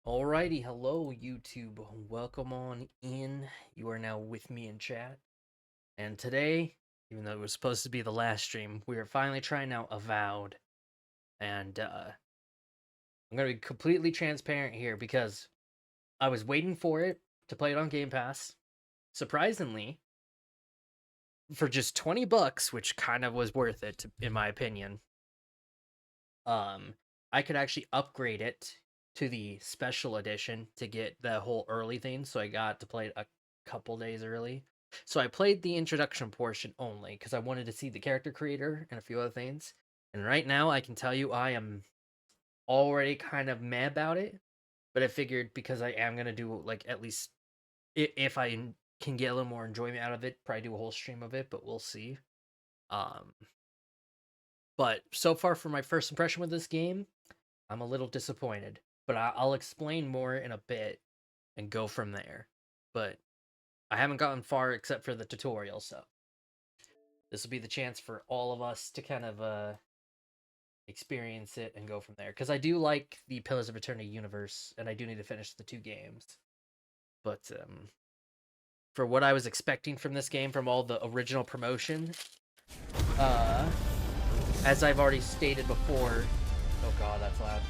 Alrighty, hello YouTube. Welcome on in. You are now with me in chat. And today, even though it was supposed to be the last stream, we are finally trying out Avowed. And I'm gonna be completely transparent here because I was waiting for it to play it on Game Pass. Surprisingly, for just 20 bucks, which kind of was worth it in my opinion. I could actually upgrade it to the special edition to get the whole early thing, so I got to play it a couple days early. So I played the introduction portion only because I wanted to see the character creator and a few other things. And right now, I can tell you I am already kind of mad about it. But I figured because I am gonna do like at least if I can get a little more enjoyment out of it, probably do a whole stream of it. But we'll see. Um, but so far for my first impression with this game, I'm a little disappointed, but I'll explain more in a bit and go from there. But I haven't gotten far except for the tutorial, so this will be the chance for all of us to kind of experience it and go from there. Because I do like the Pillars of Eternity universe, and I do need to finish the two games. But for what I was expecting from this game, from all the original promotion, uh, as I've already stated before, oh god, that's loud.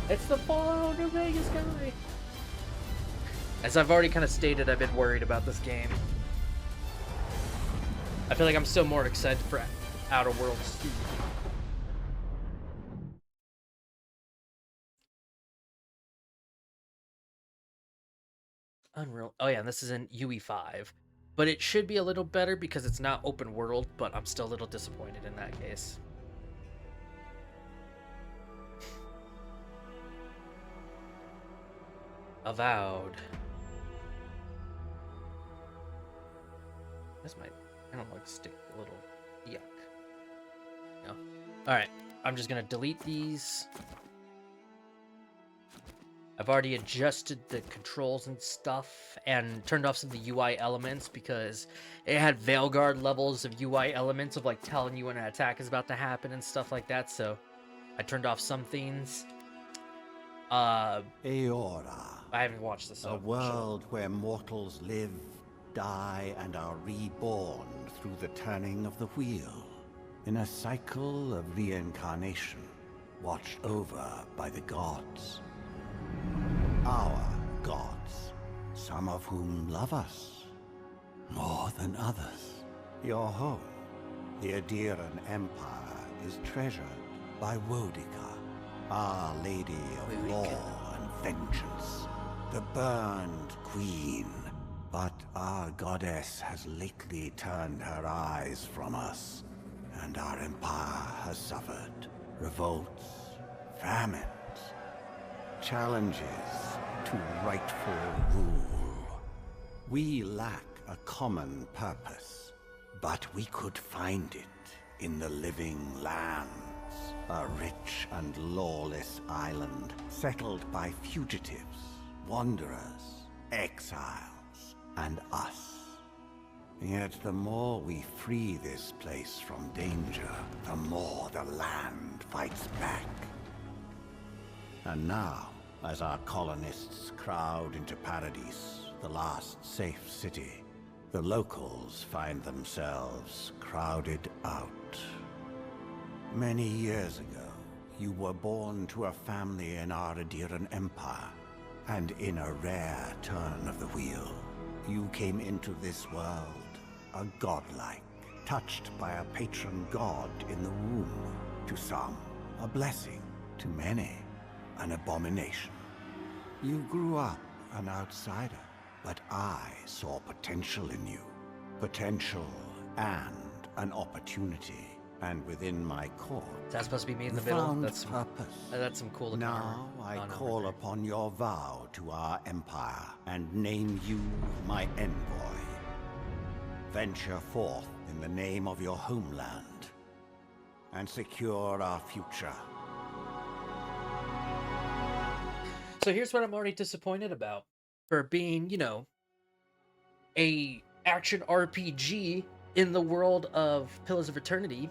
It's the Fallout New Vegas guy! As I've already kind of stated, I've been worried about this game. I feel like I'm still more excited for Outer Worlds 2. Unreal. Oh yeah, and this is in UE5. But it should be a little better because it's not open world, but I'm still a little disappointed in that case. Avowed. This might, I don't know, like stick a little yuck. No. Alright, I'm just gonna delete these. I've already adjusted the controls and stuff and turned off some of the UI elements because it had Veilguard levels of UI elements of like telling you when an attack is about to happen and stuff like that, so I turned off some things. Eora, I haven't watched this. a world where mortals live, die, and are reborn through the turning of the wheel, in a cycle of reincarnation, watched over by the gods. Our gods, some of whom love us more than others. Your home, the Adiran Empire, is treasured by Wodica, Our Lady of Law and Vengeance, the burned queen. But our goddess has lately turned her eyes from us, and our empire has suffered revolts, famines, challenges to rightful rule. We lack a common purpose, but we could find it in the living lands, a rich and lawless island settled by fugitives, wanderers, exiles, and us. Yet the more we free this place from danger, the more the land fights back. And now, as our colonists crowd into Paradise, the last safe city, the locals find themselves crowded out. Many years ago, you were born to a family in our Adiran Empire, and in a rare turn of the wheel, you came into this world a godlike, touched by a patron god in the womb. To some, a blessing; to many, an abomination. You grew up an outsider, but I saw potential in you. Potential and an opportunity. And within my court, is that supposed to be me in the you middle? found That's purpose. that's some cool looking Now I call upon your vow to our empire and name you my envoy. Venture forth in the name of your homeland and secure our future. So here's what I'm already disappointed about. For being, you know, a action RPG in the world of Pillars of Eternity,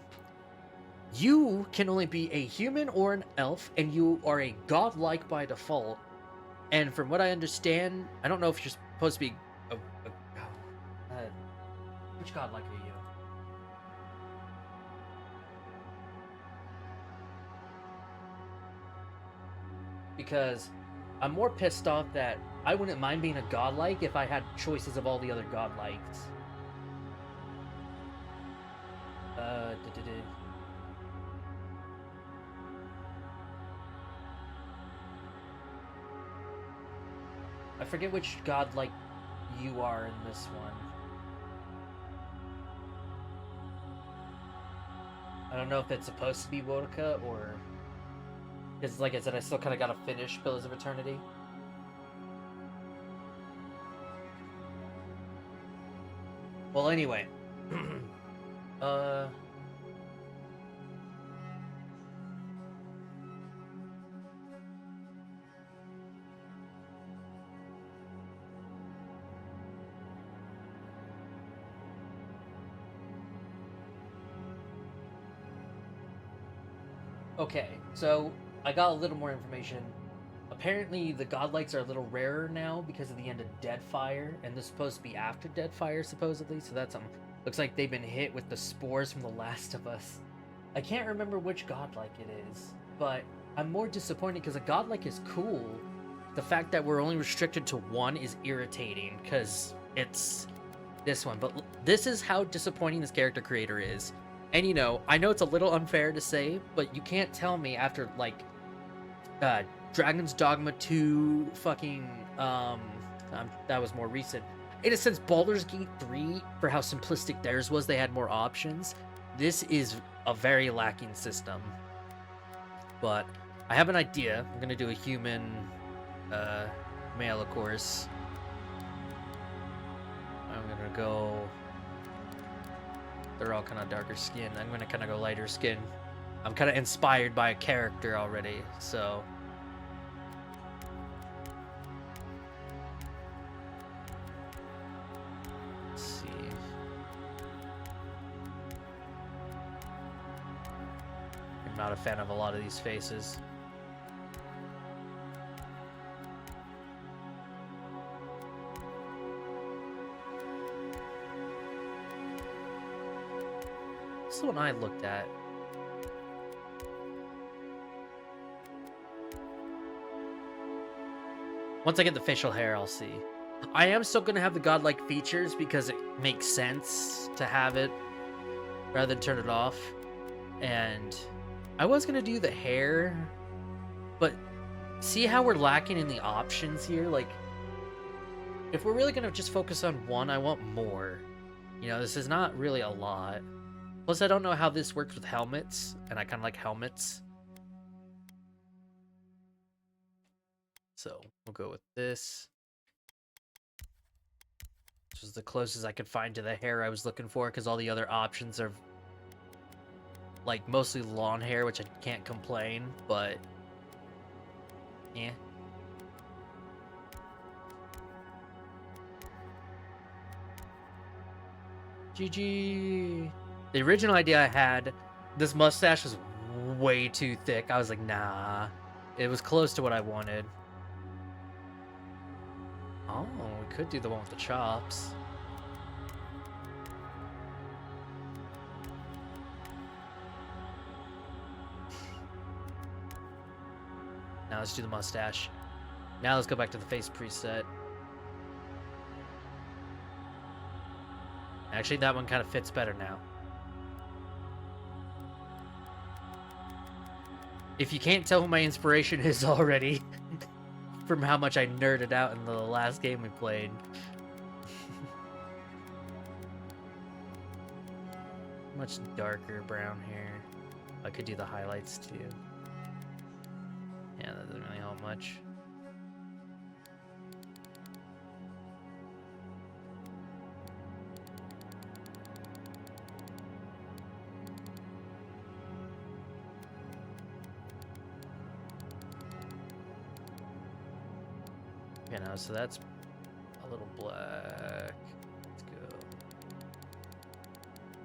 You can only be a human or an elf, and you are a godlike by default. And from what I understand, I don't know if you're supposed to be which godlike are you? Because I'm more pissed off that I wouldn't mind being a godlike if I had choices of all the other godlikes. I forget which godlike you are in this one. I don't know if it's supposed to be Wodaka or... Because, like I said, I still kind of gotta finish Pillars of Eternity. Well, anyway. Okay, so I got a little more information. Apparently, the godlikes are a little rarer now because of the end of Deadfire, and this is supposed to be after Deadfire, supposedly. So that's looks like they've been hit with the spores from The Last of Us. I can't remember which godlike it is, but I'm more disappointed because a godlike is cool. The fact that we're only restricted to one is irritating because it's this one. But this is how disappointing this character creator is. And you know, I know it's a little unfair to say, but you can't tell me after like Dragon's Dogma 2 fucking that was more recent. In a sense, Baldur's Gate 3, for how simplistic theirs was, they had more options. This is a very lacking system. But I have an idea. I'm gonna do a human male, of course. I'm gonna go... They're all kind of darker skin. I'm gonna kind of go lighter skin. I'm kind of inspired by a character already, so... Let's see. I'm not a fan of a lot of these faces. This is the one I looked at. Once I get the facial hair, I'll see. I am still going to have the godlike features because it makes sense to have it rather than turn it off. And I was going to do the hair, but see how we're lacking in the options here? Like, if we're really going to just focus on one, I want more. You know, this is not really a lot. Plus, I don't know how this works with helmets, and I kind of like helmets. So, we'll go with this. This was the closest I could find to the hair I was looking for, because all the other options are, like, mostly lawn hair, which I can't complain, but... yeah. GG! The original idea I had, this mustache was way too thick. I was like, nah. It was close to what I wanted. Oh, we could do the one with the chops. Now let's do the mustache. Now let's go back to the face preset. Actually, that one kind of fits better now. If you can't tell who my inspiration is already, from how much I nerded out in the last game we played. Much darker brown hair. I could do the highlights too. Yeah, that doesn't really help much. You know, so that's a little black. Let's go.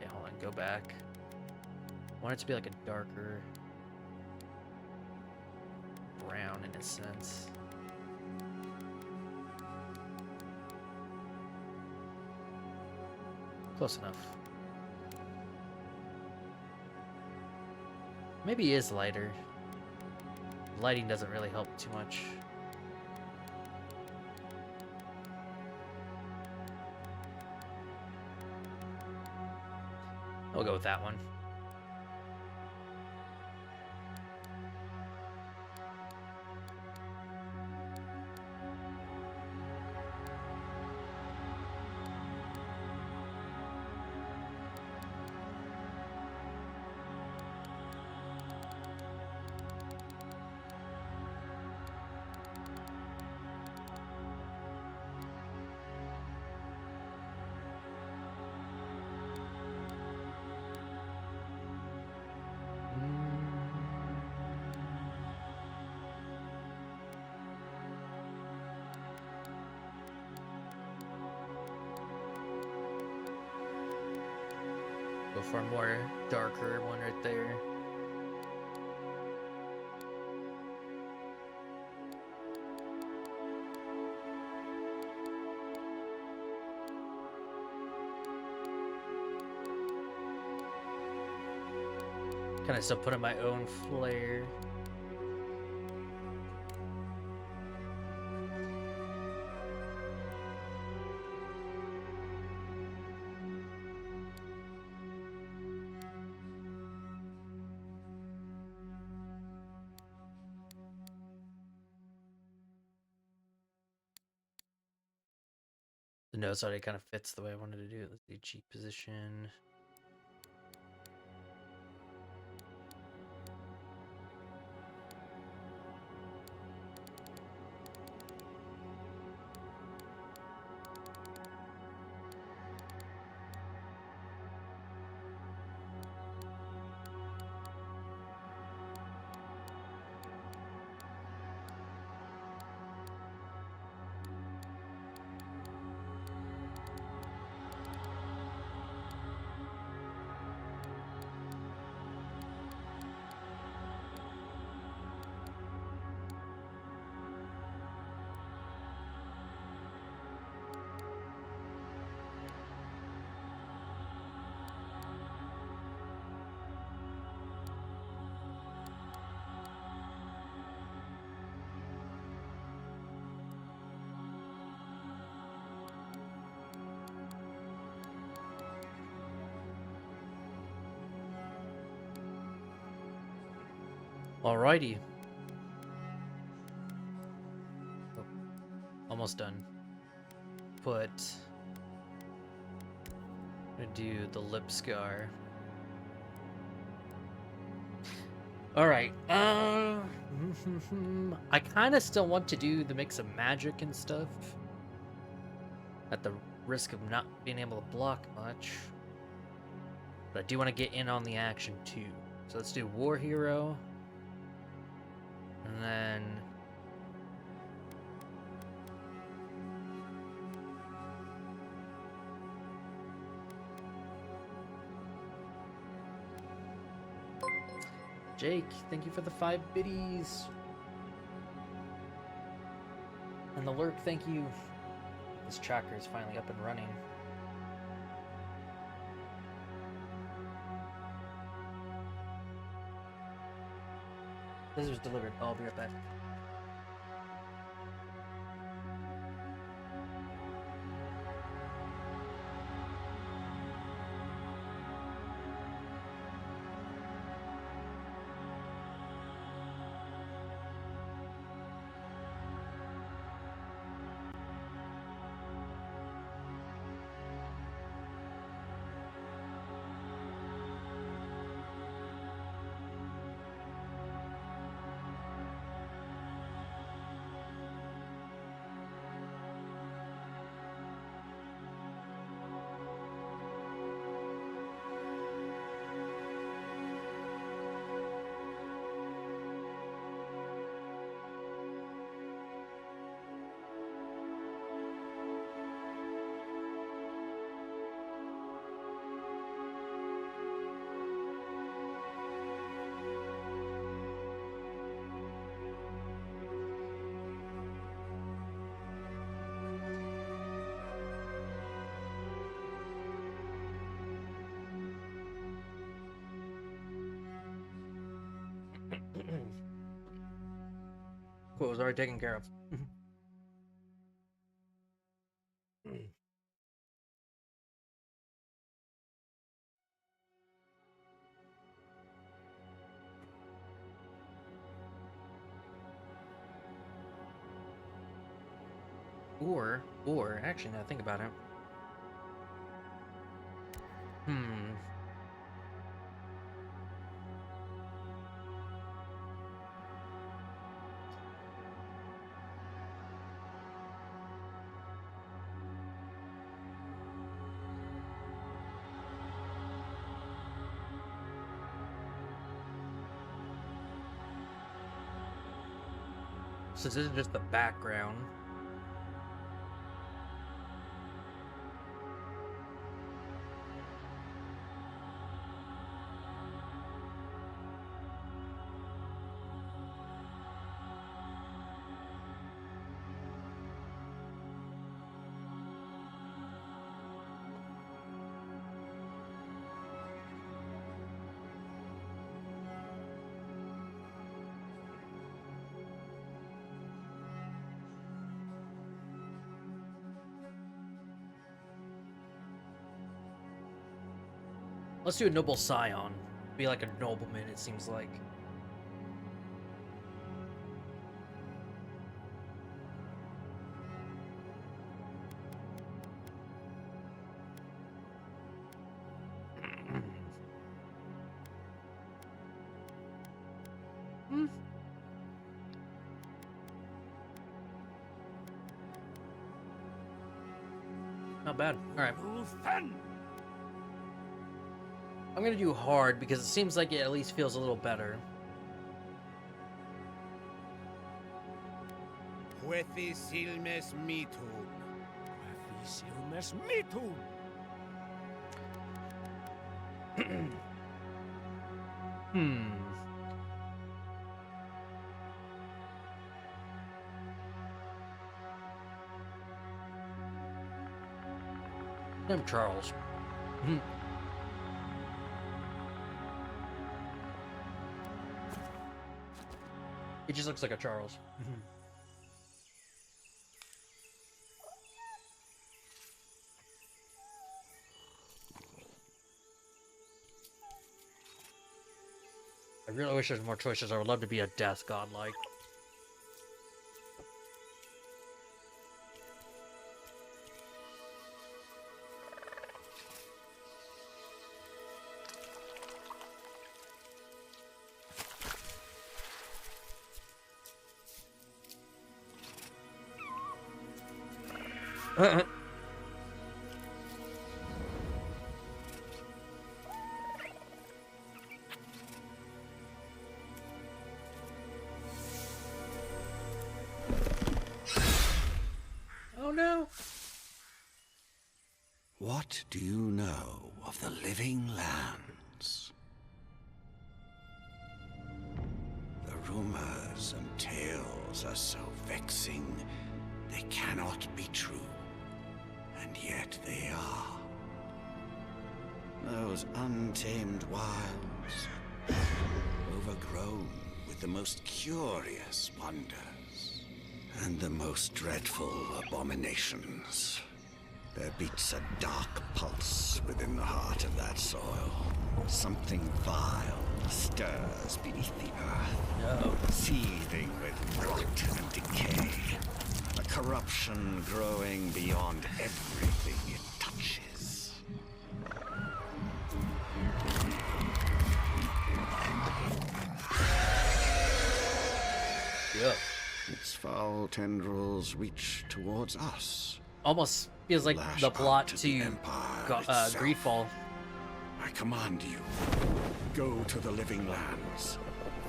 Yeah, hold on, go back. I want it to be like a darker brown in a sense. Close enough. Maybe he is lighter. Lighting doesn't really help too much. I'll go with that one. Go for a more darker one right there. Kind of still put in my own flair. The nose already kind of fits the way I wanted to do it. Let's do cheek position. Alrighty. Oh, almost done. I'm gonna do the lip scar. Alright, I kind of still want to do the mix of magic and stuff. At the risk of not being able to block much. But I do want to get in on the action too. So let's do War Hero. And then... Jake, thank you for the 5 biddies. And the lurk, thank you. This tracker is finally up and running. Scissors delivered. I'll be right back. Cool, it was already taken care of. Or, actually, now that I think about it. Hmm. So this is just the background. Let's do a noble scion. Be like a nobleman, it seems like. Hmm. Not bad. Alright. I'm gonna do hard because it seems like it at least feels a little better. Huethi silmes mitun. Huethi silmes mitun. Hmm. I'm Charles. He just looks like a Charles. I really wish there's more choices. I would love to be a death god like. Oh no! What do you know of the living lands? The rumors and tales are so vexing, they cannot be true. And yet they are. Those untamed wilds, overgrown with the most curious wonders and the most dreadful abominations. There beats a dark pulse within the heart of that soil. Something vile stirs beneath the earth, seething with rot and decay. A corruption growing beyond everything it touches. Yeah. Its foul tendrils reach towards us. Almost feels like Lash the out plot to to the Empire itself. Greedfall. I command you, go to the living lands,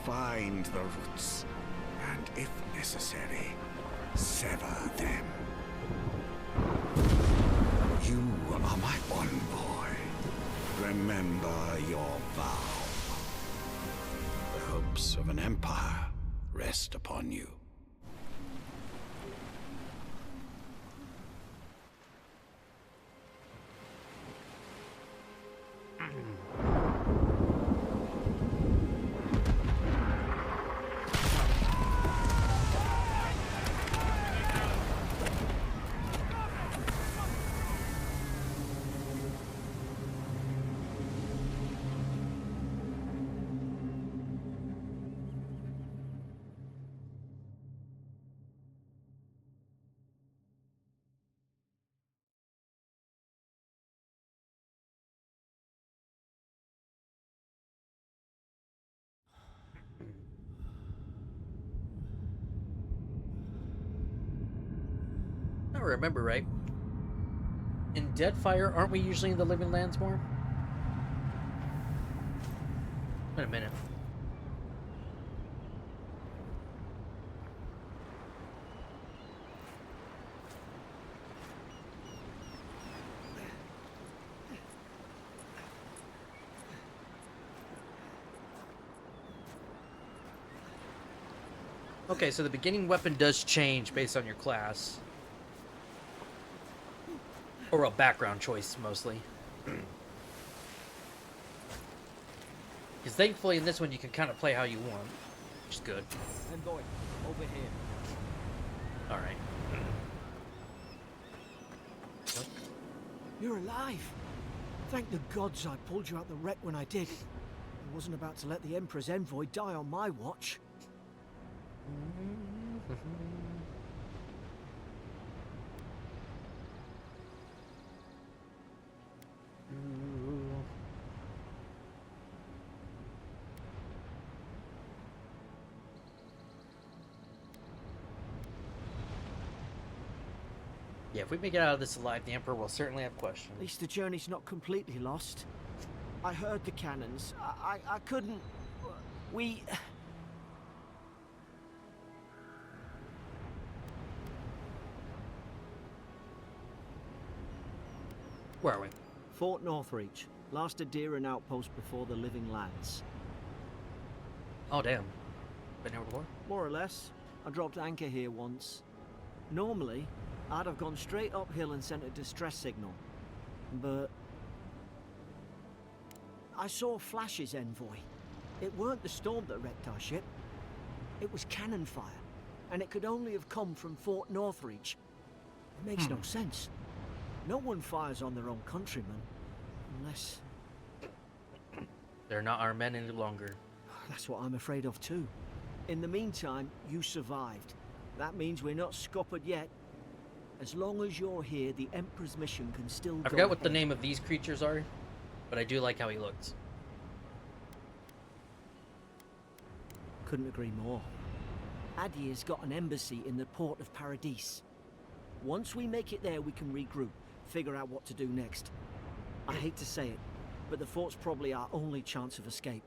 find the roots, and if necessary, sever them. You are my envoy. Remember your vow. The hopes of an empire rest upon you. I remember right, in Deadfire, aren't we usually in the Living Lands more? Wait a minute. Okay, so the beginning weapon does change based on your class. Or a background choice, mostly. Because thankfully in this one you can kind of play how you want, which is good. Envoy, over here. Alright. You're alive. Thank the gods I pulled you out the wreck when I did. I wasn't about to let the Emperor's envoy die on my watch. Yeah, if we make it out of this alive, the Emperor will certainly have questions. At least the journey's not completely lost. I heard the cannons. I couldn't... We... Where are we? Fort Northreach. Last Adira outpost before the Living Lands. Oh, damn. Been here before? More or less. I dropped anchor here once. Normally, I'd have gone straight uphill and sent a distress signal. But... I saw flashes, Envoy. It weren't the storm that wrecked our ship. It was cannon fire. And it could only have come from Fort Northreach. It makes no sense. No one fires on their own countrymen. Unless... They're not our men any longer. That's what I'm afraid of too. In the meantime, you survived. That means we're not scuppered yet. As long as you're here, the Emperor's mission can still go I forgot what the ahead. name of these creatures are, but I do like how he looks. Couldn't agree more. Adir's got an embassy in the port of Paradis. Once we make it there, we can regroup, figure out what to do next. I hate to say it, but the fort's probably our only chance of escape.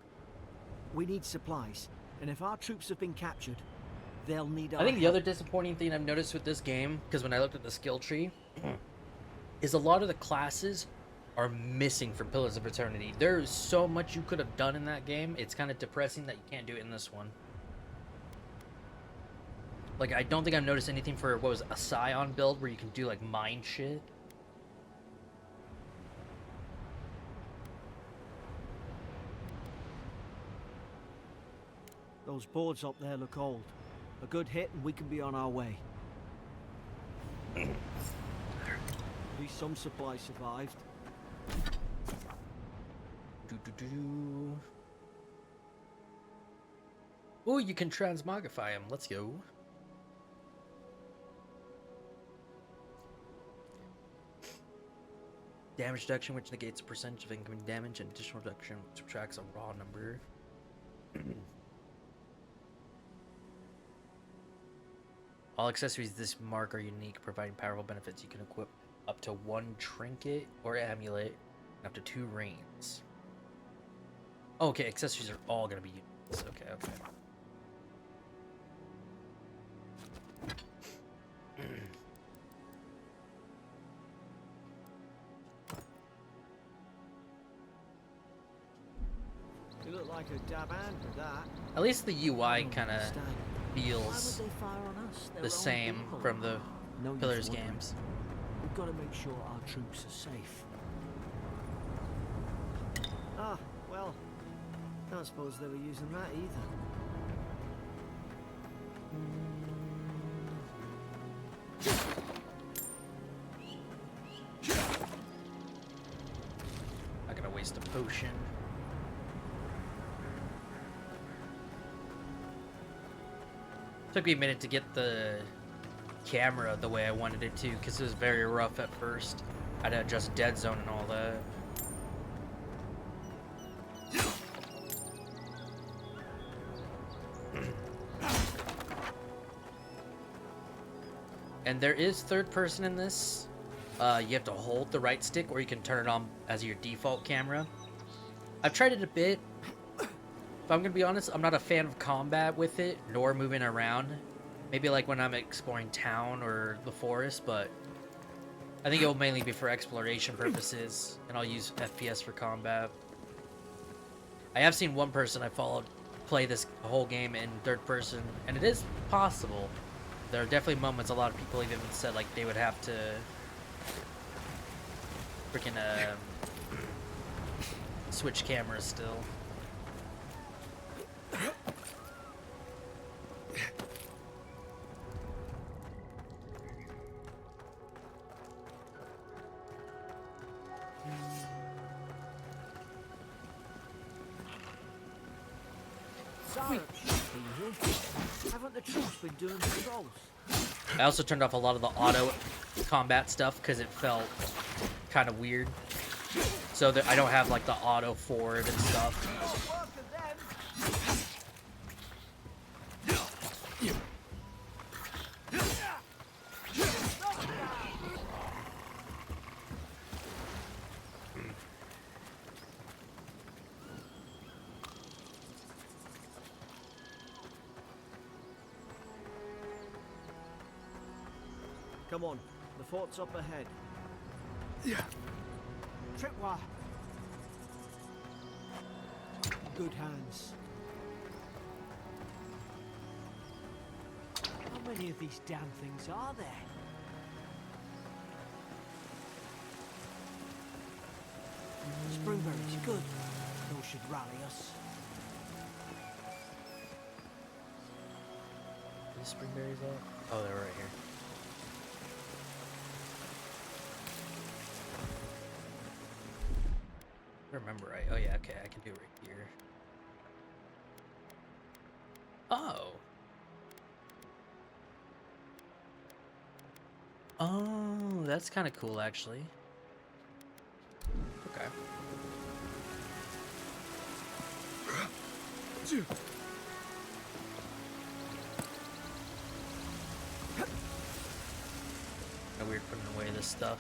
We need supplies, and if our troops have been captured, they'll need our I think the help. other disappointing thing I've noticed with this game, because when I looked at the skill tree, is a lot of the classes are missing from Pillars of Eternity. There is so much you could have done in that game. It's kind of depressing that you can't do it in this one. Like, I don't think I've noticed anything for, what was it, a Scion build where you can do, like, mine shit. Those boards up there look old. A good hit and we can be on our way. At least some supplies survived. Oh, you can transmogrify him. Let's go. Damage reduction, which negates a percentage of incoming damage, and additional reduction, which subtracts a raw number. All accessories this mark are unique, providing powerful benefits. You can equip up to 1 trinket or amulet, and up to 2 reins. Oh, okay, accessories are all gonna be unique. Okay, okay. You look like a dab hand with that. At least the UI kind of Understand. Why feels would they fire on us? They're the our own same people. from the No use Pillars wondering. games. We've got to make sure our troops are safe. Ah, well, don't suppose they were using that either. Not gonna waste a potion. Took me a minute to get the camera the way I wanted it to, because it was very rough at first. I had to adjust dead zone and all that. And there is third person in this. You have to hold the right stick, or you can turn it on as your default camera. I've tried it a bit. If I'm gonna be honest, I'm not a fan of combat with it, nor moving around. Maybe like when I'm exploring town or the forest, but I think it will mainly be for exploration purposes, and I'll use FPS for combat. I have seen one person I followed play this whole game in third person, and it is possible. There are definitely moments a lot of people even said like they would have to freaking switch cameras still. Haven't the troops been doing patrols? I also turned off a lot of the auto combat stuff because it felt kind of weird. So that I don't have like the auto forward and stuff. Come on, the fort's up ahead. Yeah. Tripwire. Good hands. How many of these damn things are there? Springberries, good. Those should rally us. Are the springberries out? Oh, they're right here. I remember right. Oh yeah, okay, I can do it right here. Oh. Oh, that's kind of cool actually. Okay. Kinda weird putting away this stuff.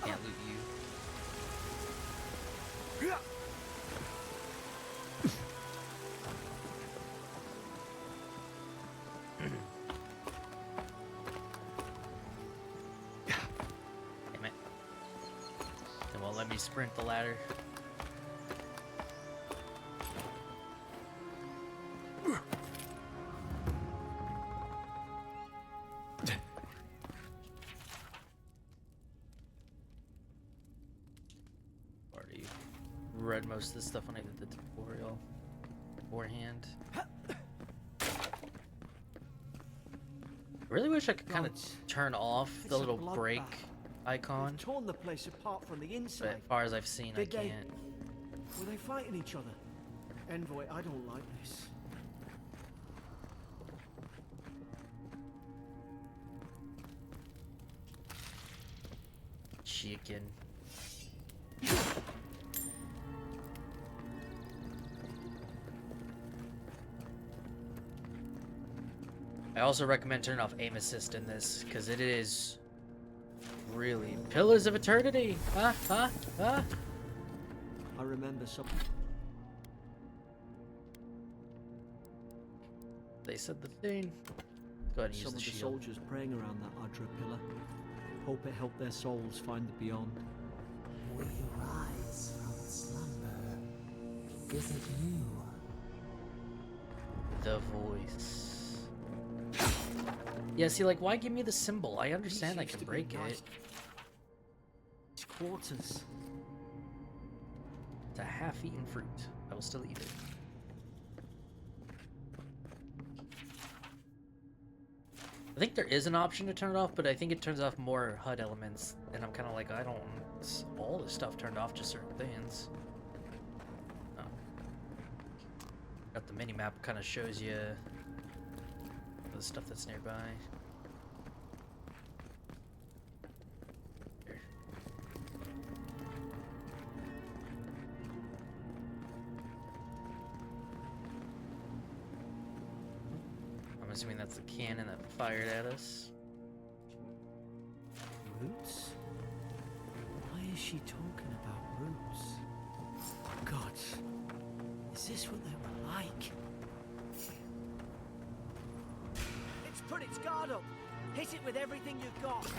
Can't loot you. Damn it. It won't let me sprint the ladder. Already read most of this stuff when I did the tutorial beforehand. I really wish I could kind of turn off the little break icon, Torn the place apart from the but inside. as far as I've seen, I Did they- can't. Were they fighting each other? Envoy, I don't like this. Chicken. I also recommend turning off aim assist in this because it is really Pillars of Eternity. Ah. I remember some. They said the thing. Go ahead and use Some the of the shield. soldiers praying around that Adra pillar. Hope it helped their souls find the beyond. Will you rise from slumber? Is it you? The voice. Yeah, see, like, why give me the symbol? I understand I Seems can to be break nice. it. It's quarters. It's a half-eaten fruit. I will still eat it. I think there is an option to turn it off, but I think it turns off more HUD elements, and I'm kind of like, I don't want all the stuff turned off, just certain things. Oh. Got the mini map, kind of shows you the stuff that's nearby. Here. assuming that's the cannon that fired at us. Roots? Why is she talking about roots? God, is this what they were like? It's put its guard up. Hit it with everything you've got.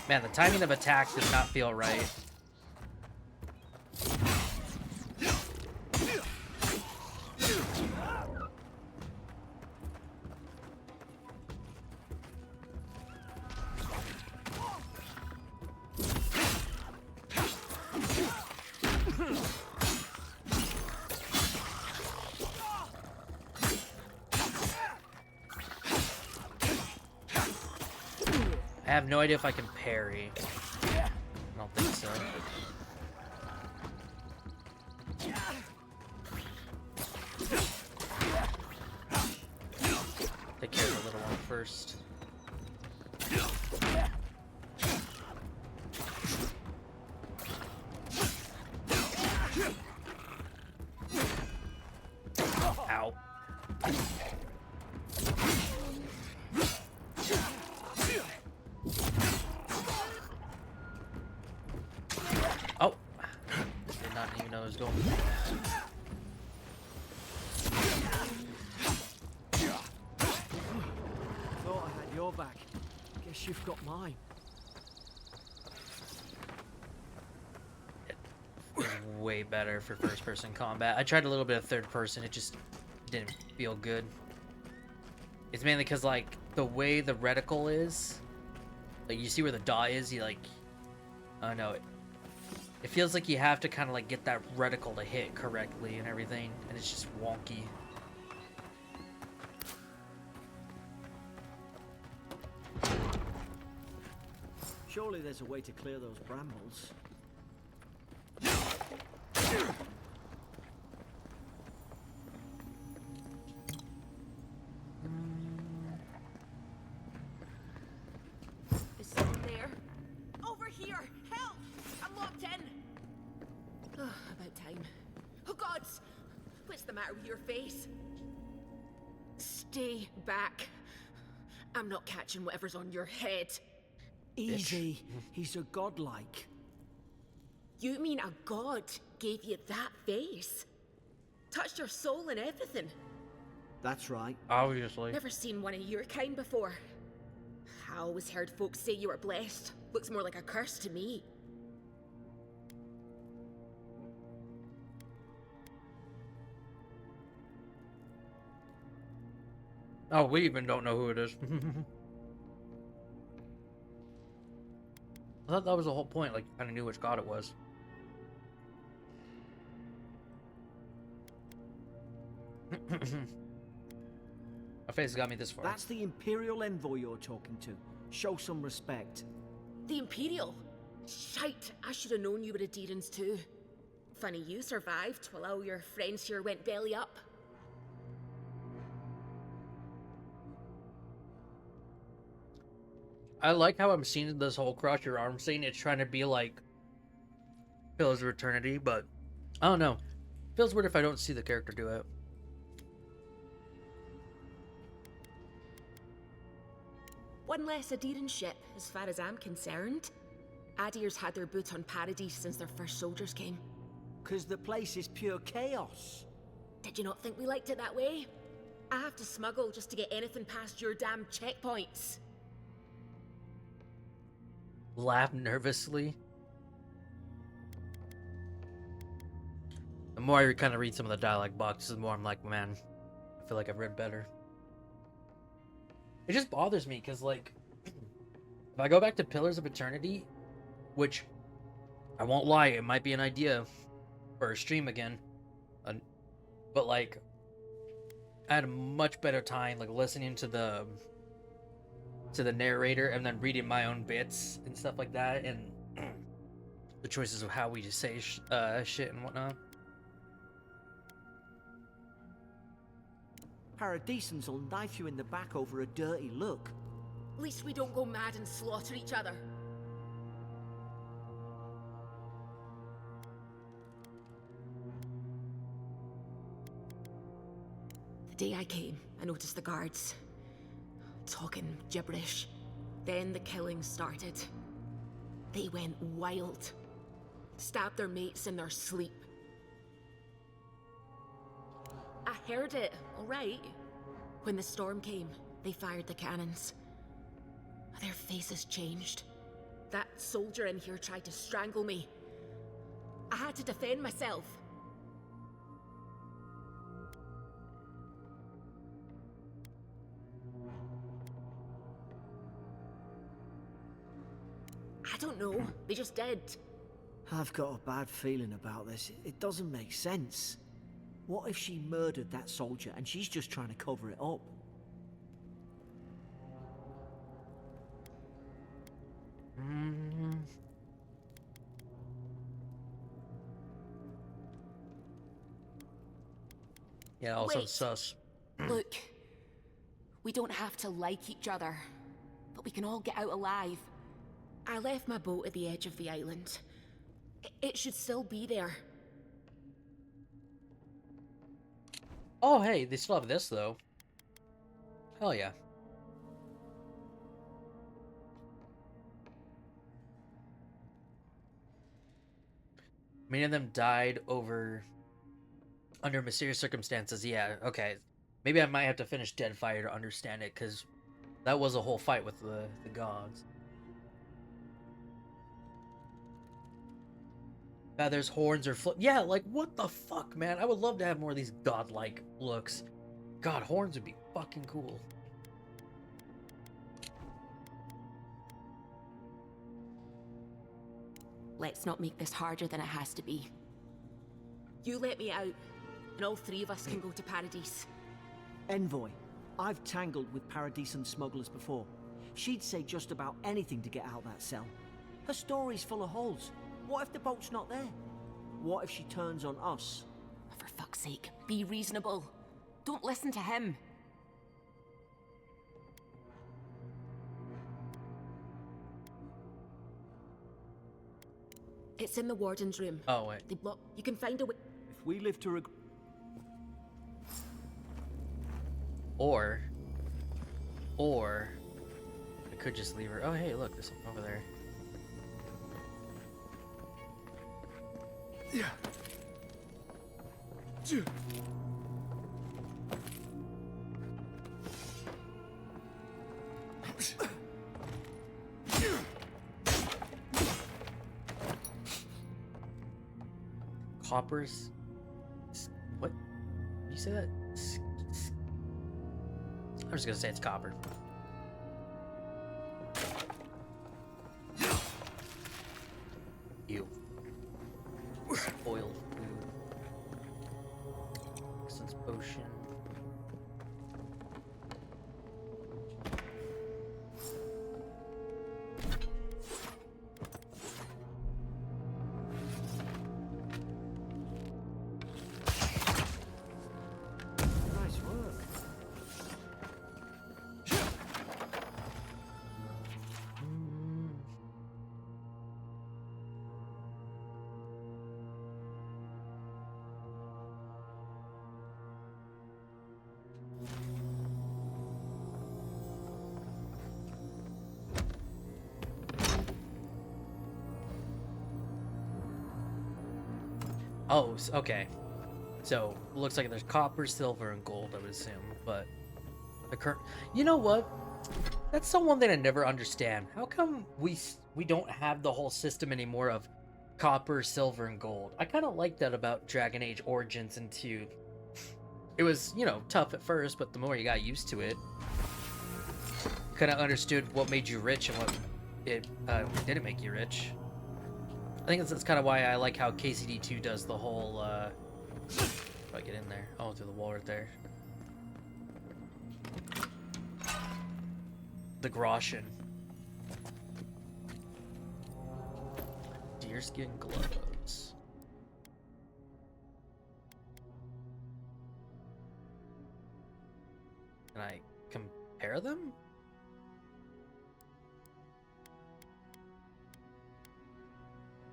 Man, the timing of attack does not feel right. I have no idea if I can parry. I don't think so. Take care of the little one first. Ow. Oh, did not even know it was going. Thought I had your back. Guess you've got mine. It was way better for first-person combat. I tried a little bit of third-person. It just didn't feel good. It's mainly because, like, the way the reticle is, like, you see where the dot is, you, like, I don't know, it feels like you have to kind of, like, get that reticle to hit correctly and everything, and it's just wonky. Surely there's a way to clear those brambles. Is someone there? Over here! Help! I'm locked in! Oh, about time. Oh, gods! What's the matter with your face? Stay back. I'm not catching whatever's on your head. Easy. He's a godlike. You mean a god gave you that face? Touched your soul and everything? That's right. Obviously. Never seen one of your kind before. I always heard folks say you were blessed. Looks more like a curse to me. Oh, we even don't know who it is. I thought that was the whole point, like, I kind of knew which god it was. My face got me this far. That's the Imperial envoy you're talking to. Show some respect. The Imperial? Shite, I should have known you were a Deerans too. Funny you survived while all your friends here went belly up. I like how I'm seeing this whole cross your arm scene. It's trying to be like Pillars of Eternity, but I don't know. Feels weird if I don't see the character do it. One less Aderan ship, as far as I'm concerned. Adir's had their boot on Paradise since their first soldiers came. 'Cause the place is pure chaos. Did you not think we liked it that way? I have to smuggle just to get anything past your damn checkpoints. Laugh nervously. The more I kind of read some of the dialogue boxes, the more I'm like, man, I feel like I've read better. It just bothers me because, like, if I go back to Pillars of Eternity, which I won't lie, it might be an idea for a stream again, but like, I had a much better time like listening to the narrator and then reading my own bits and stuff like that, and the choices of how we just say shit and whatnot. Paradisans will knife you in the back over a dirty look. At least we don't go mad and slaughter each other. The day I came, I noticed the guards talking gibberish. Then the killing started. They went wild. Stabbed their mates in their sleep. I heard it, alright. When the storm came, they fired the cannons. Their faces changed. That soldier in here tried to strangle me. I had to defend myself. I don't know. They just did. I've got a bad feeling about this. It doesn't make sense. What if she murdered that soldier and she's just trying to cover it up? Yeah, also Wait. sus. Look, we don't have to like each other, but we can all get out alive. I left my boat at the edge of the island. It should still be there. Oh, hey, they still have this, though. Hell yeah. Many of them died under mysterious circumstances. Yeah, okay. Maybe I might have to finish Deadfire to understand it, because that was a whole fight with the gods. Feathers, horns, or yeah, like, what the fuck, man? I would love to have more of these godlike looks. God, horns would be fucking cool. Let's not make this harder than it has to be. You let me out, and all three of us can go to Paradise. Envoy, I've tangled with Paradisan smugglers before. She'd say just about anything to get out of that cell. Her story's full of holes. What if the boat's not there? What if she turns on us? For fuck's sake, be reasonable. Don't listen to him. It's in the warden's room. Oh, wait. They block. You can find a way. If we live to Or I could just leave her. Oh, hey, look, there's something over there. Yeah. Coppers? What? Did you say that? I'm just gonna say it's copper. Ew. Spoiled food. Essence potion. Nice work. Oh, okay. So, looks like there's copper, silver, and gold, I would assume, but the current... You know what? That's the one thing I never understand. How come we don't have the whole system anymore of copper, silver, and gold? I kind of like that about Dragon Age Origins and 2. It was, you know, tough at first, but the more you got used to it, kind of understood what made you rich and what it didn't make you rich. I think that's kind of why I like how KCD2 does the whole, if I get in there. Oh, through the wall right there. The Groshen. Deerskin gloves. Can I compare them?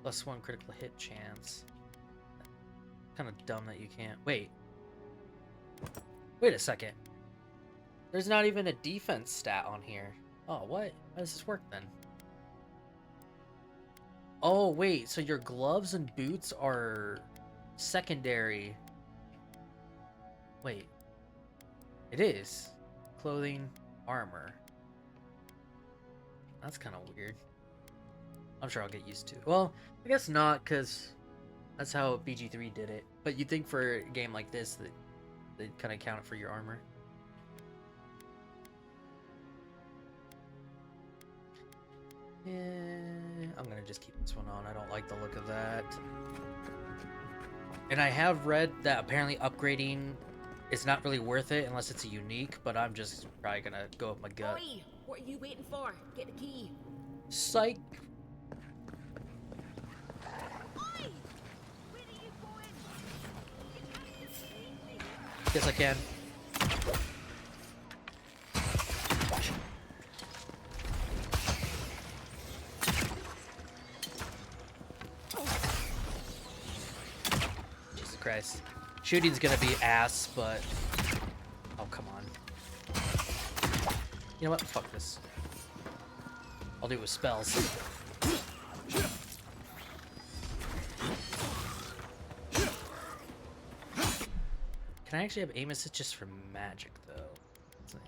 +1 critical hit chance. Kind of dumb that you can't. Wait. Wait a second. There's not even a defense stat on here. Oh, what? How does this work then? Oh, wait. So your gloves and boots are secondary. Wait. It is. Clothing, armor. That's kind of weird. I'm sure I'll get used to. Well, I guess not, because that's how BG3 did it. But you'd think for a game like this that they'd kind of count it for your armor. Yeah, I'm gonna just keep this one on. I don't like the look of that. And I have read that apparently upgrading is not really worth it unless it's a unique, but I'm just probably gonna go with my gut. Oi! What are you waiting for? Get the key. Psych! Oi! Where are you going? Yes, I can. Jesus Christ. Shooting's gonna be ass, but... Oh, come on. You know what? Fuck this. I'll do it with spells. Can I actually have aim assist just for magic, though? Let's see.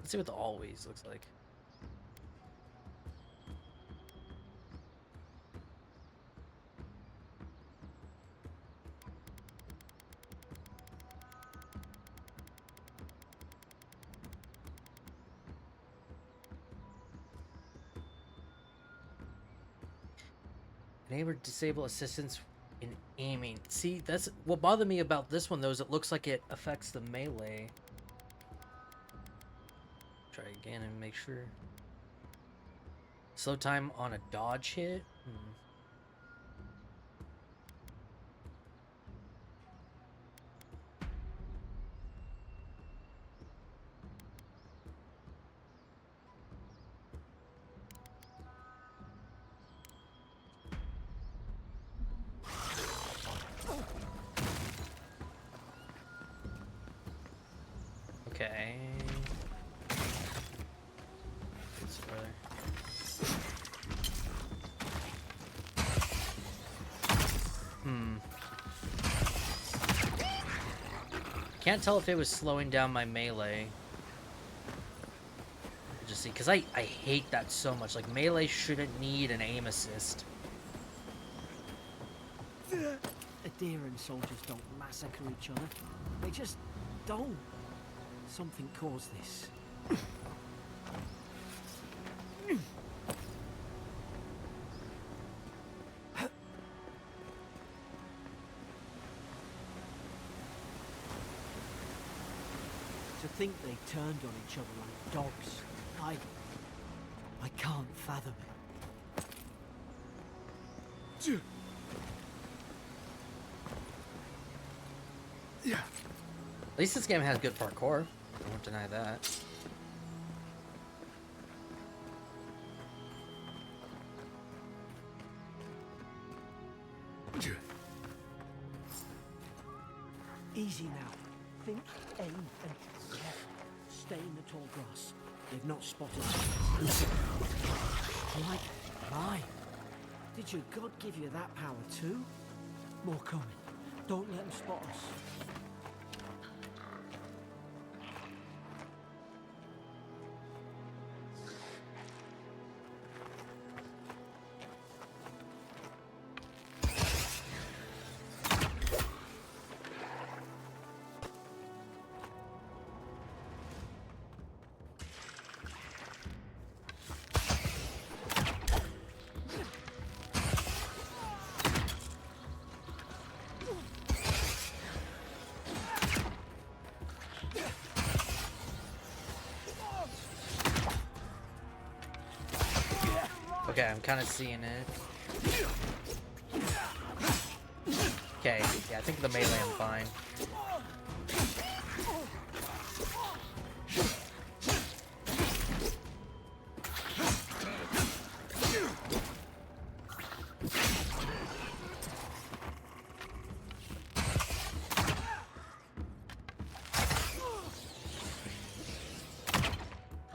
Let's see what the always looks like. Enable or disable assistance in aiming. See, that's what bothered me about this one, though, is it looks like it affects the melee. Try again and make sure. Slow time on a dodge hit? Okay. Can't tell if it was slowing down my melee. Just see, because I hate that so much. Like, melee shouldn't need an aim assist. Adherent soldiers don't massacre each other. They just don't. Something caused this. To think they turned on each other like dogs. I can't fathom it. Yeah. At least this game has good parkour. I won't deny that. Easy now. Think, aim, and careful. Stay in the tall grass. They've not spotted us. Like mine. Did your god give you that power too? More coming. Don't let them spot us. Okay, I'm kind of seeing it. Okay, yeah, I think the melee I'm fine.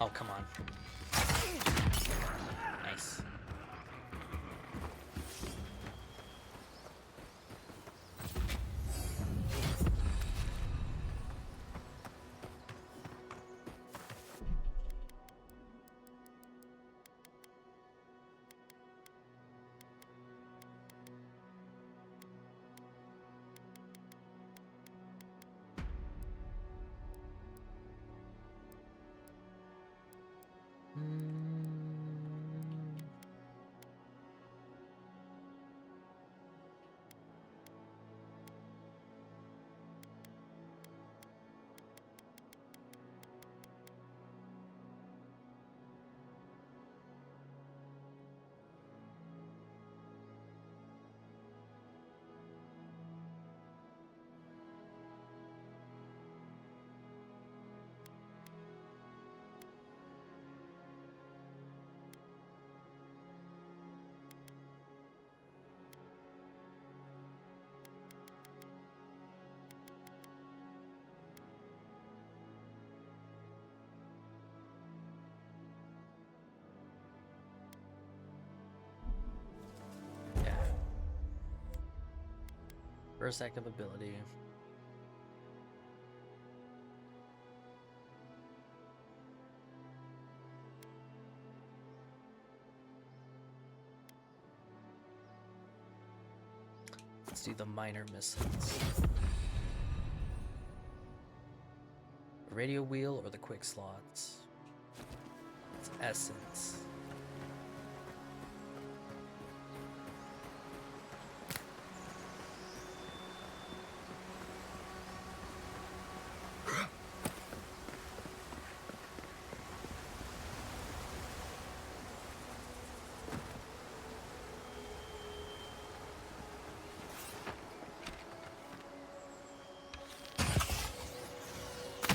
Oh, come on. Nice. Yeah. First active ability. Let's do the minor missiles. Radio wheel or the quick slots. It's essence.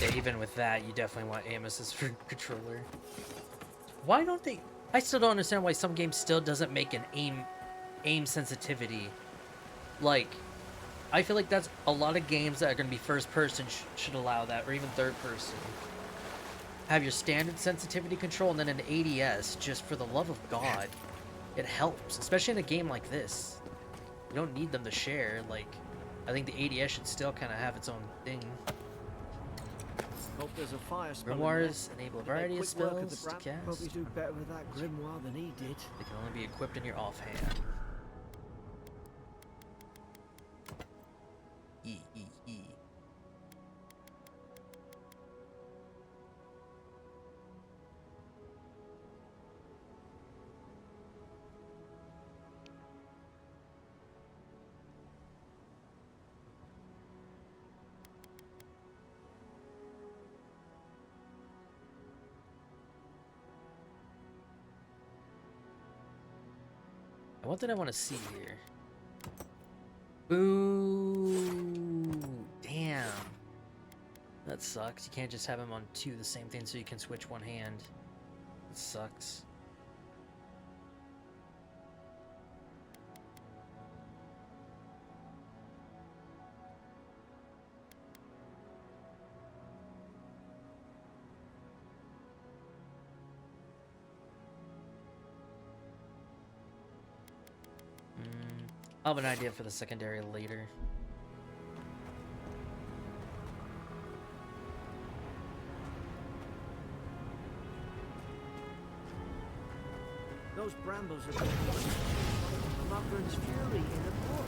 Yeah, even with that, you definitely want aim assist for controller. Why don't they? I still don't understand why some games still doesn't make an aim sensitivity. Like, I feel like that's a lot of games that are going to be first person should allow that, or even third person. Have your standard sensitivity control and then an ADS, just for the love of God. It helps, especially in a game like this. You don't need them to share. Like, I think the ADS should still kind of have its own thing. Hope there's a fire spell. Grimoires enable a variety of spells to cast. Probably do better with that grimoire than he did. They can only be equipped in your offhand. E. What did I want to see here? Boo! Damn. That sucks. You can't just have him on two the same thing so you can switch one hand. That sucks. I'll have an idea for the secondary later. Those brambles are Loveland's fury in a book.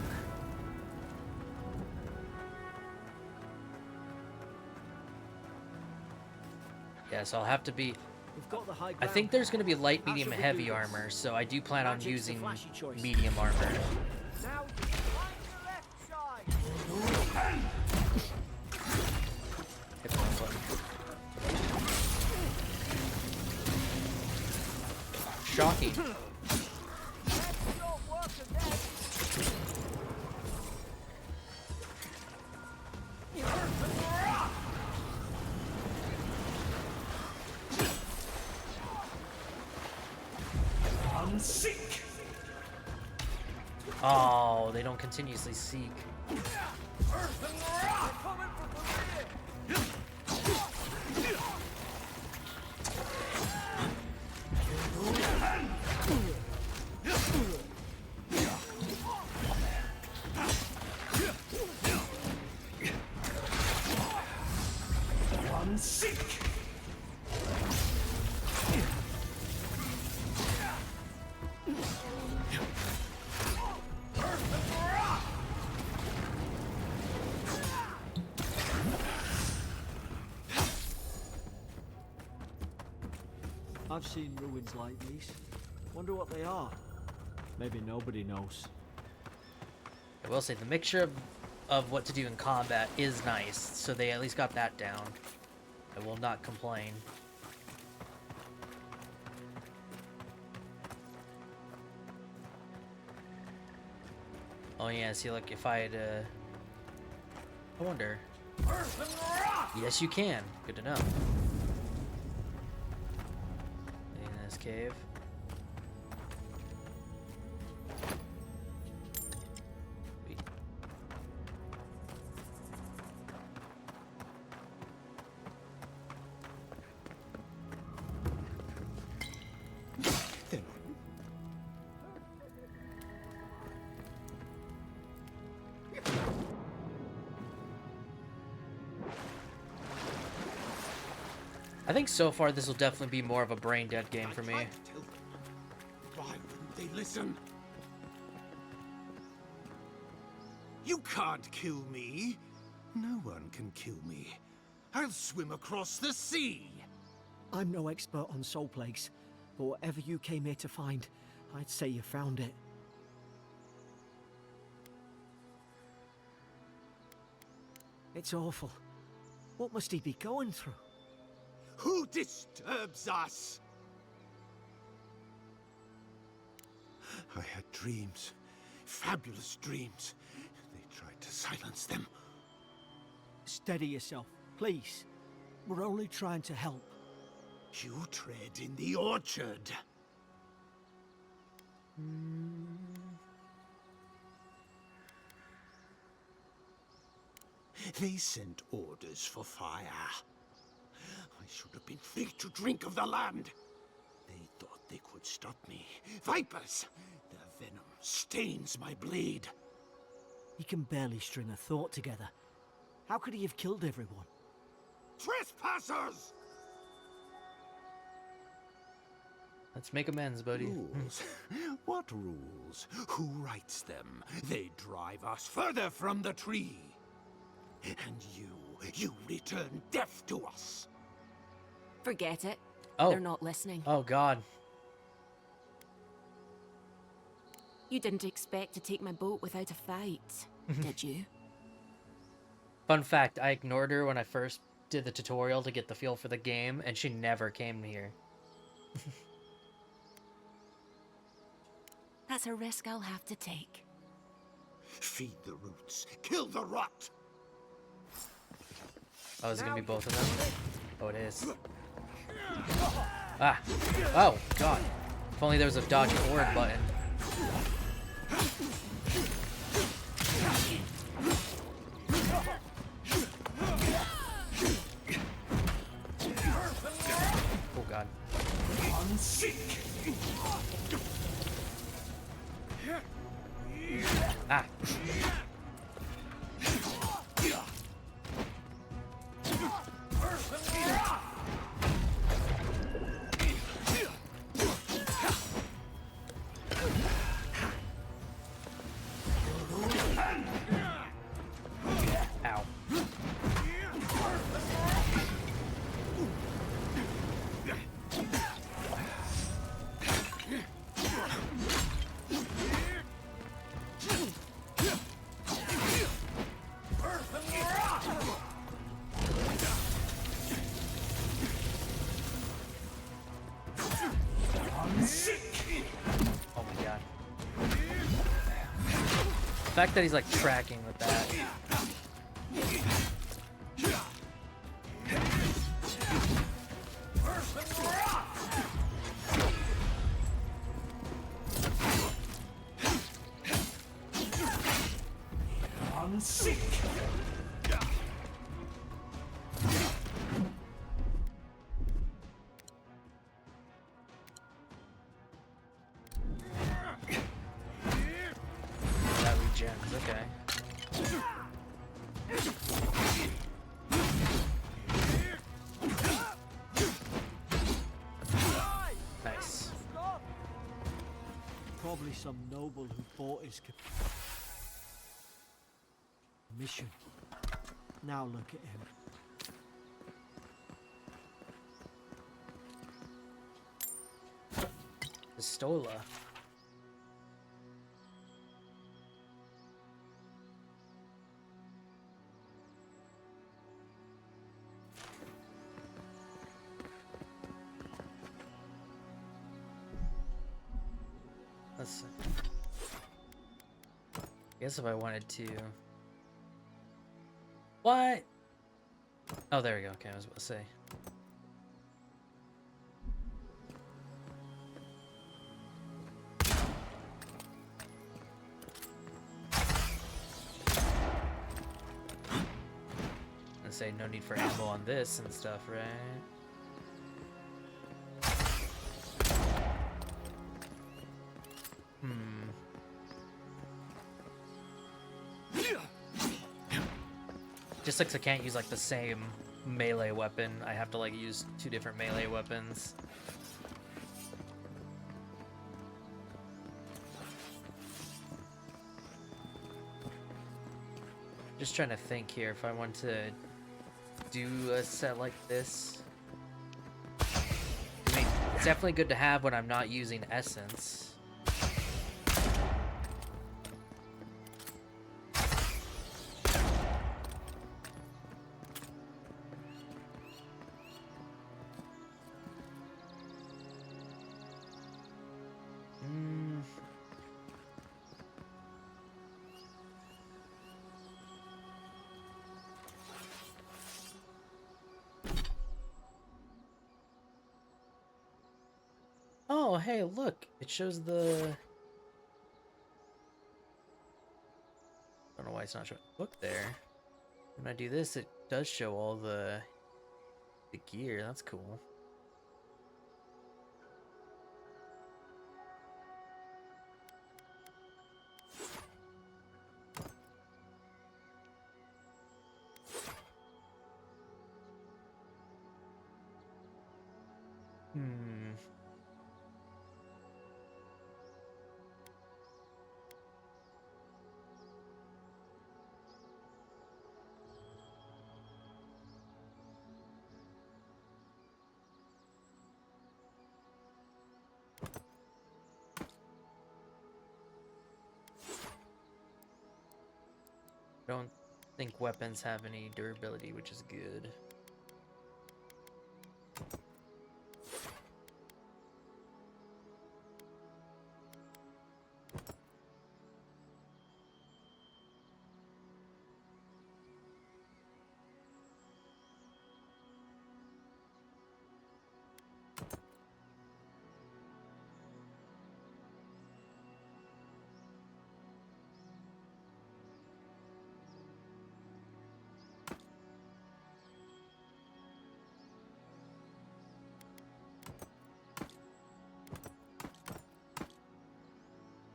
Yeah, so I'll have to be... We've got the high I think ground. there's going to be light, How medium, shall and we do heavy this? armor, so I do plan on Magic's the using flashy choice. medium armor. Now, find the left side. Hit the wrong button. Shocking. Oh, they don't continuously seek. I've seen ruins like these. Wonder what they are. Maybe nobody knows. I will say the mixture of what to do in combat is nice, so they at least got that down. I will not complain. Oh yeah, see, like if I had I wonder. Yes, you can. Good to know. In this cave. Wait. I think so far this will definitely be more of a brain dead game for me. Why wouldn't they listen? You can't kill me. No one can kill me. I'll swim across the sea. I'm no expert on soul plagues, but whatever you came here to find, I'd say you found it. It's awful. What must he be going through? Who disturbs us? I had dreams. Fabulous dreams. They tried to silence them. Steady yourself, please. We're only trying to help. You tread in the orchard. They sent orders for fire. I should have been free to drink of the land. They thought they could stop me. Vipers! Their venom stains my blade. He can barely string a thought together. How could he have killed everyone? Trespassers! Let's make amends, buddy. Rules? What rules? Who writes them? They drive us further from the tree. And you return death to us. Forget it. Oh. They're not listening. Oh god. You didn't expect to take my boat without a fight, did you? Fun fact, I ignored her when I first did the tutorial to get the feel for the game, and she never came here. That's a risk I'll have to take. Feed the roots. Kill the rot. Oh, is it gonna be both of them? Oh, it is. Ah! Oh, god. If only there was a dodge forward button. Oh god. Ah! Ow. Oh my god. The fact that he's like tracking with that. and seek. That regens, okay. Nice. Probably some noble who bought his mission. Now look at him. Pistola. Let's see. I guess if I wanted to. What? Oh, there we go. Okay, I was about to say. And say no need for ammo on this and stuff, right? Just like I can't use like the same melee weapon, I have to like use 2 different melee weapons. Just trying to think here if I want to do a set like this. I mean, it's definitely good to have when I'm not using essence. Oh, hey, look. It shows the... I don't know why it's not showing the book there. When I do this, it does show all the gear. That's cool. I don't think weapons have any durability, which is good.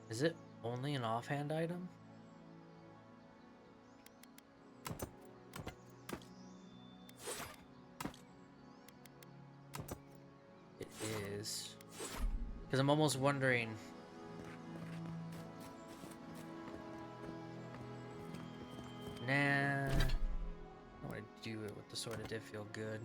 Is it only an offhand item? It is. Because I'm almost wondering... Nah. I want to do it with the sword. It did feel good.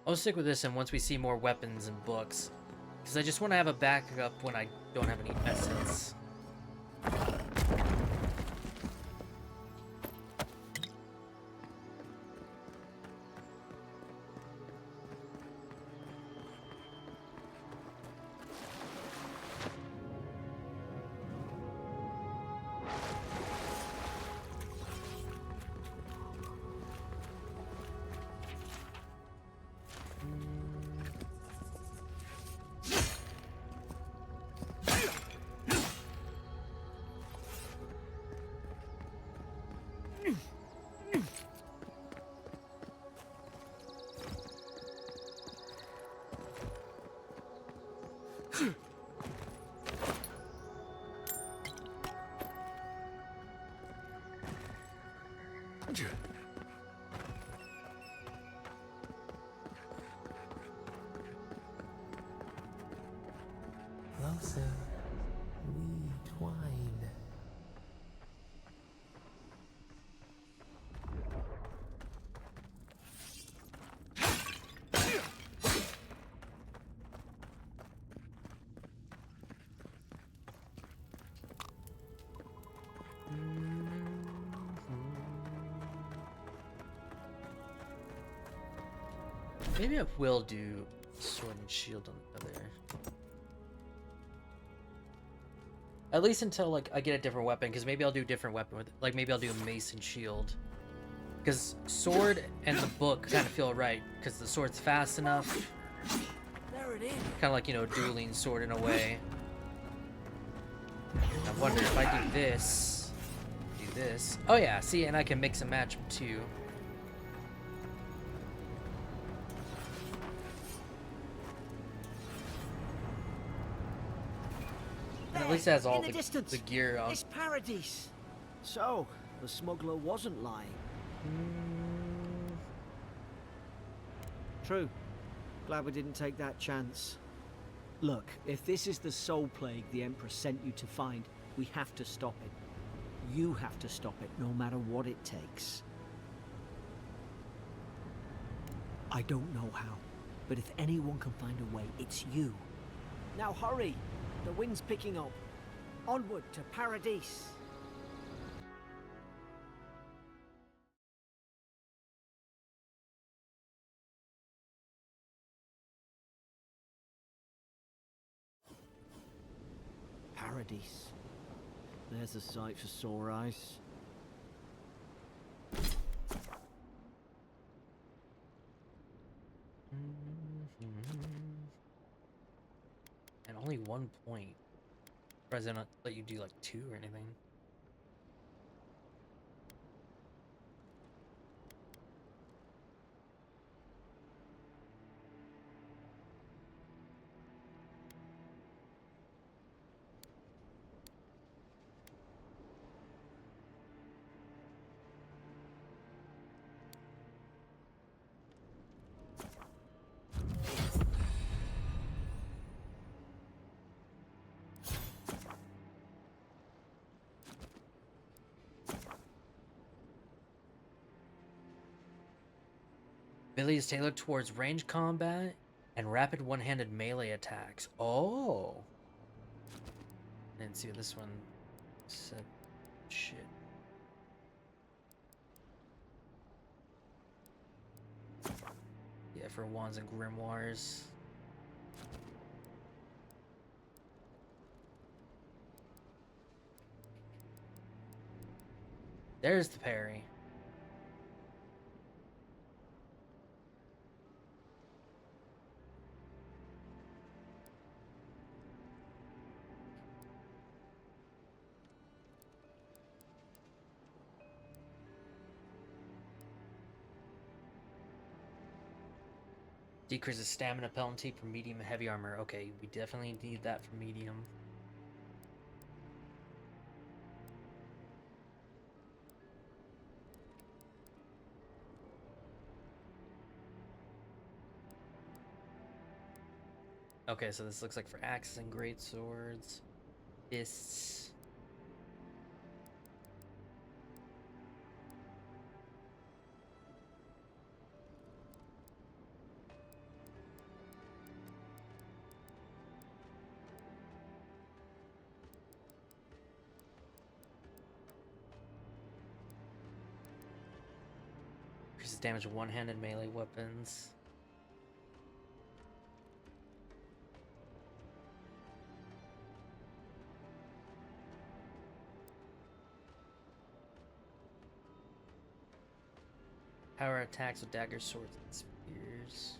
I'll stick with this, and once we see more weapons and books, because I just want to have a backup when I don't have any essence. closer we twine. Maybe I will do sword and shield on the other. At least until like I get a different weapon, because maybe I'll do a different weapon with it. Like maybe I'll do a mace and shield. Because sword and the book kind of feel right, because the sword's fast enough. There it is. Kind of like, you know, dueling sword in a way. I wonder if I do this. Do this. Oh yeah, see, and I can mix and match them too. And at least it has all the gear on. It's Paradise. So, the smuggler wasn't lying. True. Glad we didn't take that chance. Look, if this is the soul plague the Emperor sent you to find, we have to stop it. You have to stop it, no matter what it takes. I don't know how, but if anyone can find a way, it's you. Now hurry! The wind's picking up. Onward to Paradise. Paradise. There's a sight for sore eyes. And only 1 point. Surprised they don't let you do like 2 or anything. Billy is tailored towards range combat and rapid one-handed melee attacks. Oh. And see what this one said. Shit. Yeah, for wands and grimoires. There's the parry. Decreases stamina penalty for medium and heavy armor. Okay, we definitely need that for medium. Okay, so this looks like for axes and great swords. Fists. Increases damage to one-handed melee weapons. Power attacks with daggers, swords, and spears.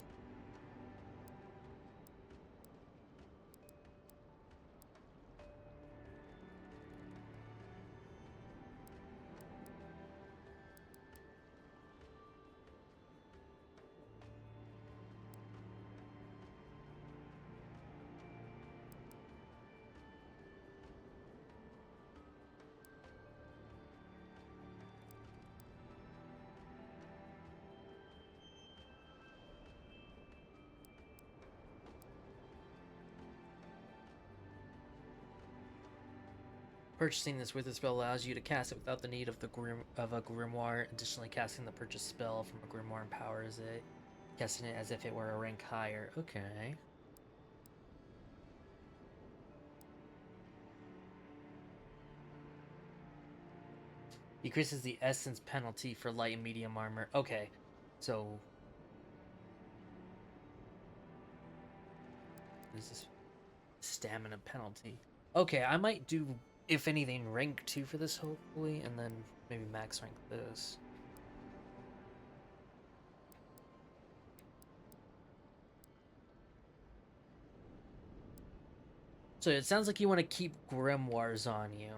Purchasing this wither spell allows you to cast it without the need of a grimoire. Additionally, casting the purchased spell from a grimoire empowers it, casting it as if it were a rank higher. Okay. Decreases the essence penalty for light and medium armor. Okay, so this is stamina penalty. Okay, I might do, if anything, rank 2 for this, hopefully, and then maybe max rank this. So it sounds like you want to keep grimoires on you.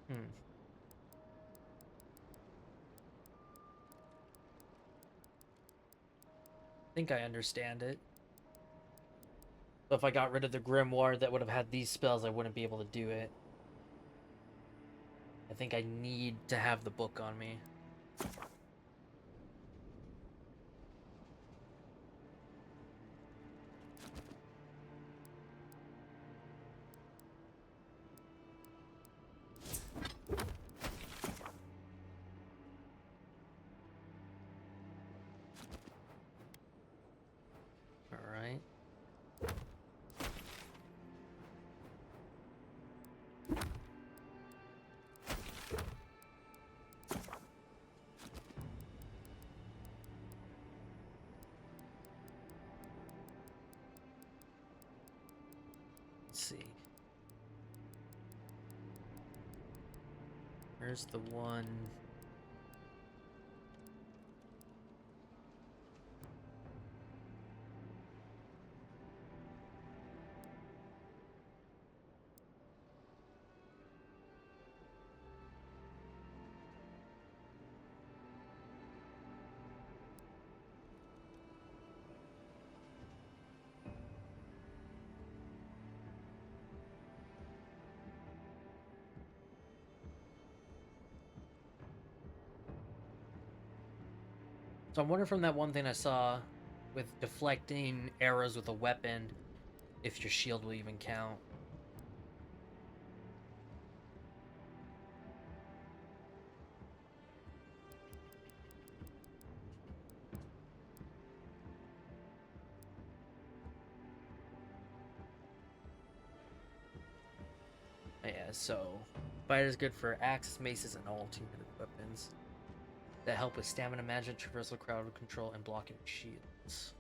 Hmm. I think I understand it. So if I got rid of the grimoire that would have had these spells, I wouldn't be able to do it. I think I need to have the book on me. Alright. Let's see. Where's the one? So I wonder from that one thing I saw with deflecting arrows with a weapon, if your shield will even count. Yeah, so fire is good for axes, maces, and all two-handed weapons that help with stamina, magic, traversal, crowd control, and blocking shields.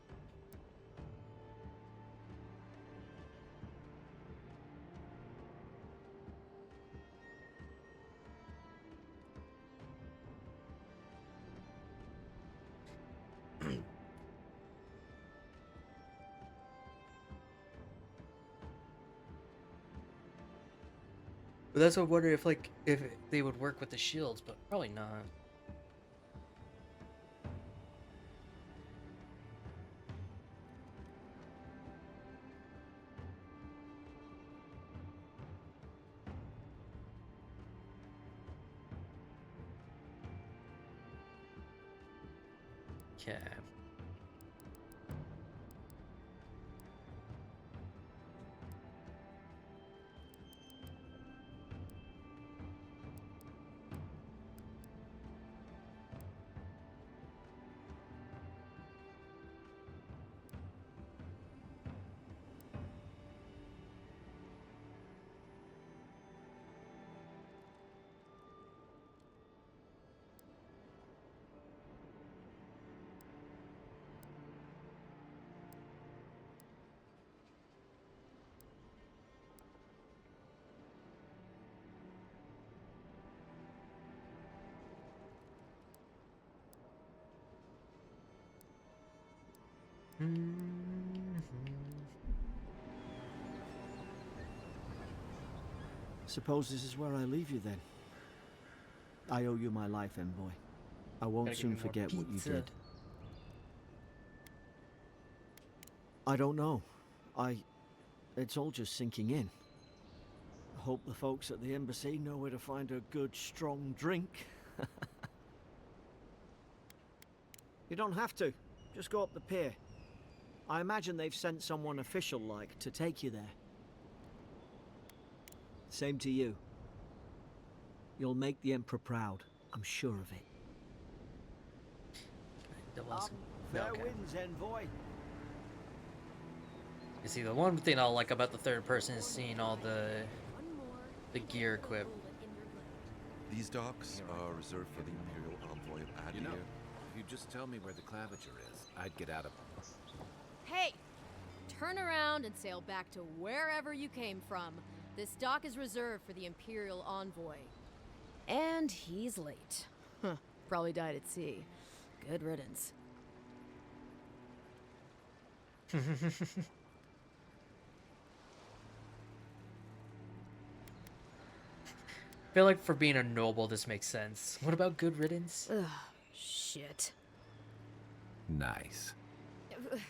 But that's what I wonder if, like, if they would work with the shields, but probably not. Okay. Suppose this is where I leave you then. I owe you my life, envoy. I won't Gotta give soon me more forget what you pizza. did. I don't know. It's all just sinking in. hope the folks at the embassy know where to find a good, strong drink. You don't have to. Just go up the pier. I imagine they've sent someone official-like to take you there. Same to you. You'll make the Emperor proud. I'm sure of it. Fair Okay. winds, envoy. You see, the one thing I like about the third person is seeing all the gear equipped. These docks are reserved for the Imperial Envoy of Adir. You know, if you just tell me where the claviger is, I'd get out of them. Hey! Turn around and sail back to wherever you came from. This dock is reserved for the Imperial Envoy. And he's late. Huh, probably died at sea. Good riddance. I feel like for being a noble, this makes sense. What about good riddance? Ugh, shit. Nice.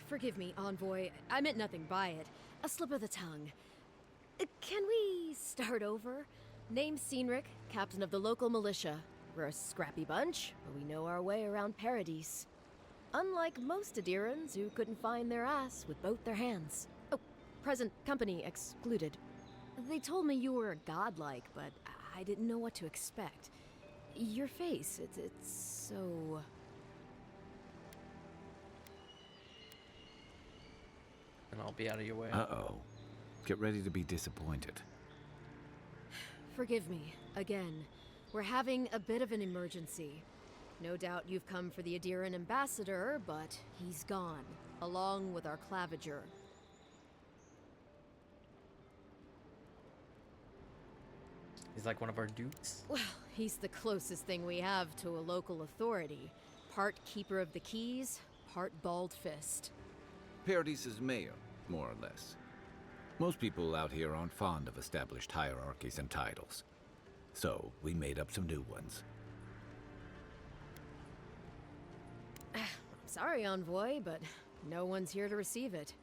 Forgive me, Envoy. I meant nothing by it. A slip of the tongue. Can we start over? Name's Cynric, captain of the local militia. We're a scrappy bunch, but we know our way around Paradise. Unlike most Adirans who couldn't find their ass with both their hands. Oh, present company excluded. They told me you were godlike, but I didn't know what to expect. Your face, it's so... And I'll be out of your way. Uh-oh. Get ready to be disappointed. Forgive me, again. We're having a bit of an emergency. No doubt you've come for the Adiran ambassador, but he's gone, along with our claviger. He's like one of our dukes. Well, he's the closest thing we have to a local authority. Part keeper of the keys, part bald fist. Paradise's mayor, more or less. Most people out here aren't fond of established hierarchies and titles. So, we made up some new ones. I'm sorry, Envoy, but no one's here to receive it.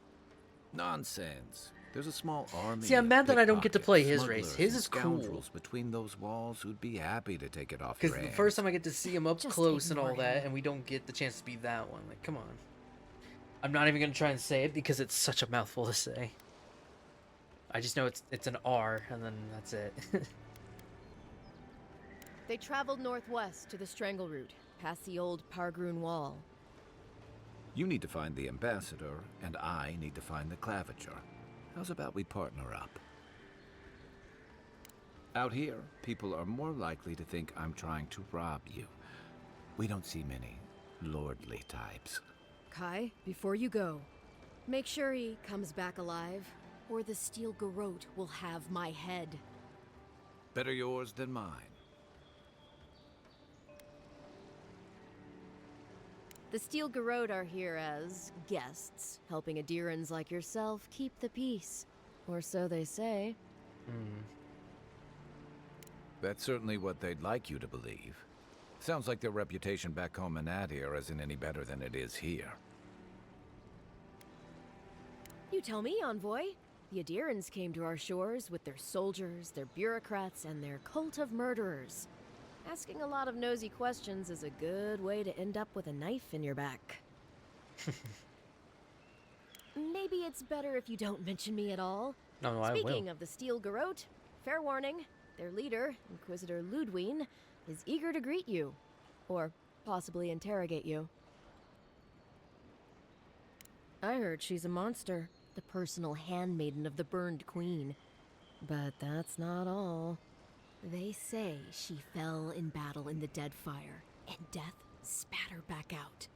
Nonsense. There's a small army. See, I'm of mad that I don't get to play his pickpockets, race. smugglers, His and is cool. scoundrels between those walls who'd be happy to take it off Because your the hands. first time I get to see him up Just close and all ignore that, him. and we don't get the chance to be that one. Like, come on. I'm not even gonna try and say it because it's such a mouthful to say. I just know it's an R, and then that's it. They traveled northwest to the Strangle Route, past the old Pargroon Wall. You need to find the ambassador, and I need to find the claviger. How's about we partner up? Out here, people are more likely to think I'm trying to rob you. We don't see many lordly types. Kai, before you go, make sure he comes back alive, or the Steel Garrote will have my head. Better yours than mine. The Steel Garrote are here as guests, helping Adirans like yourself keep the peace. Or so they say. That's certainly what they'd like you to believe. Sounds like their reputation back home in Adir isn't any better than it is here. You tell me, Envoy. The Adirans came to our shores with their soldiers, their bureaucrats, and their cult of murderers. Asking a lot of nosy questions is a good way to end up with a knife in your back. Maybe it's better if you don't mention me at all. No, I will. Speaking of the Steel Garrote, fair warning, their leader, Inquisitor Ludwine, is eager to greet you. Or possibly interrogate you. I heard she's a monster, the personal handmaiden of the Burned Queen. But that's not all. They say she fell in battle in the Deadfire, and death spat her back out.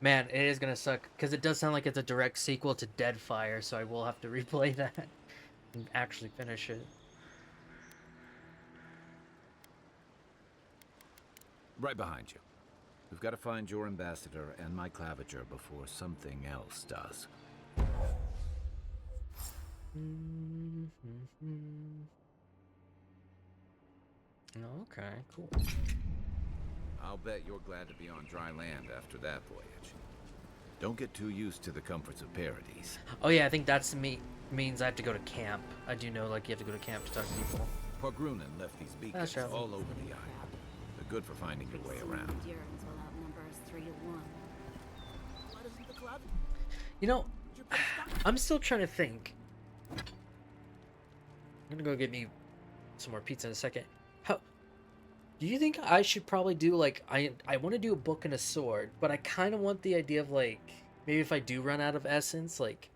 Man, it is gonna suck because it does sound like it's a direct sequel to Deadfire, so I will have to replay that and actually finish it. Right behind you. We've got to find your ambassador and my claviger before something else does. Okay, cool. I'll bet you're glad to be on dry land after that voyage. Don't get too used to the comforts of Paradise. Oh yeah, I think that's means I have to go to camp. I do know, like, you have to go to camp to talk to people. Pogrunen left these beacons That's right. all over the island. They're good for finding your way around. Endurance will outnumber us 3 to 1. Why doesn't the club? You know, I'm still trying to think. I'm gonna go get me some more pizza in a second. How do you think I should probably do, like, I want to do a book and a sword, but I kind of want the idea of, like, maybe if I do run out of essence, like,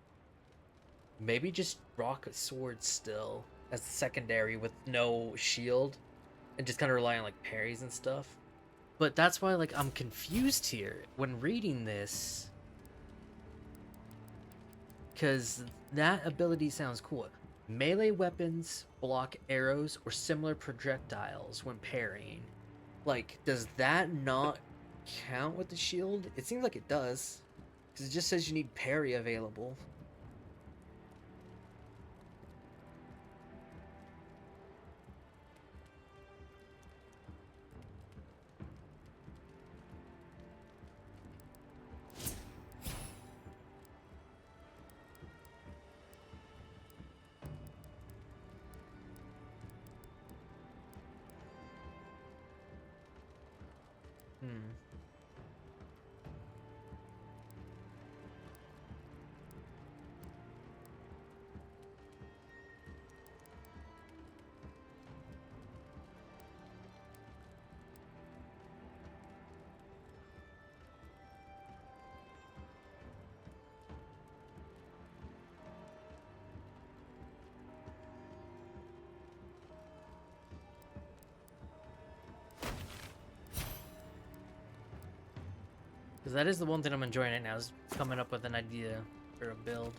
maybe just rock a sword still as the secondary with no shield and just kind of rely on, like, parries and stuff. But that's why, like, I'm confused here when reading this, because that ability sounds cool. Melee weapons block arrows or similar projectiles when parrying. Like, does that not count with the shield? It seems like it does, because it just says you need parry available. Hmm. Because that is the one thing I'm enjoying right now, is coming up with an idea for a build.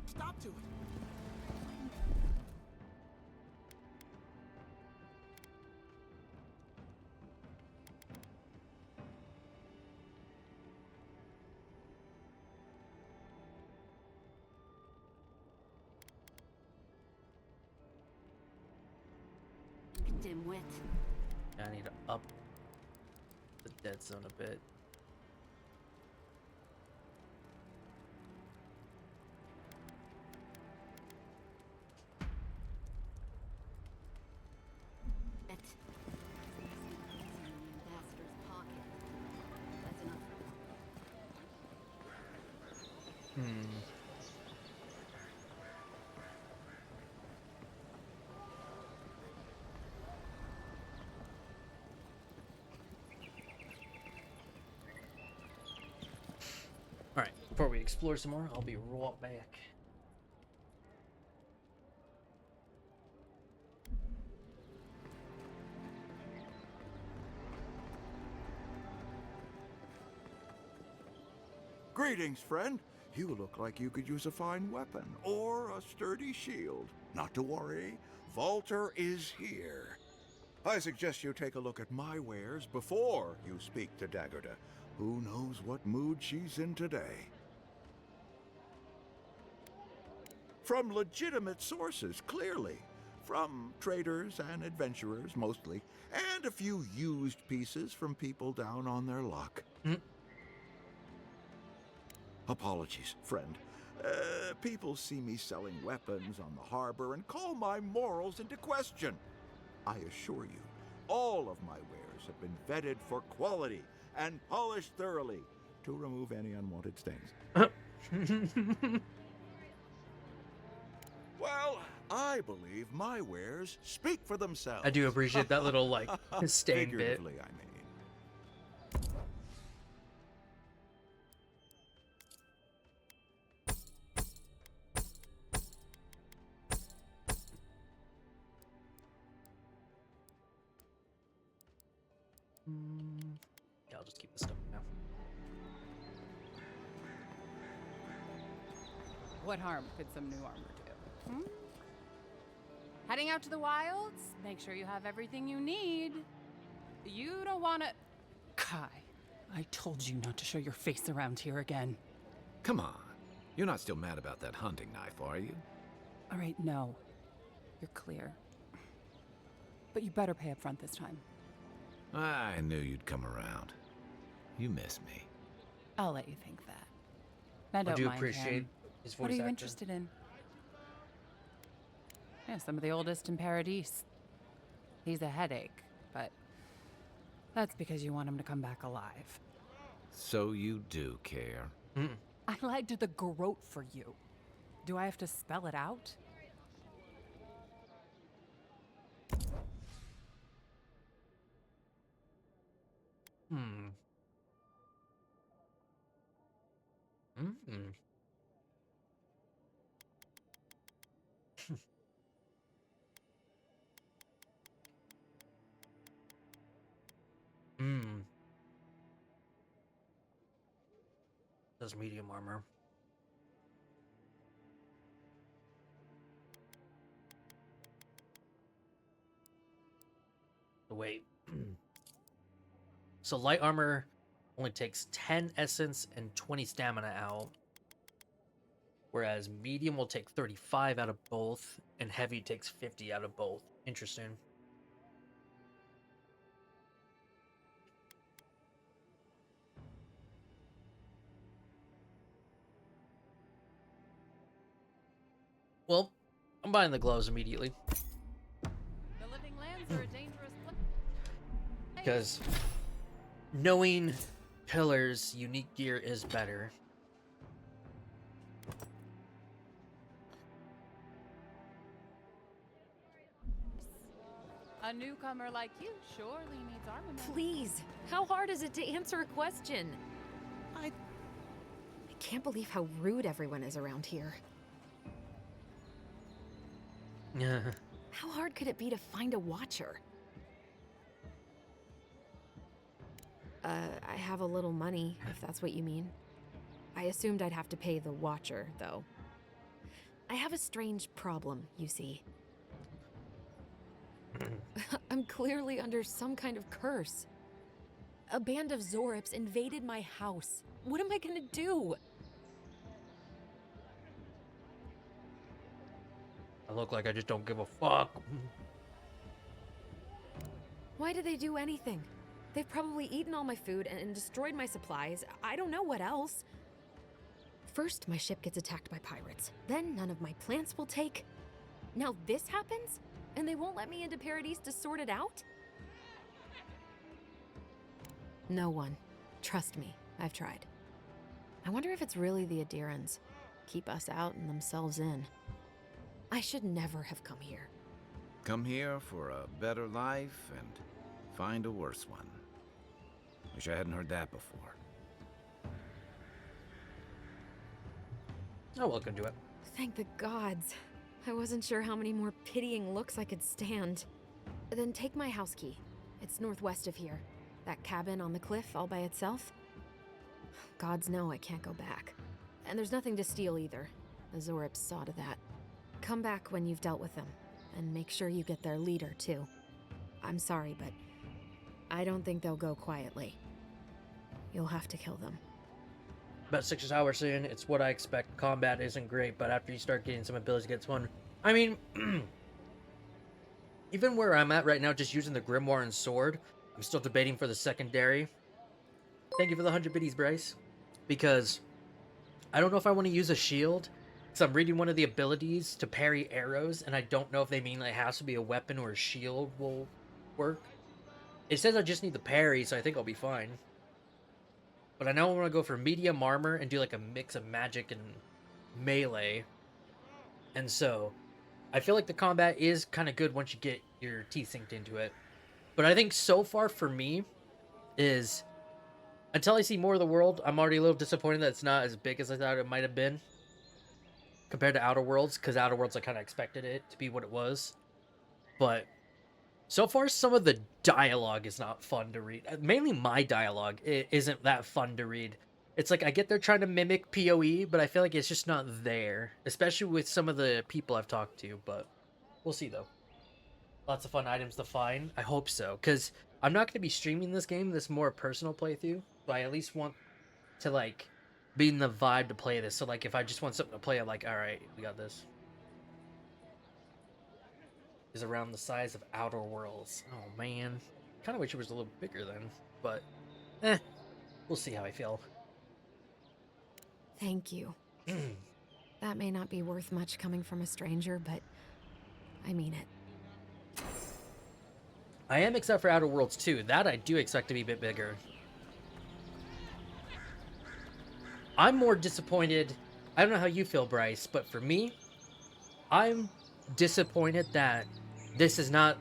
Stop to it. Dimwit. I need to up the dead zone a bit. It. Ambassador's pocket. That's enough. Hmm. Alright, before we explore some more, I'll be right back. Greetings, friend. You look like you could use a fine weapon or a sturdy shield. Not to worry, Volter is here. I suggest you take a look at my wares before you speak to Daggerda. Who knows what mood she's in today? From legitimate sources, clearly. From traders and adventurers, mostly. And a few used pieces from people down on their luck. Apologies, friend. People see me selling weapons on the harbor and call my morals into question. I assure you, all of my wares have been vetted for quality and polished thoroughly to remove any unwanted stains. Well, I believe my wares speak for themselves. I do appreciate that little, like, stain bit. Figuratively, I mean. Yeah, I'll just keep this stuff now. What harm could some new armor do? Hmm? Heading out to the wilds? Make sure you have everything you need. You don't want to... Kai, I told you not to show your face around here again. Come on. You're not still mad about that hunting knife, are you? All right, no. You're clear. But you better pay up front this time. I knew you'd come around. You miss me. I'll let you think that. I I don't do mind appreciate him. his voice What are you acting. interested in? Yeah, some of the oldest in Paradise. He's a headache, but that's because you want him to come back alive. So you do care. I lied to the garrote for you. Do I have to spell it out? Hmm. Mm. Mm. Does medium armor. Wait. So light armor only takes 10 essence and 20 stamina out. Whereas medium will take 35 out of both, and heavy takes 50 out of both. Interesting. Well, I'm buying the gloves immediately. The living lands are a dangerous place. Because knowing pillars, unique gear is better. A newcomer like you surely needs armament. Please, how hard is it to answer a question? I can't believe how rude everyone is around here. Yeah. How hard could it be to find a watcher? I have a little money, if that's what you mean. I assumed I'd have to pay the watcher, though. I have a strange problem, you see. I'm clearly under some kind of curse. A band of Zorips invaded my house. What am I gonna do? I look like I just don't give a fuck. Why did they do anything? They've probably eaten all my food and destroyed my supplies. I don't know what else. First, my ship gets attacked by pirates. Then none of my plants will take. Now this happens? And they won't let me into Paradise to sort it out? No one. Trust me, I've tried. I wonder if it's really the Adirans. Keep us out and themselves in. I should never have come here. Come here for a better life and find a worse one. Wish I hadn't heard that before. I'll look into it. Thank the gods. I wasn't sure how many more pitying looks I could stand. Then take my house key. It's northwest of here. That cabin on the cliff all by itself. Gods know I can't go back. And there's nothing to steal either. The Zorips saw to that. Come back when you've dealt with them. And make sure you get their leader, too. I'm sorry, but I don't think they'll go quietly. You'll have to kill them. About 6 hours in, it's what I expect. Combat isn't great, but after you start getting some abilities, it gets fun. I mean, even where I'm at right now, just using the Grimoire and Sword, I'm still debating for the secondary. Thank you for the 100 biddies, Bryce. Because I don't know if I want to use a shield. So I'm reading one of the abilities to parry arrows, and I don't know if they mean like, it has to be a weapon or a shield will work. It says I just need the parry, so I think I'll be fine. But I now want to go for medium armor and do like a mix of magic and melee. And so, I feel like the combat is kind of good once you get your teeth synced into it. But I think so far for me is, until I see more of the world, I'm already a little disappointed that it's not as big as I thought it might have been. Compared to Outer Worlds, because Outer Worlds I kind of expected it to be what it was. But so far, some of the dialogue is not fun to read. Mainly my dialogue isn't that fun to read. It's like I get they're trying to mimic PoE, but I feel like it's just not there. Especially with some of the people I've talked to, but we'll see though. Lots of fun items to find. I hope so, because I'm not going to be streaming this game, this more personal playthrough, so I at least want to, like, be in the vibe to play this. So, like, if I just want something to play, I'm like, alright, we got this. Is around the size of Outer Worlds. Oh, man. Kind of wish it was a little bigger then, but, we'll see how I feel. Thank you. That may not be worth much coming from a stranger, but I mean it. I am except for Outer Worlds 2. That I do expect to be a bit bigger. I'm more disappointed. I don't know how you feel, Bryce, but for me, I'm disappointed that this is not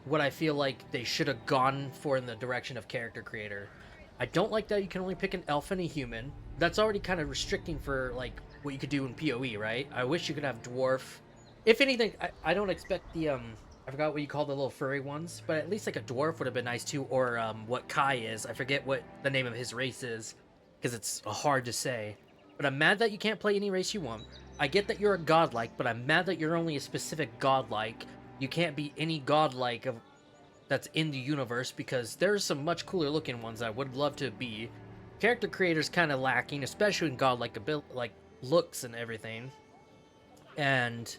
what I feel like they should have gone for in the direction of character creator. I don't like that you can only pick an elf and a human. That's already kind of restricting for, like, what you could do in PoE, right? I wish you could have dwarf. If anything, I don't expect the, I forgot what you call the little furry ones, but at least, like, a dwarf would have been nice too, or, what Kai is. I forget what the name of his race is, because it's hard to say. But I'm mad that you can't play any race you want. I get that you're a godlike, but I'm mad that you're only a specific godlike. You can't be any godlike of that's in the universe, because there's some much cooler looking ones I would love to be. Character creator's kind of lacking, especially in godlike like looks and everything. And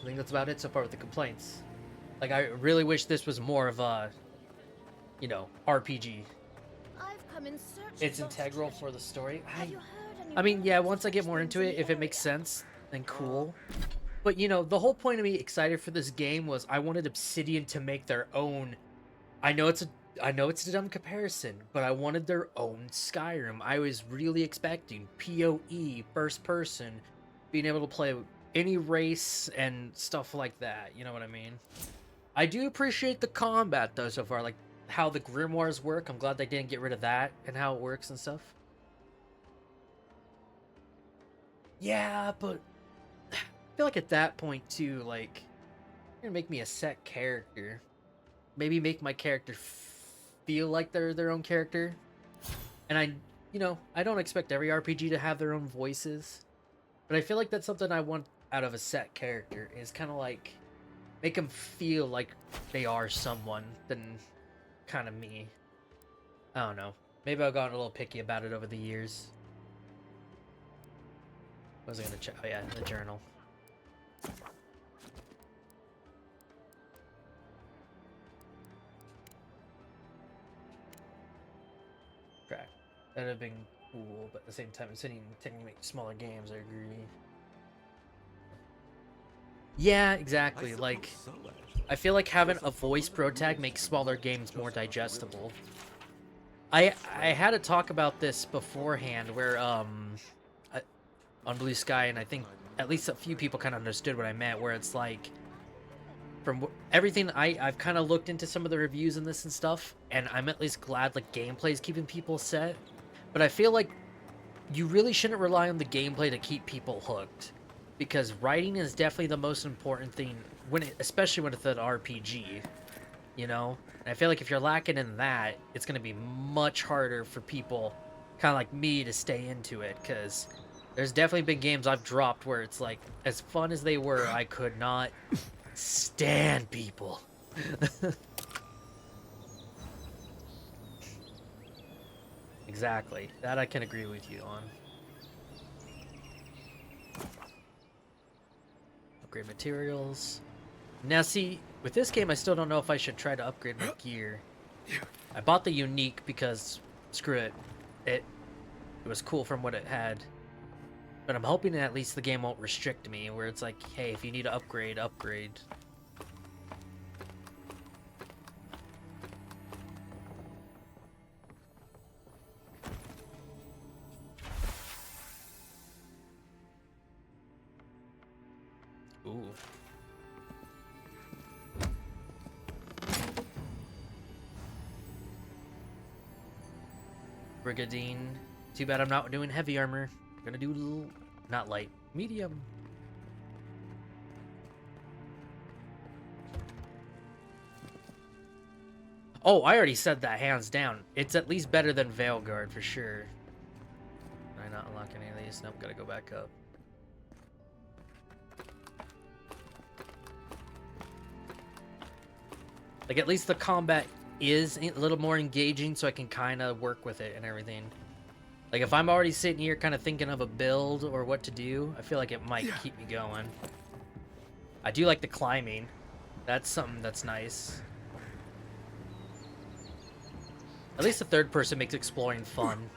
I think that's about it so far with the complaints. Like, I really wish this was more of a, you know, RPG. I've come in search It's of integral lost for the story. Have you heard any I mean, yeah, rumors once I of get more things into in it, the if it makes area? sense, then cool. But, you know, the whole point of me excited for this game was I wanted Obsidian to make their own. I know it's a dumb comparison, but I wanted their own Skyrim. I was really expecting PoE, first person, being able to play any race and stuff like that. You know what I mean? I do appreciate the combat though so far, like how the grimoires work. I'm glad they didn't get rid of that and how it works and stuff. Yeah, but I feel like at that point too, like, you're gonna make me a set character. Maybe make my character feel like they're their own character. And I don't expect every RPG to have their own voices, but I feel like that's something I want out of a set character, is kind of like make them feel like they are someone than kind of me. I don't know. Maybe I've gotten a little picky about it over the years. What was I gonna check? Oh yeah, the journal. Track. That'd have been cool, but at the same time, it's technically make smaller games. I agree. Yeah, exactly. Like, I feel like having a voice pro tag makes smaller games more digestible. I had a talk about this beforehand, where on Blue Sky, and I think at least a few people kind of understood what I meant. Where it's like, from everything I've kind of looked into some of the reviews and this and stuff, and I'm at least glad like gameplay is keeping people set. But I feel like you really shouldn't rely on the gameplay to keep people hooked, because writing is definitely the most important thing especially when it's an RPG, you know? And I feel like if you're lacking in that, it's going to be much harder for people kind of like me to stay into it, because there's definitely been games I've dropped where it's like, as fun as they were, I could not stand people. Exactly. That I can agree with you on. Upgrade materials. Now see, with this game I still don't know if I should try to upgrade my gear. I bought the unique because, screw it, it was cool from what it had. But I'm hoping that at least the game won't restrict me, where it's like, hey, if you need to upgrade, upgrade. Ooh. Brigadine. Too bad I'm not doing heavy armor. I'm gonna do not light, medium. Oh, I already said that hands down. It's at least better than Veilguard for sure. Did I not unlock any of these? Nope, gotta go back up. Like, at least the combat is a little more engaging, so I can kind of work with it and everything. Like, if I'm already sitting here kind of thinking of a build or what to do, I feel like it might keep me going. I do like the climbing. That's something that's nice. At least the third person makes exploring fun.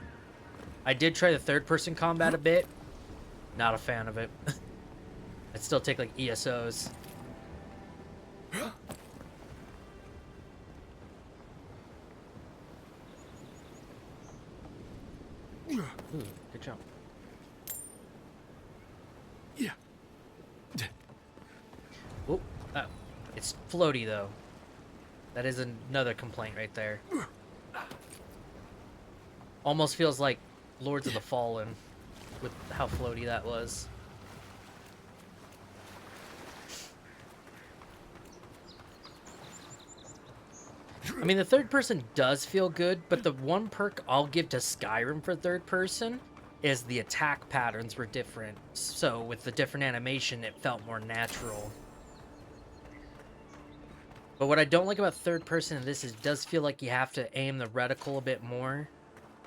I did try the third person combat a bit. Not a fan of it. I'd still take like ESOs. Ooh, good job. Yeah. Oh, it's floaty though. That is another complaint right there. Almost feels like Lords of the Fallen with how floaty that was. I mean, the third person does feel good, but the one perk I'll give to Skyrim for third person is the attack patterns were different. So with the different animation, it felt more natural. But what I don't like about third person in this is it does feel like you have to aim the reticle a bit more.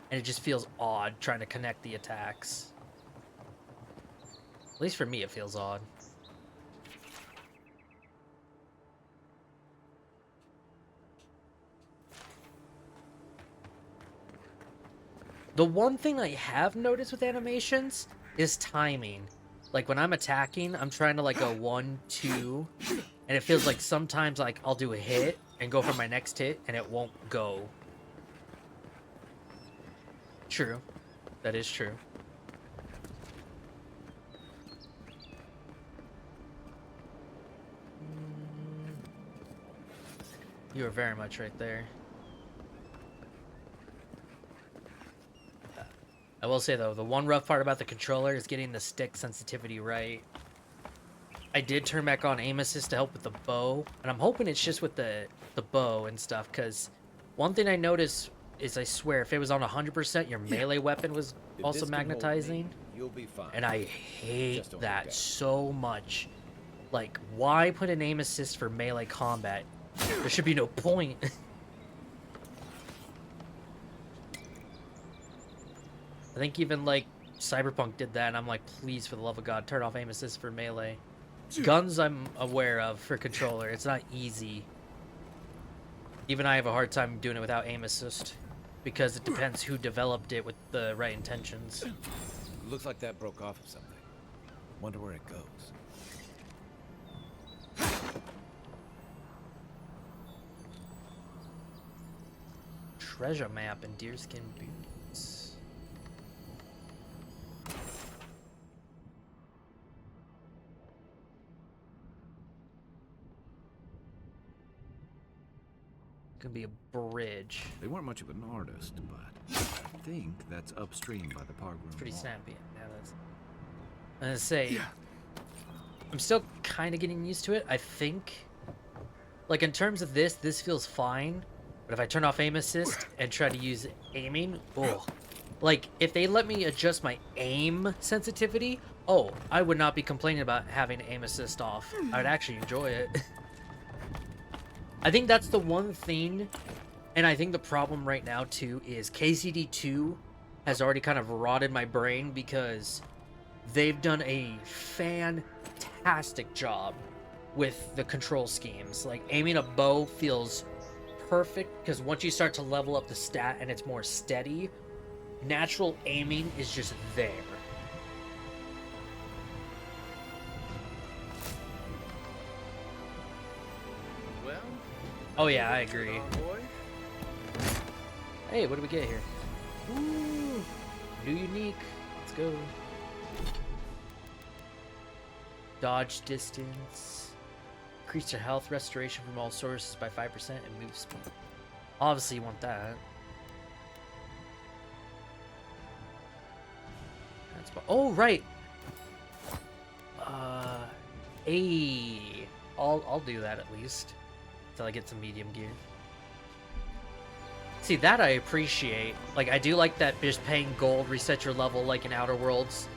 And it just feels odd trying to connect the attacks. At least for me, it feels odd. The one thing I have noticed with animations is timing. Like when I'm attacking, I'm trying to like go 1, 2, and it feels like sometimes like I'll do a hit and go for my next hit and it won't go. True. That is true. You are very much right there. I will say though, the one rough part about the controller is getting the stick sensitivity right. I did turn back on aim assist to help with the bow, and I'm hoping it's just with the bow and stuff, because one thing I noticed is, I swear, if it was on 100%, your melee weapon was also magnetizing. You'll be fine. And I hate that so much. Like, why put an aim assist for melee combat? There should be no point. I think even, like, Cyberpunk did that, and I'm like, please, for the love of God, turn off aim assist for melee. Guns I'm aware of for controller. It's not easy. Even I have a hard time doing it without aim assist, because it depends who developed it with the right intentions. Looks like that broke off of something. Wonder where it goes. Treasure map and deerskin boots. Could be a bridge. They weren't much of an artist, but I think that's upstream by the park room. Pretty wall. snappy. Yeah, that's. I'm gonna say, I'm still kind of getting used to it. I think, like in terms of this feels fine. But if I turn off aim assist and try to use aiming, oh, like if they let me adjust my aim sensitivity, oh, I would not be complaining about having aim assist off. I would actually enjoy it. I think that's the one thing, and I think the problem right now too is KCD2 has already kind of rotted my brain, because they've done a fantastic job with the control schemes. Like aiming a bow feels perfect, because once you start to level up the stat and it's more steady, natural aiming is just there. Well, oh yeah, I agree. boy. Hey, what do we get here? Ooh, new unique. Let's go. Dodge distance. Increase your health restoration from all sources by 5% and move speed. Obviously you want that. That's oh right. I'll do that at least until I get some medium gear. See, that I appreciate. Like, I do like that just paying gold reset your level like in Outer Worlds.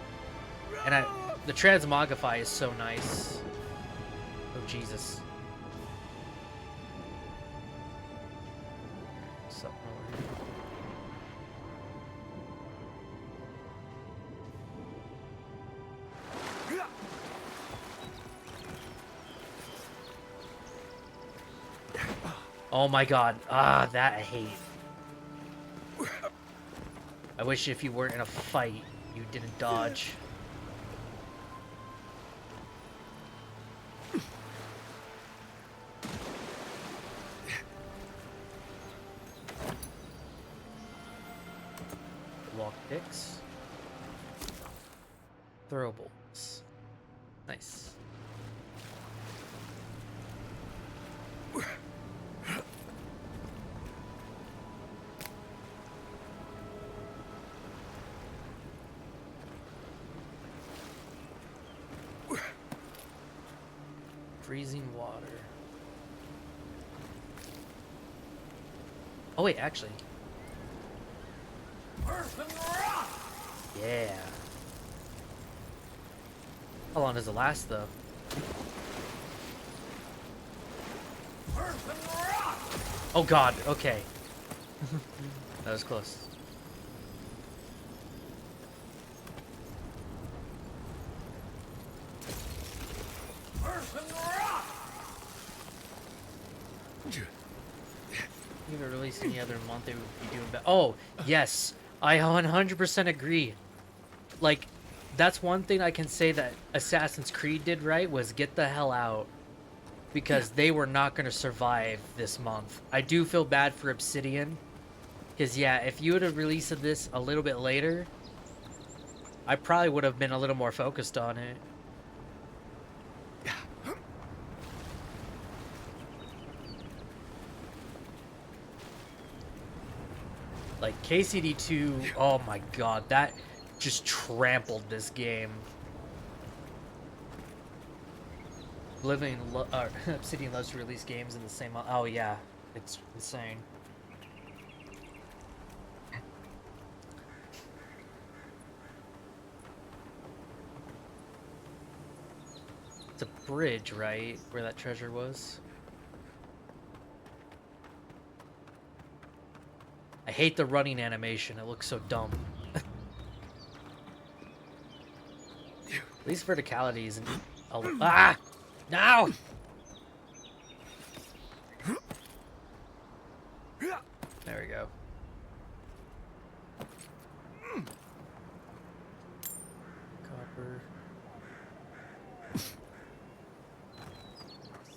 And the transmogrify is so nice. Oh, Jesus. Oh my god. Ah, that I hate. I wish if you weren't in a fight, you didn't dodge. Lock picks. Throwables. Nice. Freezing water. Oh wait, actually. Yeah. How long does it last though? Oh god, okay. That was close. If it released any other month, it would be doing better. Oh, yes. I 100% agree. Like, that's one thing I can say that Assassin's Creed did right, was get the hell out. Because they were not going to survive this month. I do feel bad for Obsidian. Because, yeah, if you would have released this a little bit later, I probably would have been a little more focused on it. Like, KCD2, oh my god, that just trampled this game. Obsidian loves to release games in the same month. Oh yeah, it's insane. It's a bridge, right? Where that treasure was? I hate the running animation. It looks so dumb. At least verticality isn't... Ah! No! There we go. Copper.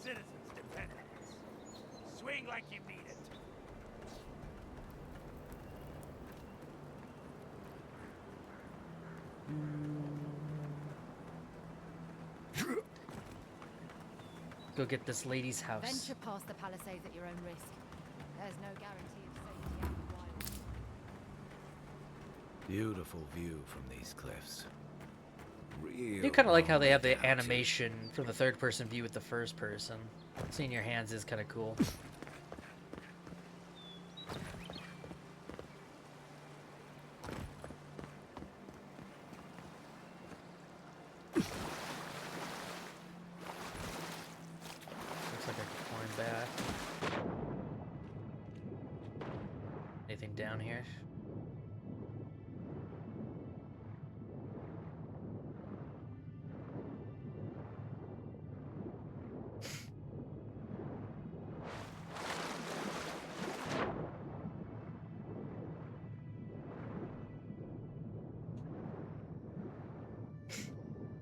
Citizens depend on us. Swing like you mean it. Go get this lady's house. Venture past the palisades at your own risk. There's no guarantee of safety out in the wild. Beautiful view from these cliffs. I do kind of like how they have the animation from the third-person view with the first person. Seeing your hands is kind of cool. Looks like I can climb back. Anything down here?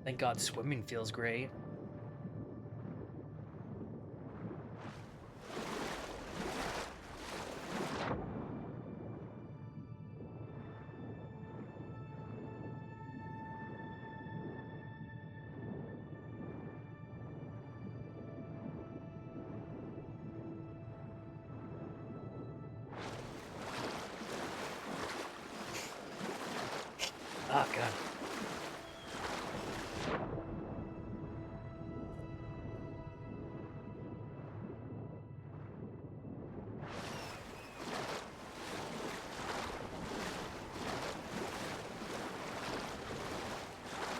Thank God swimming feels great. Oh, God.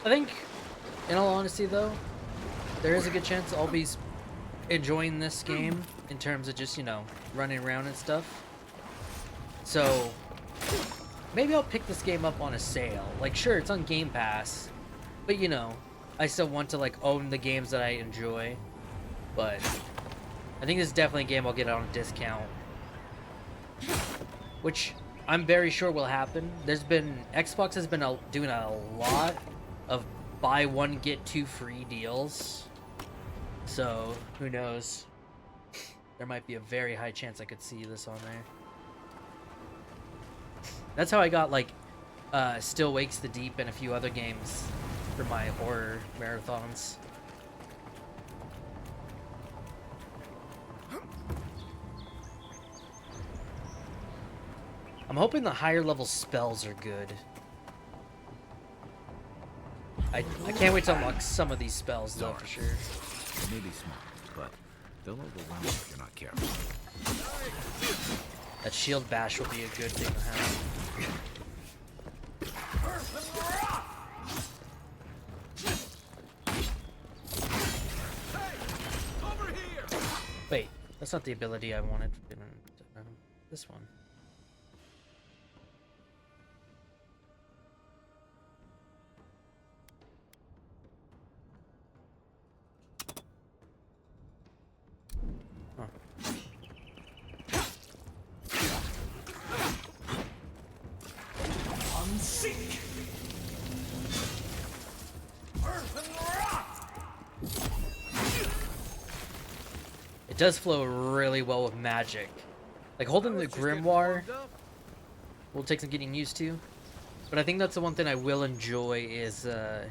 I think, in all honesty, though, there is a good chance I'll be enjoying this game in terms of just, you know, running around and stuff. So, maybe I'll pick this game up on a sale. Like, sure, it's on Game Pass, but, you know, I still want to, like, own the games that I enjoy. But, I think this is definitely a game I'll get on a discount. Which I'm very sure will happen. Xbox has been doing a lot of buy one get two free deals. So who knows? There might be a very high chance I could see this on there. That's how I got like Still Wakes the Deep and a few other games for my horror marathons. I'm hoping the higher level spells are good. I can't wait to unlock some of these spells though, for sure. They may be small, but they'll overwhelm you if you're not careful. That shield bash will be a good thing to have. Wait, that's not the ability I wanted. This one. It does flow really well with magic. Like holding the Grimoire will take some getting used to. But I think that's the one thing I will enjoy is that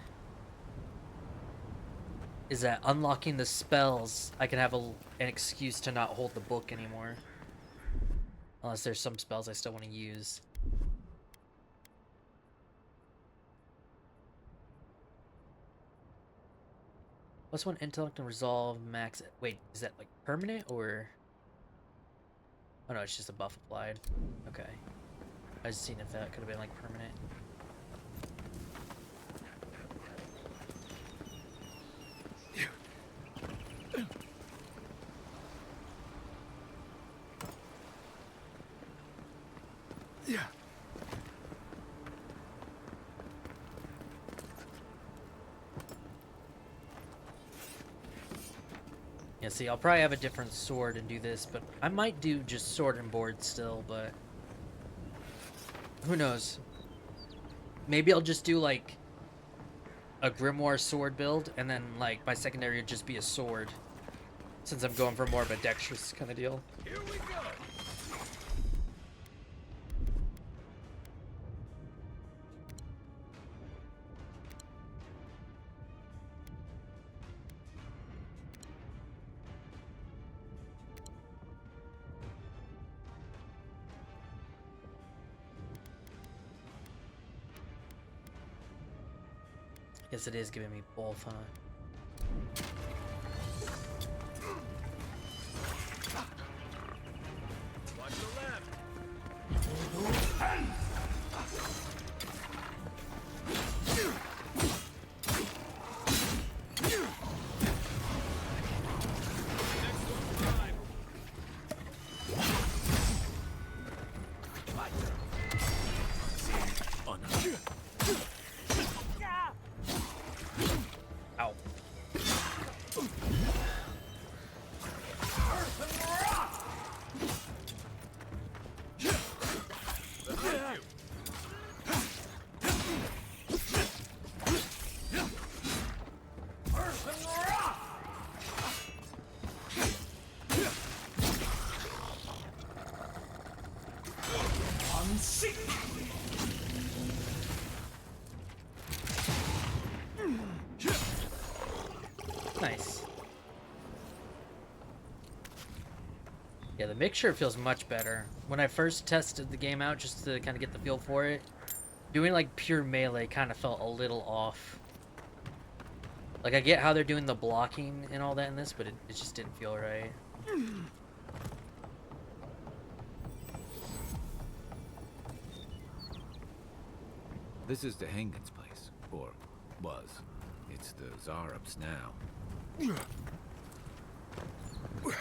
unlocking the spells, I can have an excuse to not hold the book anymore. Unless there's some spells I still want to use. +1 intellect and resolve max. Wait, is that like permanent or? Oh no, it's just a buff applied. Okay. I was seeing if that could have been like permanent. Yeah. Yeah, see, I'll probably have a different sword and do this, but I might do just sword and board still, but who knows? Maybe I'll just do like a Grimoire sword build, and then like my secondary would just be a sword, since I'm going for more of a dexterous kind of deal. Here we go. I guess it is giving me both, huh? Watch the left. Ow. Nice. Yeah, the mixture feels much better. When I first tested the game out, just to kind of get the feel for it, doing like pure melee kind of felt a little off. Like, I get how they're doing the blocking and all that in this, but it just didn't feel right. This is the Hengen's place, or was. It's the Zarup's now. What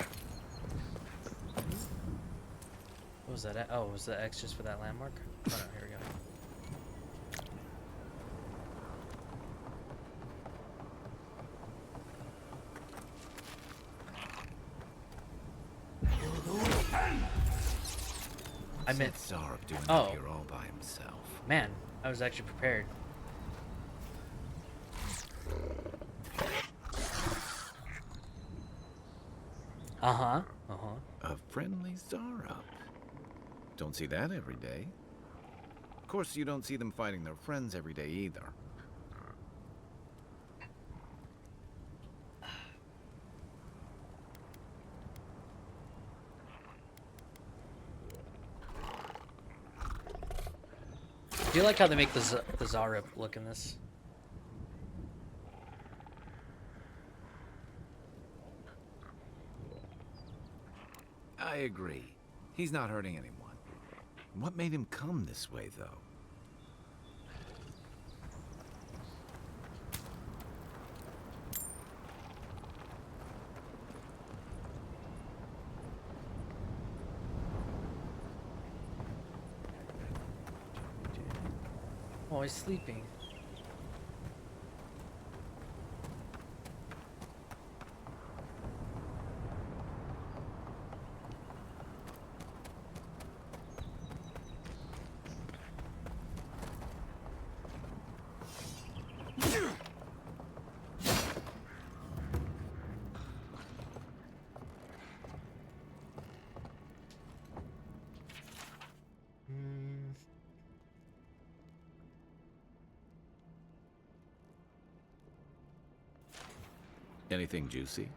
was that? Oh, was the X just for that landmark? Oh no, here we go. I meant Zarb doing oh that here all by himself. man, I was actually prepared. A friendly Zarup. Don't see that every day. Of course, you don't see them fighting their friends every day either. Do you like how they make the Zarib look in this? I agree. He's not hurting anyone. What made him come this way, though? Oh, he's sleeping. Anything juicy?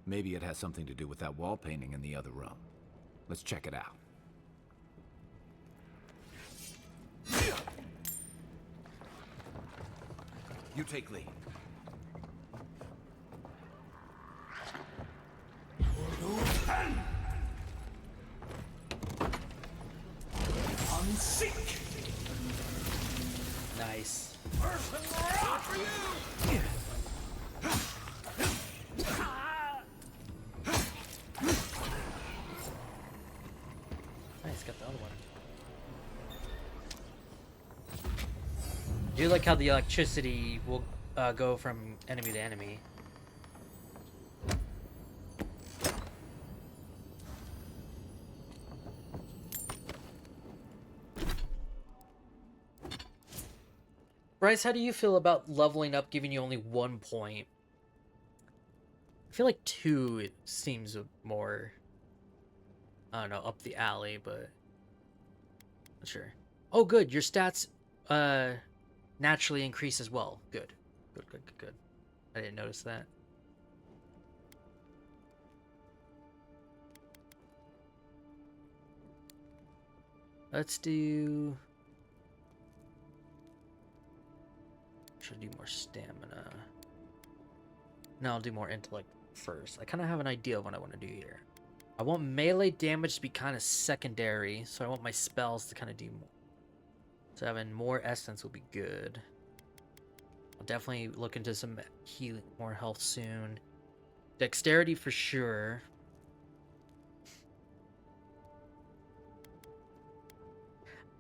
Maybe it has something to do with that wall painting in the other room. Let's check it out. You take lead. Nice. Nice, got the other one. Do you like how the electricity will go from enemy to enemy? Bryce, how do you feel about leveling up giving you only 1 point? I feel like 2 it seems more, I don't know, up the alley, but not sure. Oh, good. Your stats naturally increase as well. Good. Good. I didn't notice that. Let's do... Should do more stamina. No, I'll do more intellect first. I kind of have an idea of what I want to do here. I want melee damage to be kind of secondary, so I want my spells to kind of do more. So having more essence will be good. I'll definitely look into some healing, more health soon. Dexterity for sure.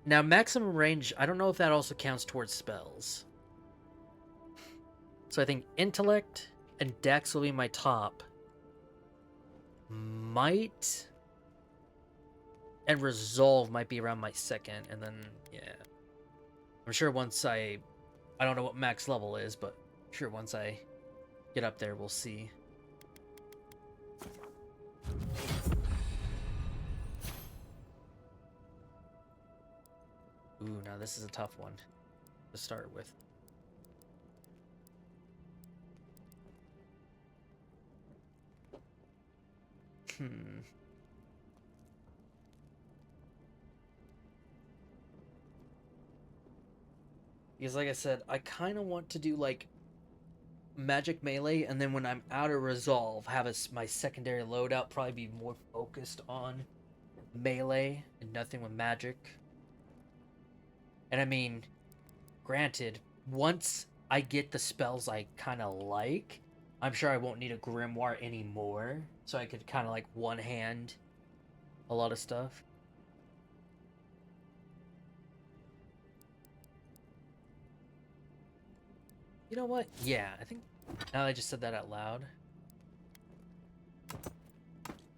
Now, maximum range, I don't know if that also counts towards spells. So I think intellect and dex will be my top. Might and resolve might be around my second, and then yeah. I'm sure once I don't know what max level is, but I'm sure once I get up there we'll see. Ooh, now this is a tough one to start with. Because like I said, I kind of want to do like magic melee, and then when I'm out of resolve, have my secondary loadout probably be more focused on melee and nothing with magic. And I mean, granted, once I get the spells I kind of like, I'm sure I won't need a grimoire anymore, so I could kind of like one-hand a lot of stuff. You know what? Yeah, I think Now that I just said that out loud.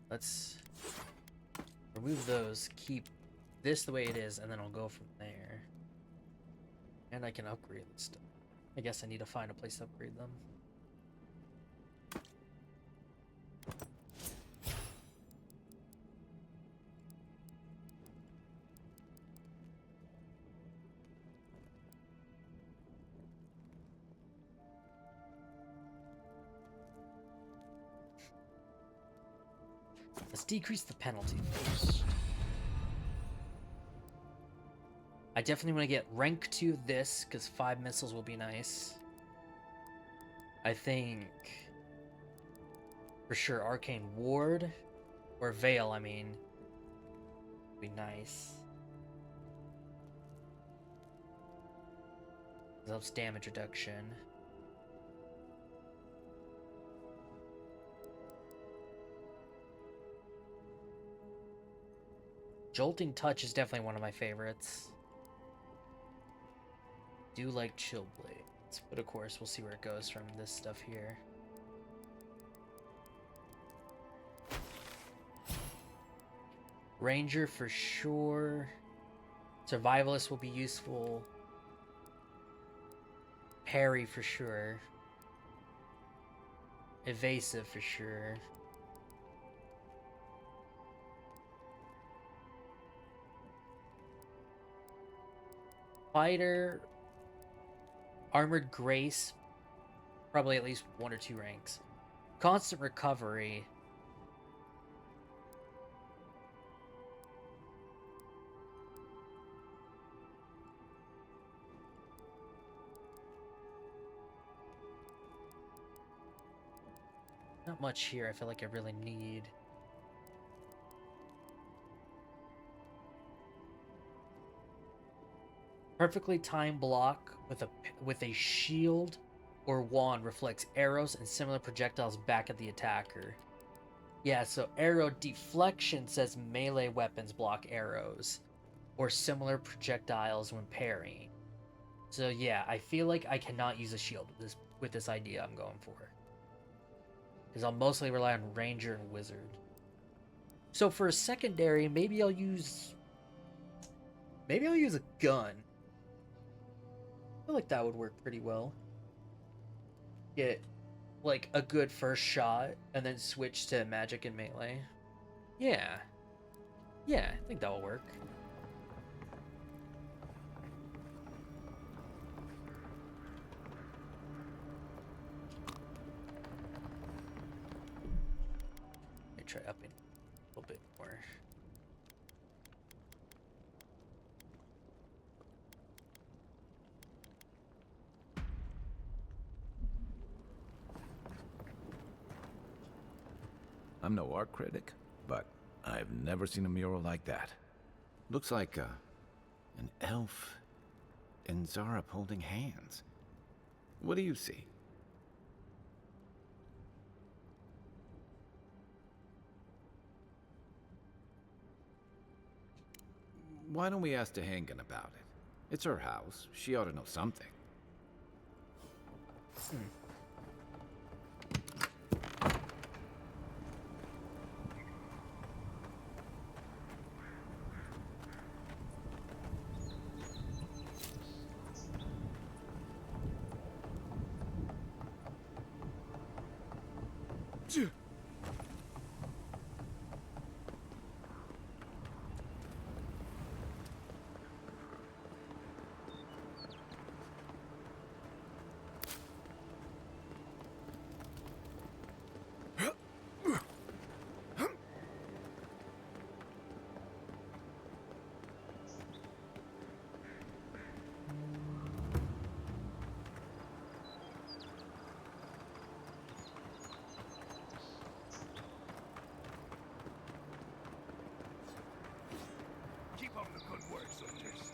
Let's remove those, keep this the way it is, and then I'll go from there. And I can upgrade this stuff. I guess I need to find a place to upgrade them. Let's decrease the penalty first. I definitely want to get rank 2 of this, because 5 missiles will be nice. I think for sure Arcane Ward, or Veil, I mean, would be nice. It helps damage reduction. Jolting Touch is definitely one of my favorites. Do like Chill Blades, but of course we'll see where it goes from this stuff here. Ranger for sure. Survivalist will be useful. Parry for sure. Evasive for sure. Fighter, Armored Grace, probably at least 1 or 2 ranks. Constant Recovery. Not much here I feel like I really need. Perfectly timed block with a shield or wand reflects arrows and similar projectiles back at the attacker. Yeah, so arrow deflection says melee weapons block arrows or similar projectiles when parrying. So yeah, I feel like I cannot use a shield with this idea I'm going for, because I'll mostly rely on Ranger and Wizard. So for a secondary, maybe I'll use a gun. I feel like that would work pretty well. Get like a good first shot and then switch to magic and melee. Yeah, I think that will work. Let me try upping a little bit more. I'm no art critic, but I've never seen a mural like that. Looks like an elf and Zarab holding hands. What do you see? Why don't we ask Tehangan about it? It's her house. She ought to know something. Keep up the good work, soldiers.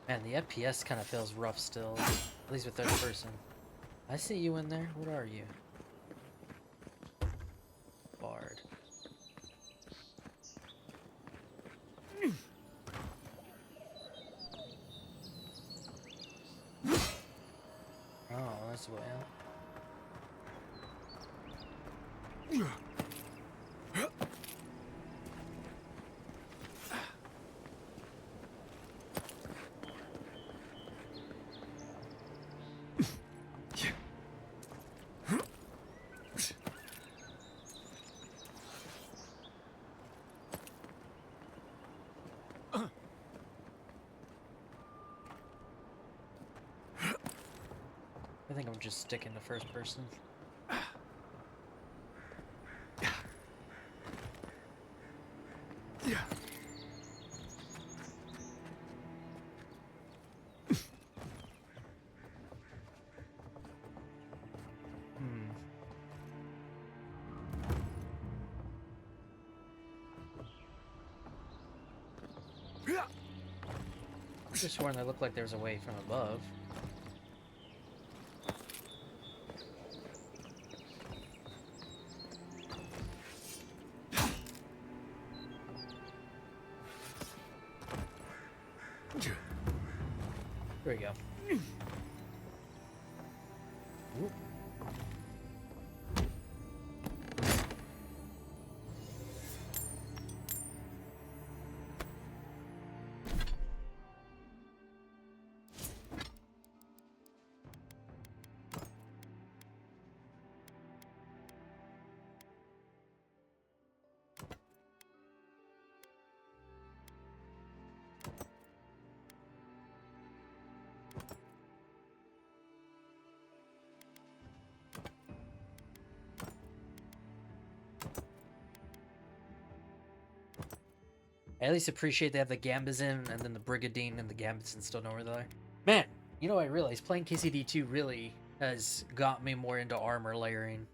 Man, the FPS kind of feels rough still, at least with third person. I see you in there. What are you? think I'm just sticking to first person. I just sworn that looked like there was a way from above. There we go. Ooh. I at least appreciate they have the Gambazin and then the Brigadine and the Gambazin still know where they are. Man, you know, I realized playing KCD2 really has got me more into armor layering.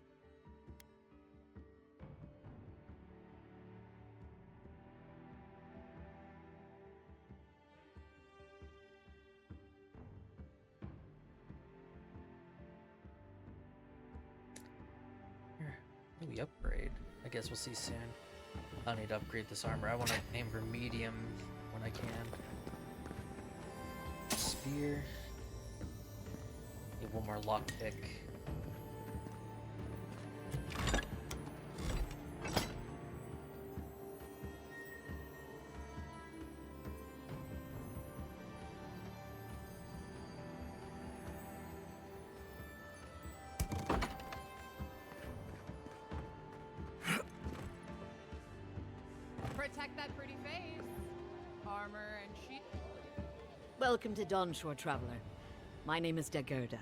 Here, what do we upgrade? I guess we'll see soon. I need to upgrade this armor. I want to aim for medium when I can. Spear. Need one more lockpick. Protect that pretty face. Armor and sheet. Welcome to Dawnshore, traveler. My name is Dagerda.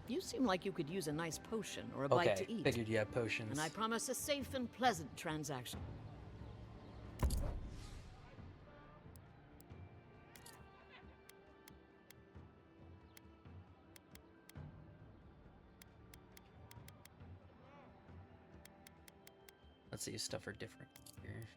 You seem like you could use a nice potion or a bite to eat. Figured you had potions. And I promise a safe and pleasant transaction. Let's see, stuff are different here.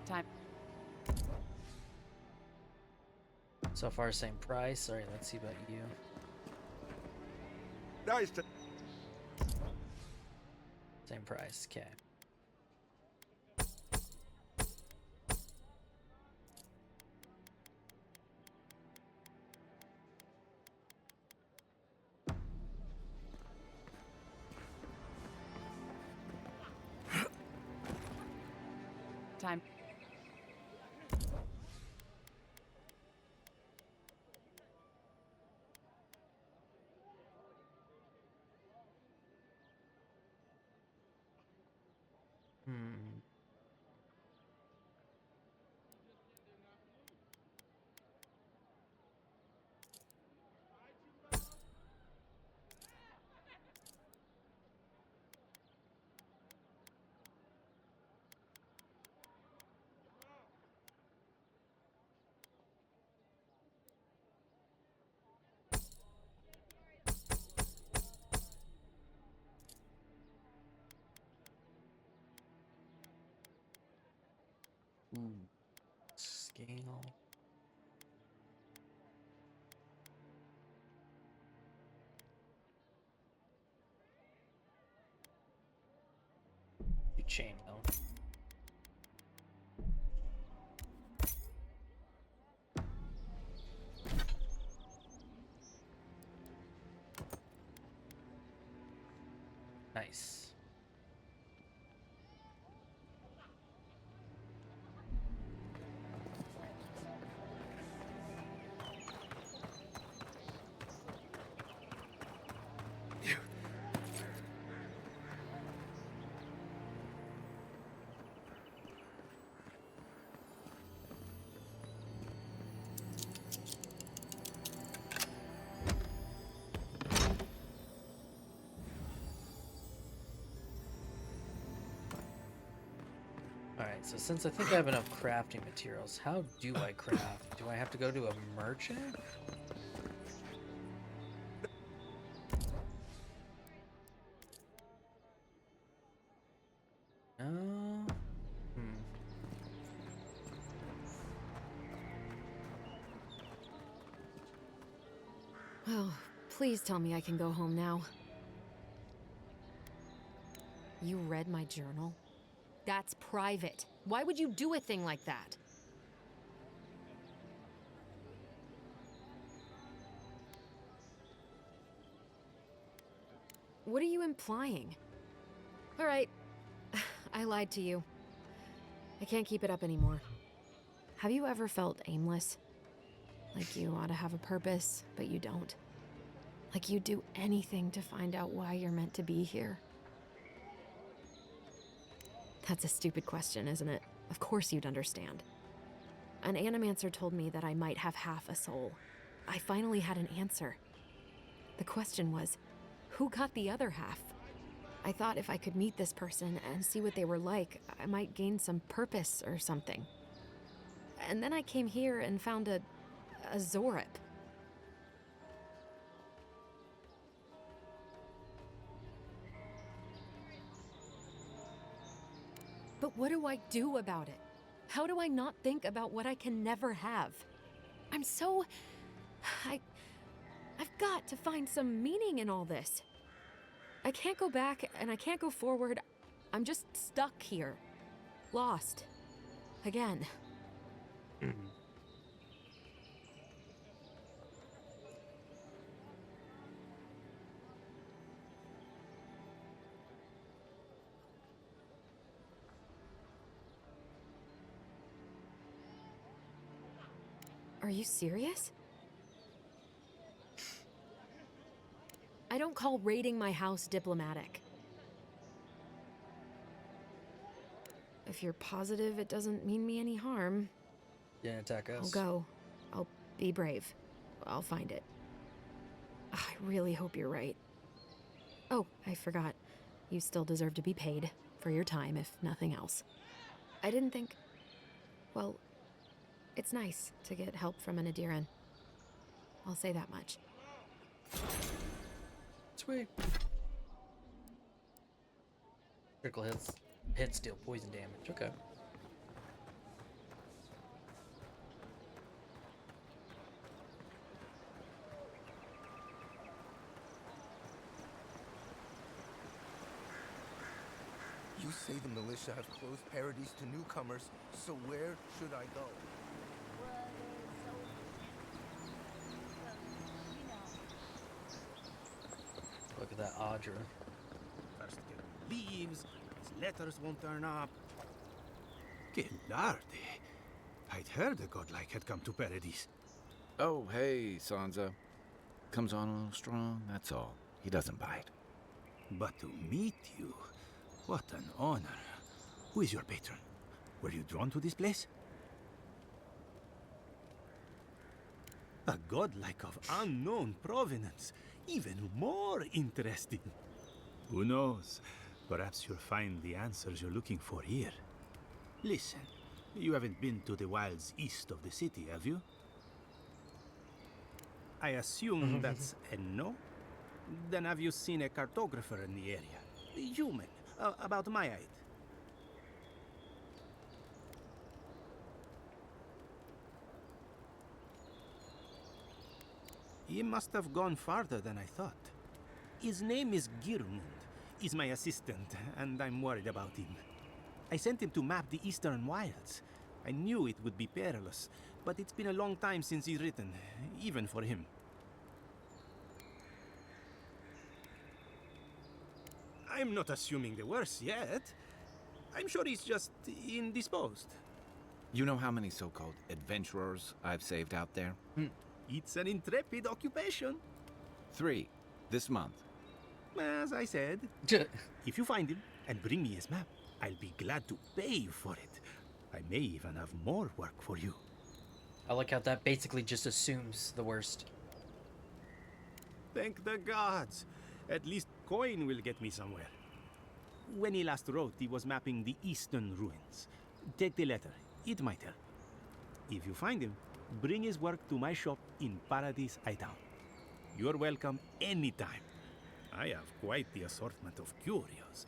Time. So far, same price. Alright, let's see about you. Nice to... Same price, okay. Time. Scale. Chain though. Nice. So since I think I have enough crafting materials, how do I craft? Do I have to go to a merchant? No. Oh, please tell me I can go home now. You read my journal? That's private. Why would you do a thing like that? What are you implying? All right, I lied to you. I can't keep it up anymore. Have you ever felt aimless? Like you ought to have a purpose, but you don't? Like you'd do anything to find out why you're meant to be here? That's a stupid question, isn't it? Of course you'd understand. An animancer told me that I might have half a soul. I finally had an answer. The question was, who got the other half? I thought if I could meet this person and see what they were like, I might gain some purpose or something. And then I came here and found a Zorip. But what do I do about it? How do I not think about what I can never have? I'm so... I've got to find some meaning in all this. I can't go back and I can't go forward. I'm just stuck here. Lost. Again. Are you serious? I don't call raiding my house diplomatic. If you're positive it doesn't mean me any harm, Yeah, attack us. I'll go. I'll be brave. I'll find it. I really hope you're right. Oh, I forgot. You still deserve to be paid for your time, if nothing else. I didn't think... Well, it's nice to get help from an Adiran. I'll say that much. Sweet. Critical hits deal poison damage. Okay. You say the militia have closed Paradise to newcomers, so where should I go? Look at that Audra. First get leaves, his letters won't turn up. Que larde. I'd heard a godlike had come to Paradise. Oh, hey, Sansa. Comes on a little strong, that's all. He doesn't bite. But to meet you, what an honor. Who is your patron? Were you drawn to this place? A godlike of unknown provenance. Even more interesting. Who knows? Perhaps you'll find the answers you're looking for here. Listen, you haven't been to the wilds east of the city, have you? I assume that's a no? Then have you seen a cartographer in the area? A human, about my height. He must have gone farther than I thought. His name is Girmund. He's my assistant, and I'm worried about him. I sent him to map the eastern wilds. I knew it would be perilous, but it's been a long time since he's written, even for him. I'm not assuming the worst yet. I'm sure he's just indisposed. You know how many so-called adventurers I've saved out there? It's an intrepid occupation. 3, this month. As I said, if you find him and bring me his map, I'll be glad to pay you for it. I may even have more work for you. I like how that basically just assumes the worst. Thank the gods. At least coin will get me somewhere. When he last wrote, he was mapping the eastern ruins. take the letter. It might help. If you find him, bring his work to my shop in Paradise Town. You're welcome anytime. I have quite the assortment of curios.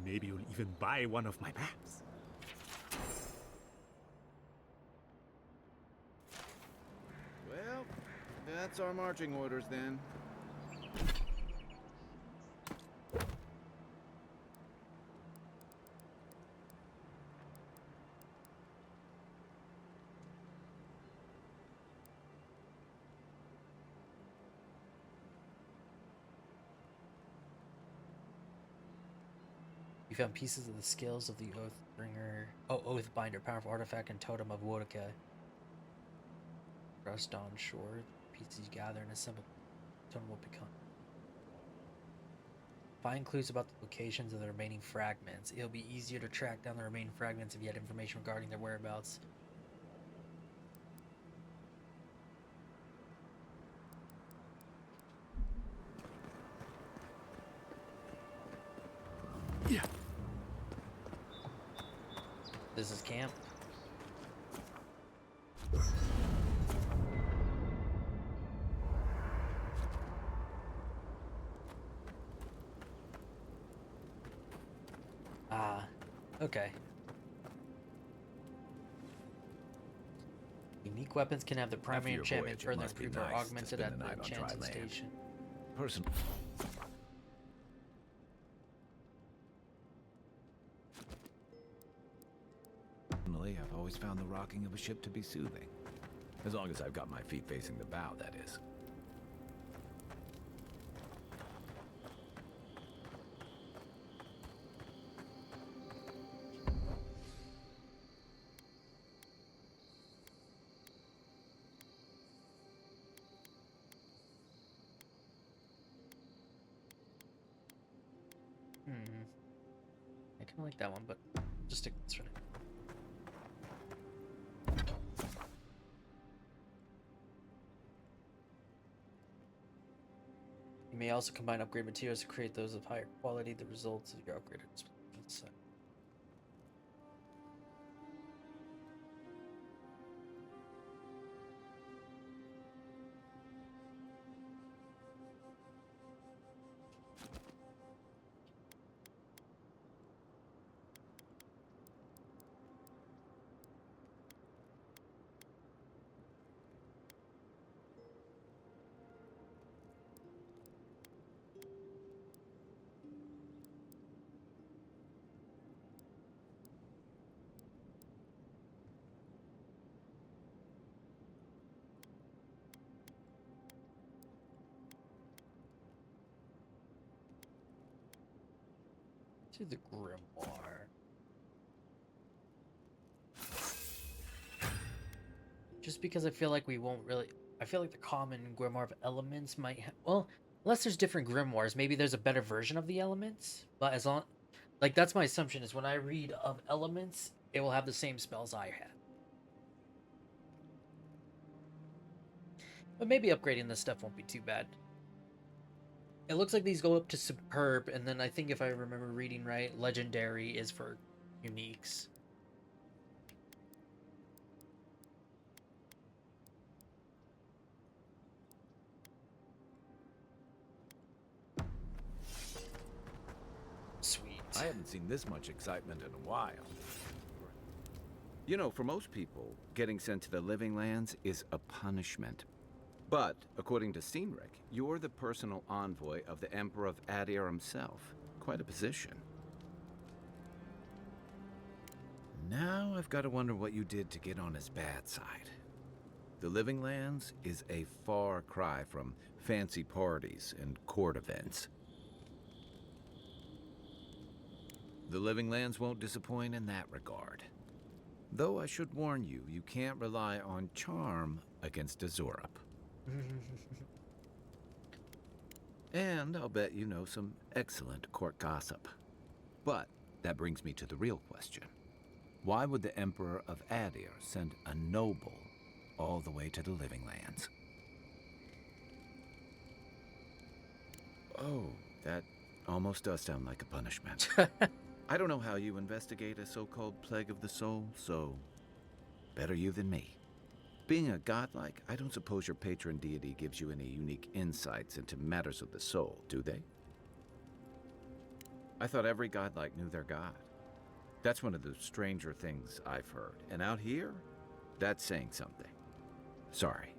Maybe you'll even buy one of my maps. Well, that's our marching orders then. You found pieces of the skills of the Oathbinder, powerful artifact and totem of Wodaka. Rust on shore. Pieces you gather and assemble. Totem will become. Find clues about the locations of the remaining fragments. It'll be easier to track down the remaining fragments if you had information regarding their whereabouts. Yeah. This is camp. Ah, okay. Unique weapons can have the primary your enchantment voyage, it further must be improved or nice to augmented spend at the the night on dry enchanted land. station. Personally, I've always found the rocking of a ship to be soothing. As long as I've got my feet facing the bow, that is. I kind of like that one, but just stick with this for now. You may also combine upgrade materials to create those of higher quality. The results of your upgraded set. To the grimoire. Just because I feel like we won't really. I feel like the common grimoire of elements might. Well, unless there's different grimoires, maybe there's a better version of the elements. But as long, like that's my assumption is when I read of elements, it will have the same spells I had. But maybe upgrading this stuff won't be too bad. It looks like these go up to superb, and then I think if I remember reading right, legendary is for uniques. Sweet. I haven't seen this much excitement in a while. You know, for most people, getting sent to the Living Lands is a punishment. But, according to Steenrick, you're the personal envoy of the Emperor of Adir himself. Quite a position. Now I've got to wonder what you did to get on his bad side. The Living Lands is a far cry from fancy parties and court events. The Living Lands won't disappoint in that regard. Though I should warn you, you can't rely on charm against Azurup. And I'll bet you know some excellent court gossip. But that brings me to the real question. Why would the Emperor of Adir send a noble all the way to the Living Lands? Oh, that almost does sound like a punishment. I don't know how you investigate a so-called plague of the soul, so better you than me. Being a godlike, I don't suppose your patron deity gives you any unique insights into matters of the soul, do they? I thought every godlike knew their god. That's one of the stranger things I've heard. And out here, that's saying something. Sorry,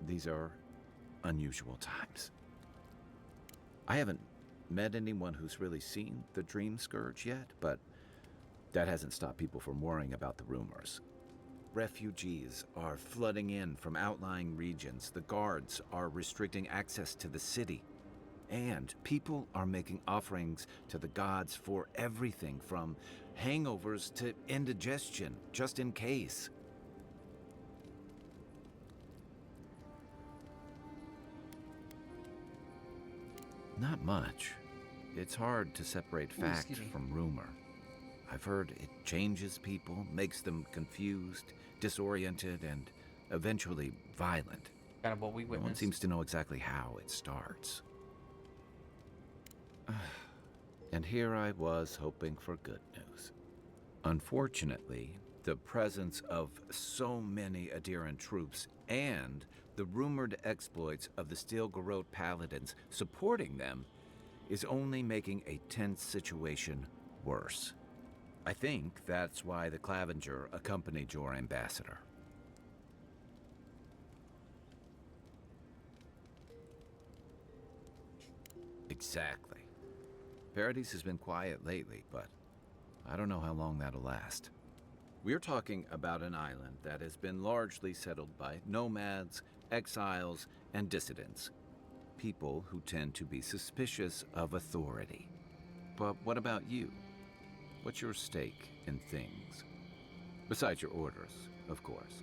these are unusual times. I haven't met anyone who's really seen the Dream Scourge yet, but that hasn't stopped people from worrying about the rumors. Refugees are flooding in from outlying regions. The guards are restricting access to the city. And people are making offerings to the gods for everything from hangovers to indigestion, just in case. Not much. It's hard to separate fact from rumor. I've heard it changes people, makes them confused, disoriented, and eventually violent. Kind of what we No one witnessed. seems to know exactly how it starts. And here I was hoping for good news. Unfortunately, the presence of so many Adiran troops and the rumored exploits of the Steel-Garrote paladins supporting them is only making a tense situation worse. I think that's why the Clavenger accompanied your ambassador. Exactly. Paradise has been quiet lately, but I don't know how long that'll last. We're talking about an island that has been largely settled by nomads, exiles, and dissidents. People who tend to be suspicious of authority. But what about you? What's your stake in things? Besides your orders, of course.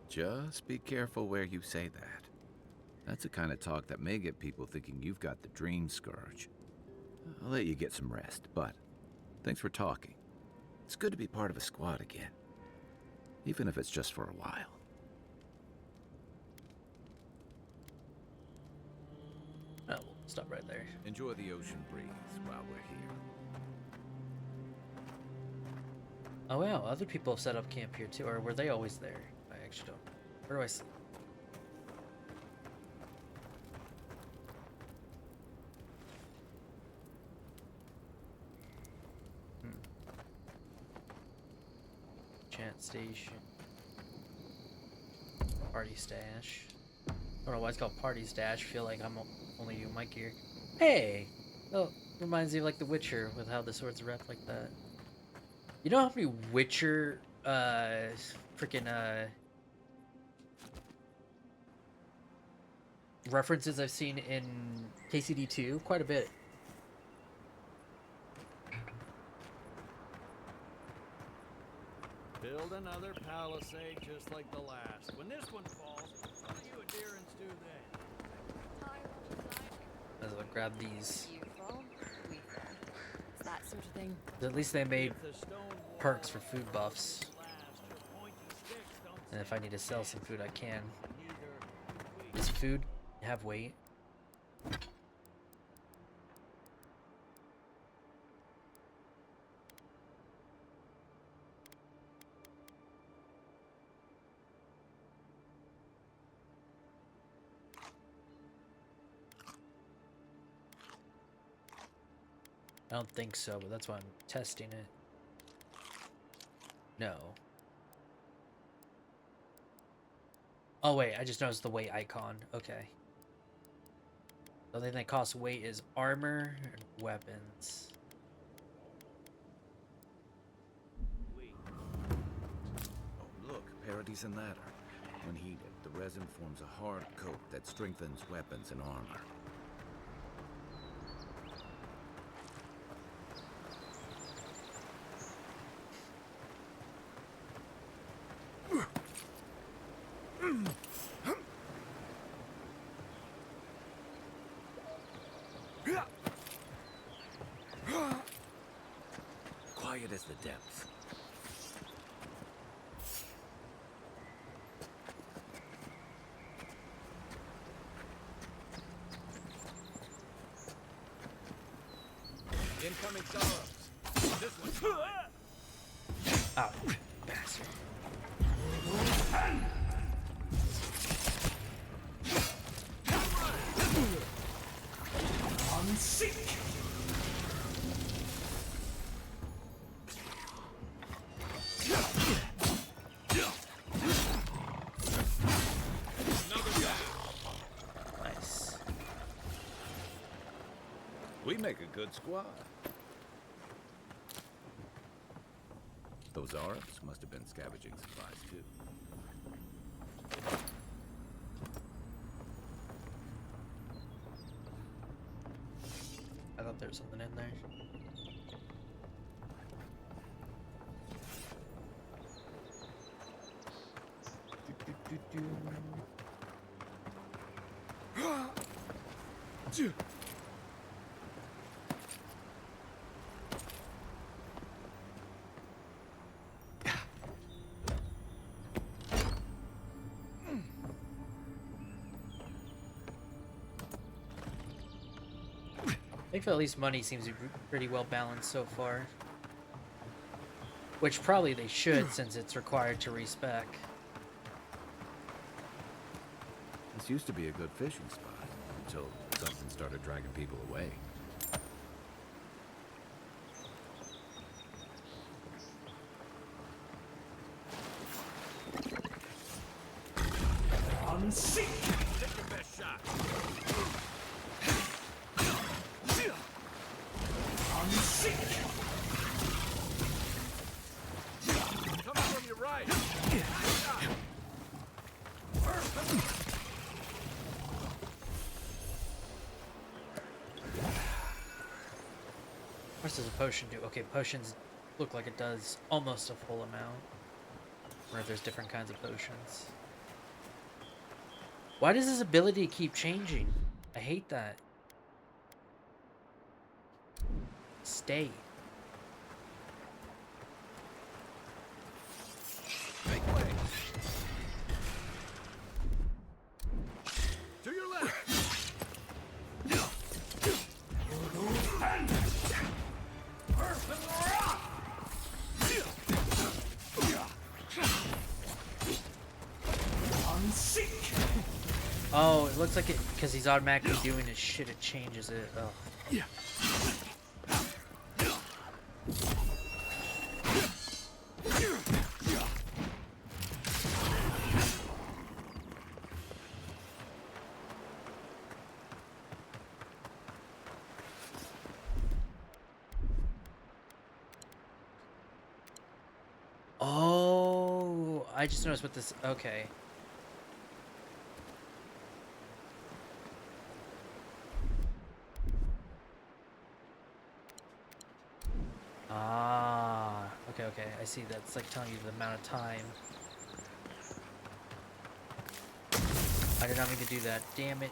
Just be careful where you say that. That's the kind of talk that may get people thinking you've got the Dream Scourge. I'll let you get some rest, but thanks for talking. It's good to be part of a squad again, even if it's just for a while. Oh, we'll stop right there. Enjoy the ocean breeze while we're here. Oh wow, other people have set up camp here too, or were they always there? I actually don't. Where do I see? Chant station. Party stash. I don't know why it's called party stash. Feel like I'm only doing my gear. Hey! Oh, reminds me of like The Witcher with how the swords wrapped like that. You know how many Witcher, references I've seen in KCD2? Quite a bit. Build another palisade just like the last. When this one falls, what do you adherents do then? As I grab these. It's that sort of thing. At least they made perks for food buffs. And if I need to sell some food, I can. Does food have weight? I don't think so, but that's why I'm testing it. No. Oh wait, I just noticed the weight icon. Okay. The only thing that costs weight is armor and weapons. Oh, look, Paradise and Ladder. When heated, the resin forms a hard coat that strengthens weapons and armor. Quiet as the depths. Incoming sorrows. This one's mine. Oh, bastard. Unseek! Nice. We make a good squad. Those Arabs must have been scavenging supplies too. I thought there was something in there. I think at least money seems to be pretty well balanced so far. Which probably they should, since it's required to respec. This used to be a good fishing spot until something started dragging people away. Unseek! Take your best shot. Unseek! Coming from your right. What does a potion do? Okay, potions look like it does almost a full amount. Or if there's different kinds of potions. Why does this ability keep changing? I hate that. Stay. Make way. To your left. Unseek! Oh, it looks like it, because he's automatically doing his shit, it changes it. Oh. Yeah. Oh, I just noticed what this. Okay. Ah, okay, okay. I see. That's like telling you the amount of time. I did not mean to do that. Damn it.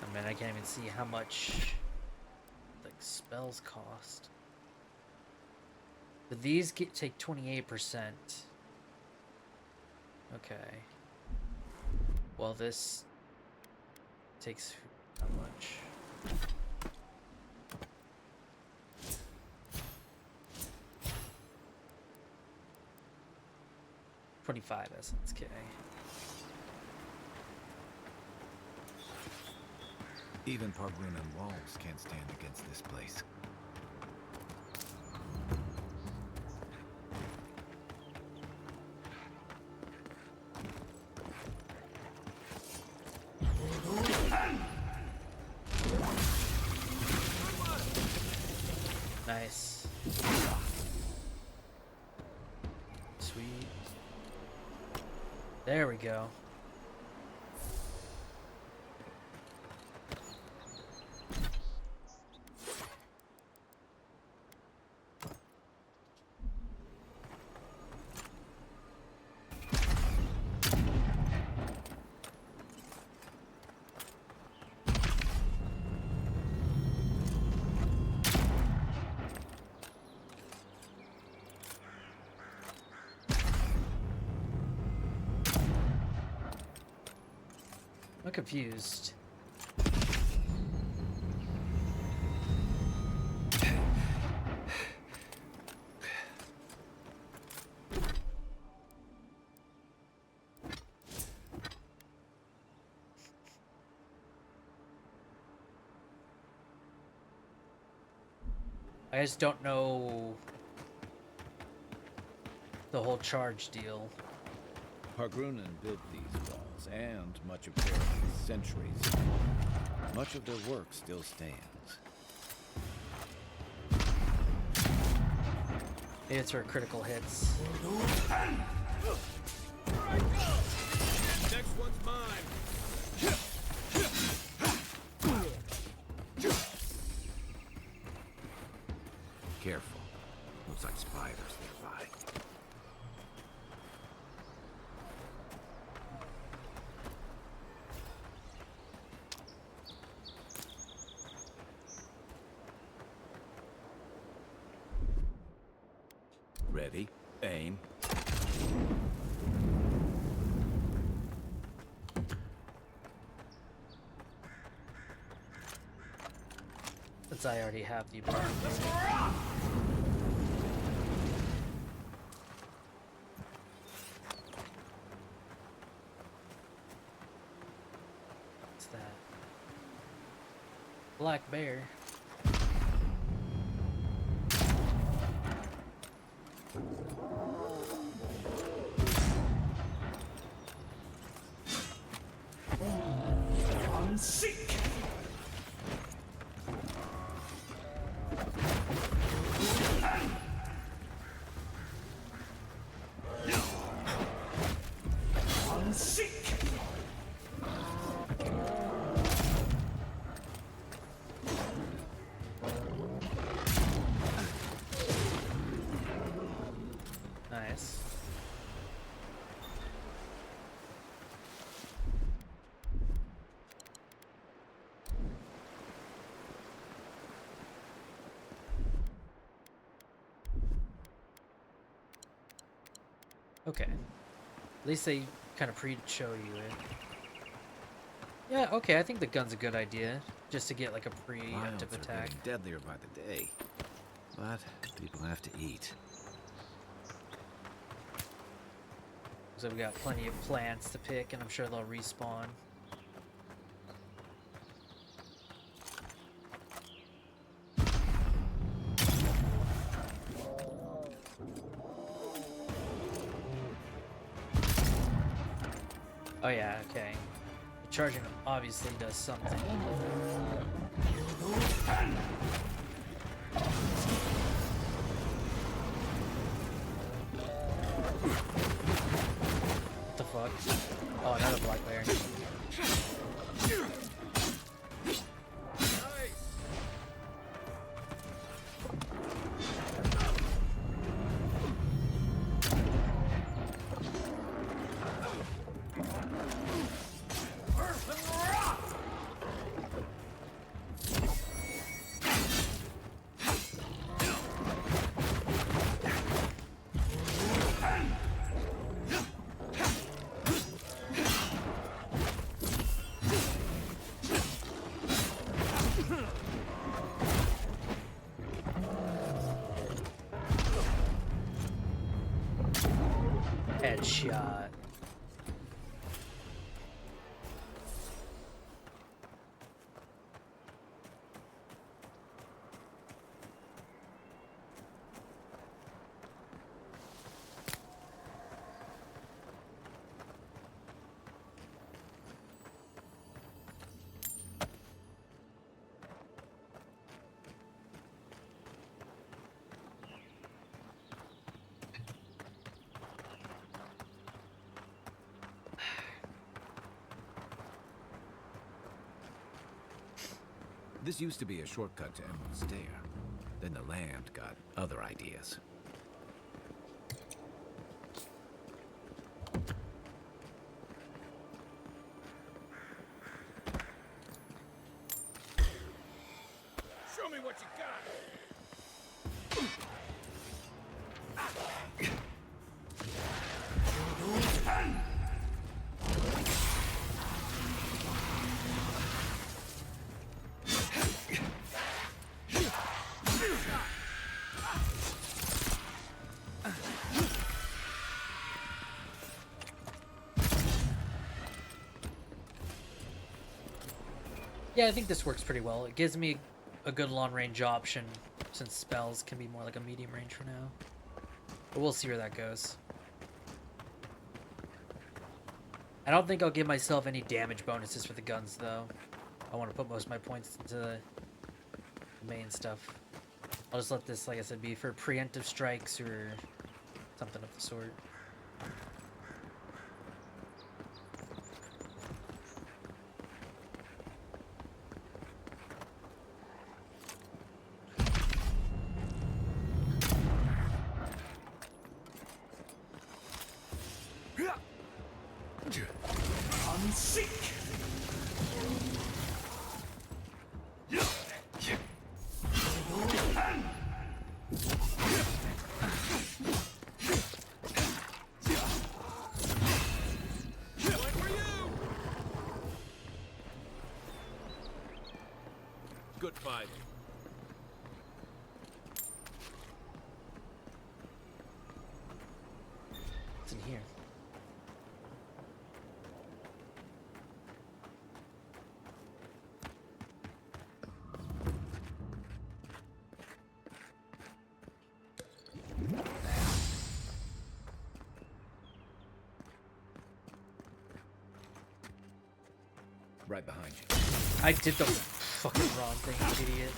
Oh man, I can't even see how much like spells cost. But these take 28%. Okay. Well, this takes how much? $25 essence, okay. Even Pargrunan walls can't stand against this place. Nice. Sweet. There we go. I'm confused. I just don't know the whole charge deal. Hargrunnen built these walls and much of Paradise centuries ago. Much of their work still stands. Maybe it's where critical hits. Next one's mine. Careful. Looks like spiders nearby. Ready, aim. Since I already have the ability. What's that? Black bear. Seek! Seek! Nice. Okay. At least they kind of pre-show you it. Yeah, okay, I think the gun's a good idea. Just to get like a preemptive Wilds are attack. getting deadlier by the day. But people have to eat. So we got plenty of plants to pick, and I'm sure they'll respawn. Oh yeah, okay. The charging obviously does something. What the fuck? Oh, another black bear. Headshot. This used to be a shortcut to Emerald Stair. Then the land got other ideas. Show me what you got. Yeah, I think this works pretty well. It gives me a good long-range option, since spells can be more like a medium range for now. But we'll see where that goes. I don't think I'll give myself any damage bonuses for the guns, though. I want to put most of my points into the main stuff. I'll just let this, like I said, be for preemptive strikes or something of the sort. Good fight. What's in here? Right behind you. I did the fucking wrong thing, idiot.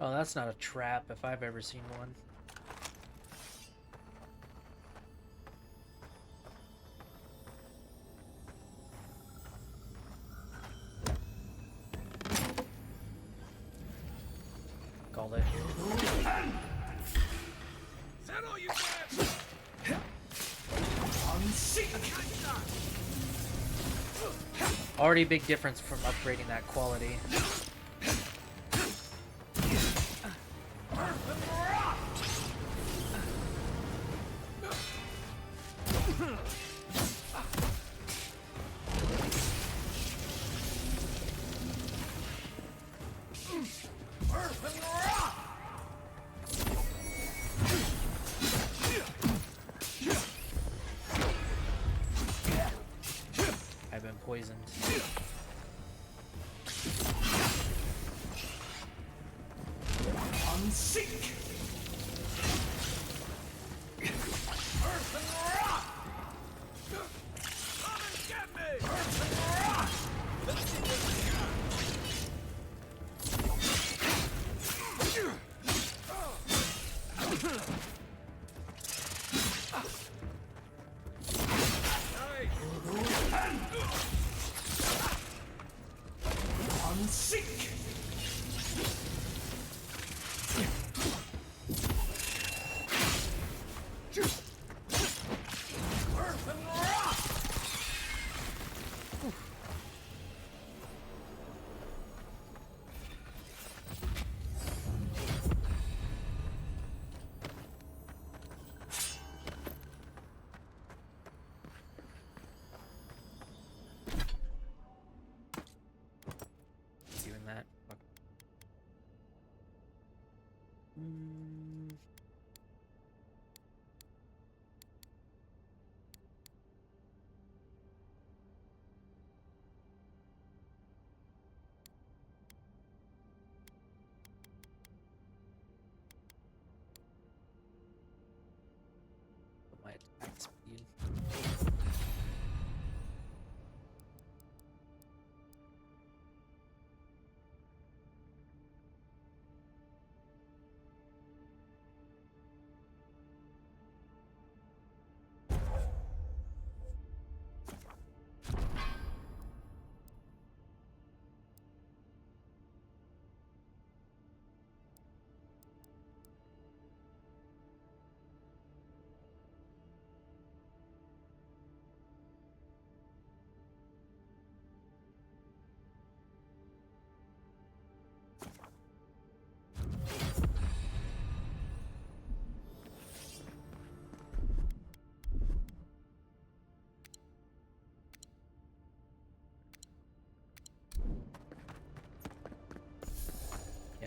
Oh, that's not a trap if I've ever seen one. Called it. Already a big difference from upgrading that quality. I've been poisoned.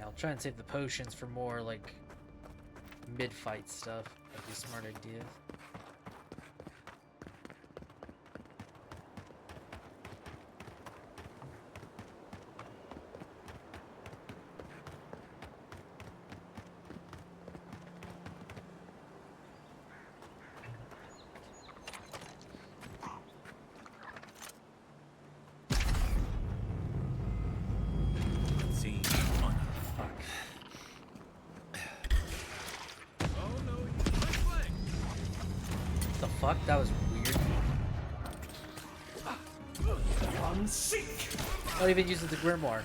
Yeah, I'll try and save the potions for more, like, mid-fight stuff. That'd be a smart idea. The fuck? That was weird. Not even using the grimoire.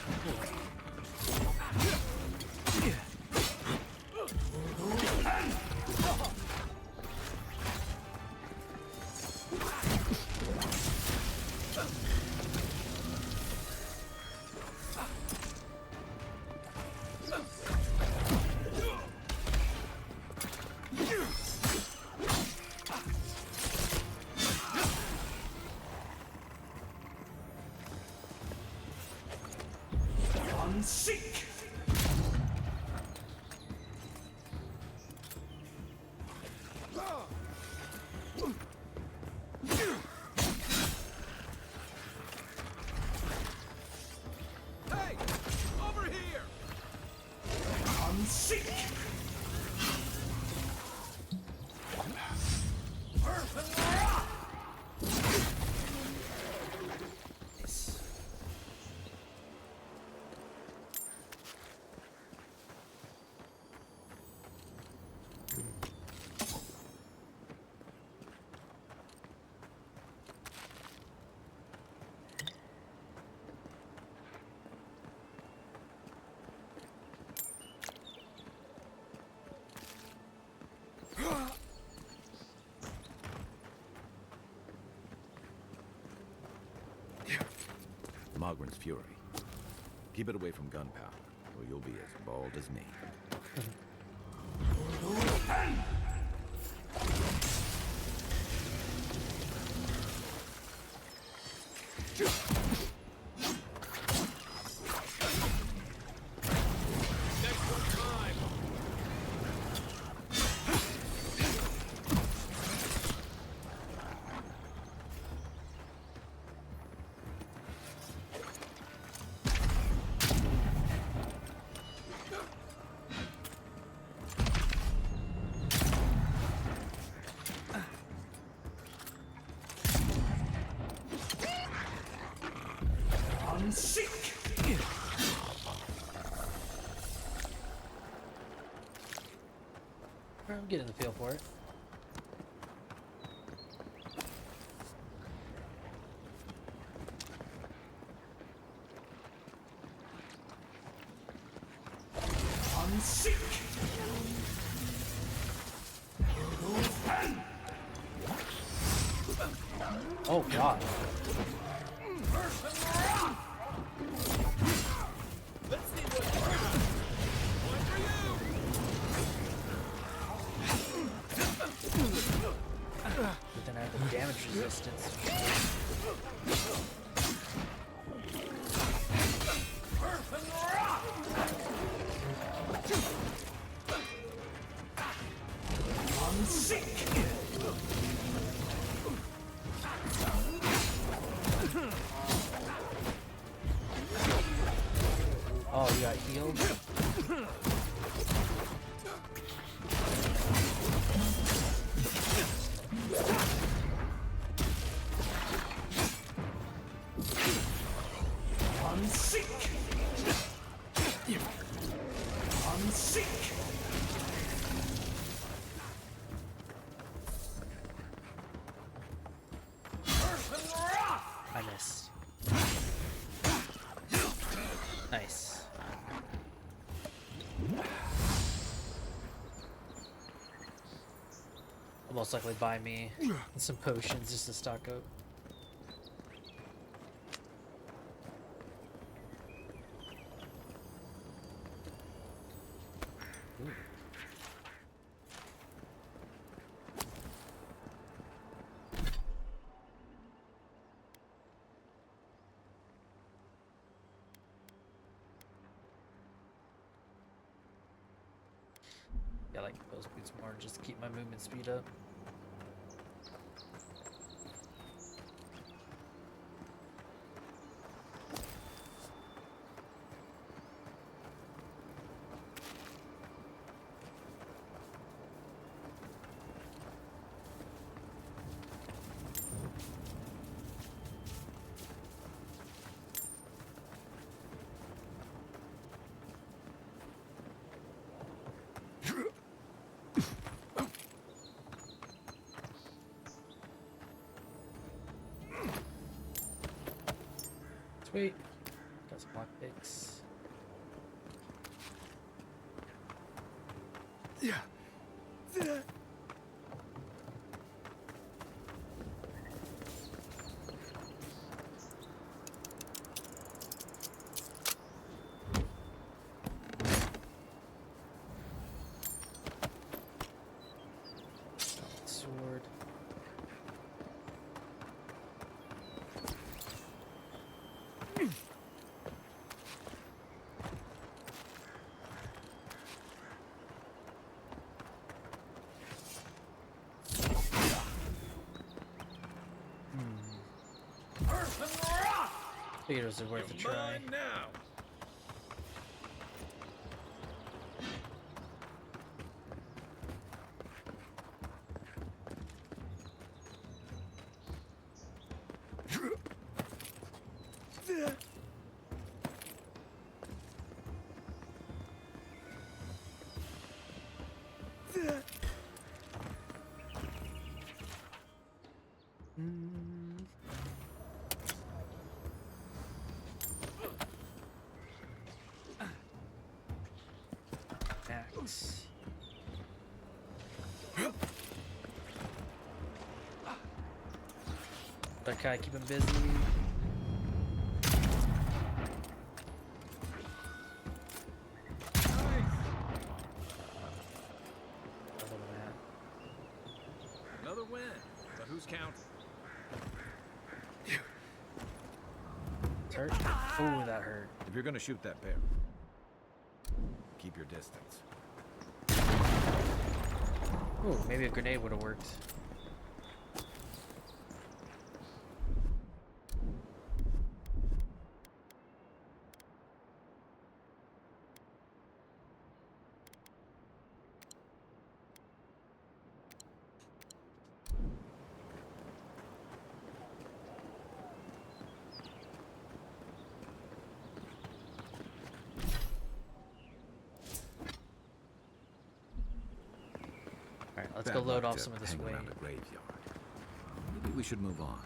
Mogren's fury. Keep it away from gunpowder, or you'll be as bald as me. I'm getting the feel for it. Oh god. But then I have the damage resistance. Oh, you got healed? I missed. Nice. I'll most likely buy me some potions just to stock up. Ooh. I like those boots more, just to keep my movement speed up. Sweet. Got some lockpicks. Yeah. Sword. Figured it was worth a try. Now. Axe. That guy keep him busy. Another win. But who's counting? It's hurt. Ooh, that hurt. If you're gonna shoot that bear, keep your distance. Ooh, maybe a grenade would have worked. Alright, let's go load off some of this hang weight. around the graveyard. Maybe we should move on.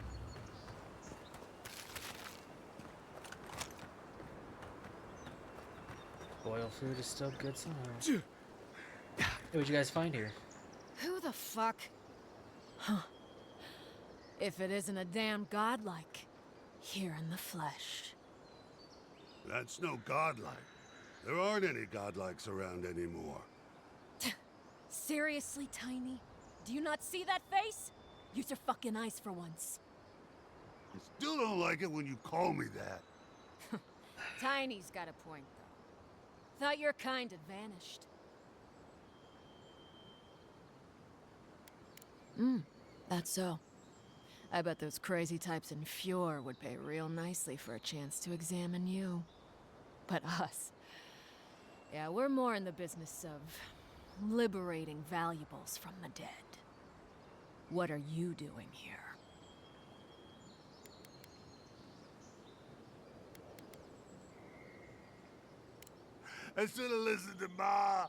Boil food is still good somehow. Hey, what'd you guys find here? Who the fuck? Huh. If it isn't a damn godlike, here in the flesh. That's no godlike. There aren't any godlikes around anymore. Seriously, Tiny? Do you not see that face? Use your fucking eyes for once. I still don't like it when you call me that. Tiny's got a point, though. Thought your kind had vanished. That's so. I bet those crazy types in Fjord would pay real nicely for a chance to examine you. But us... yeah, we're more in the business of liberating valuables from the dead. What are you doing here? I should have listened to Ma.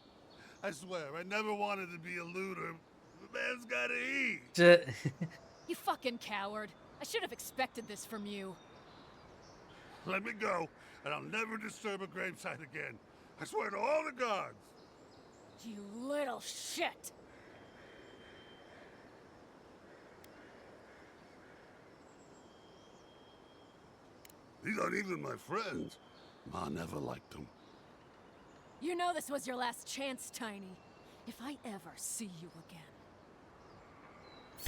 I swear, I never wanted to be a looter. The man's gotta eat. You fucking coward. I should have expected this from you. Let me go, and I'll never disturb a gravesite again. I swear to all the gods. You little shit! These aren't even my friends. Ma never liked them. You know this was your last chance, Tiny. If I ever see you again.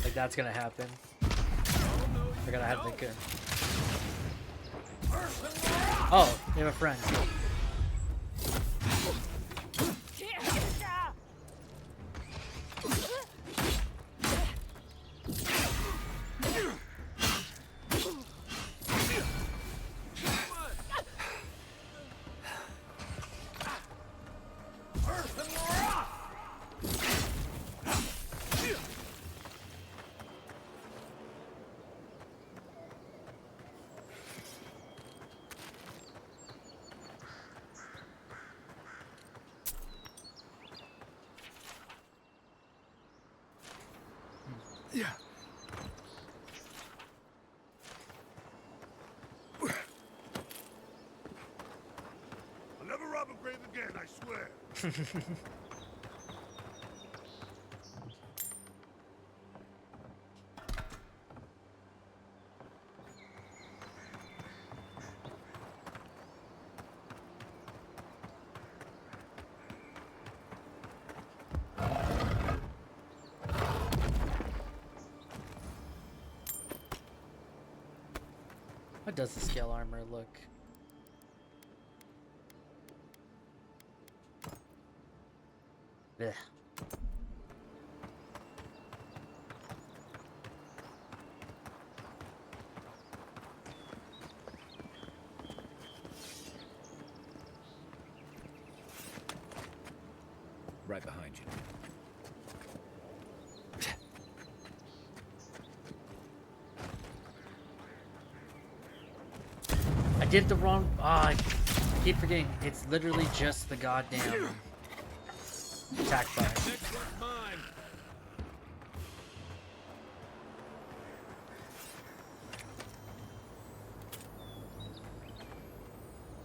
Like that's gonna happen. I gotta have the gun. Oh, they have a friend. again, I swear. What does the scale armor look? Ugh. Right behind you. I did the wrong. I keep forgetting. It's literally just the goddamn attack bar. Next one's mine.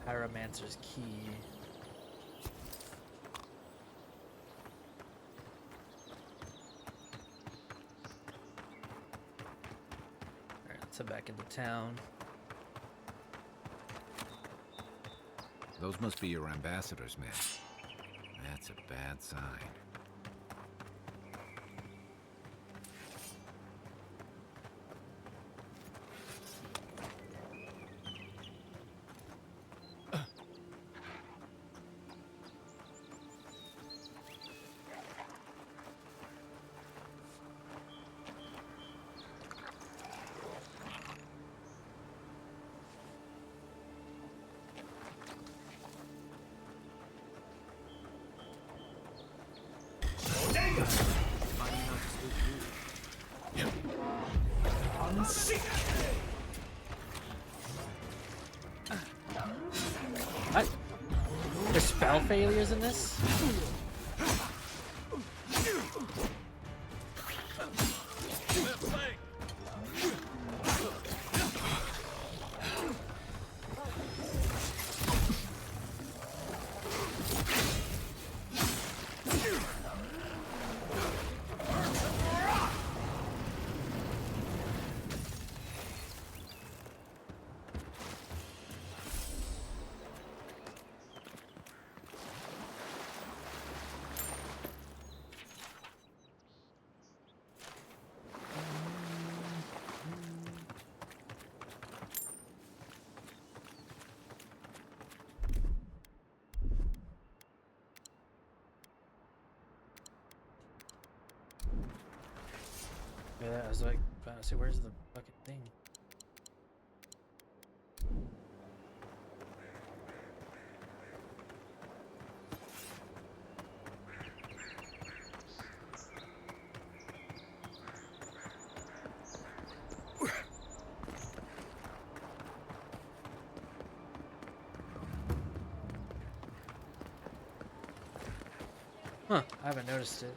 Pyromancer's key. Alright, let's head back into town. Those must be your ambassadors, man. That's a bad sign. What? There's spell failures in this? Yeah, I was like, trying to see where's the fucking thing. Huh, I haven't noticed it.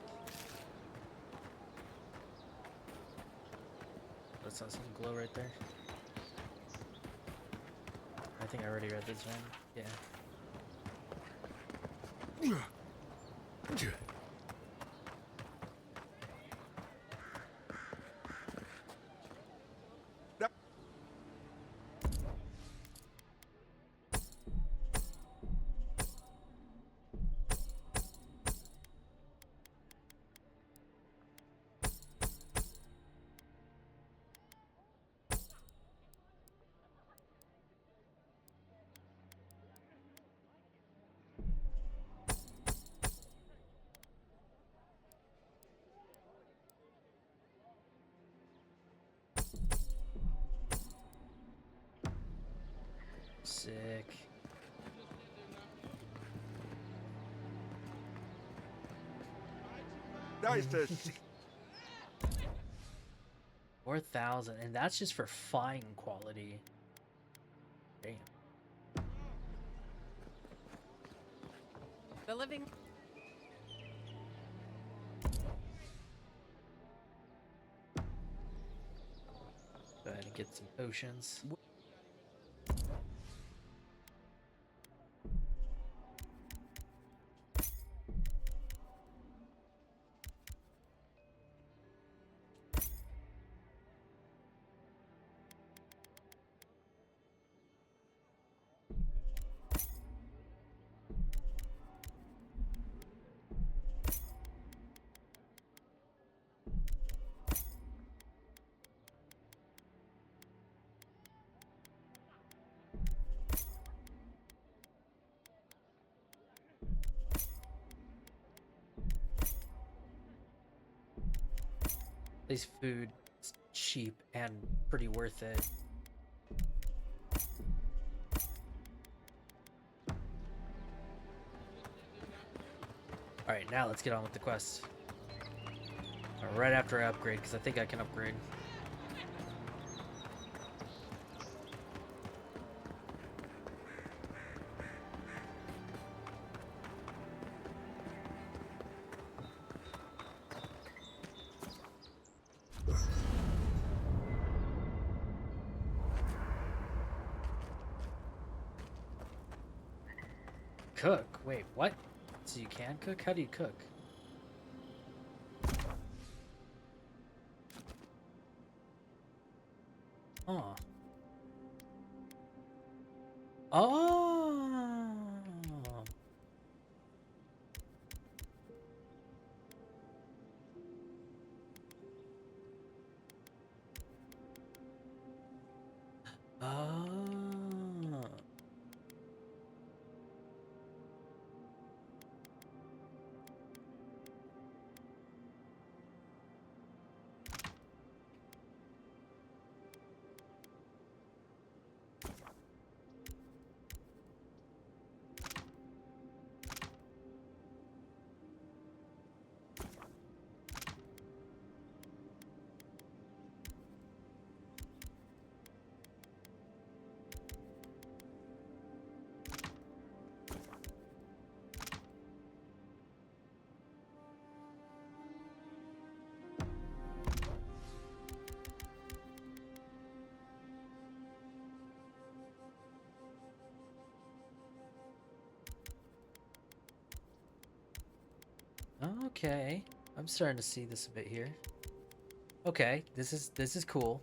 That's not some glow right there. I think I already read this one. Yeah. Sick. Nice to see. 4,000, and that's just for fine quality. Damn. The living. Go ahead and get some potions. This food is cheap and pretty worth it. Alright, now let's get on with the quest. Right after I upgrade, because I think I can upgrade. Cook? Wait, what? So you can cook? How do you cook? Oh. Oh. Oh. Okay, I'm starting to see this a bit here. Okay, this is cool.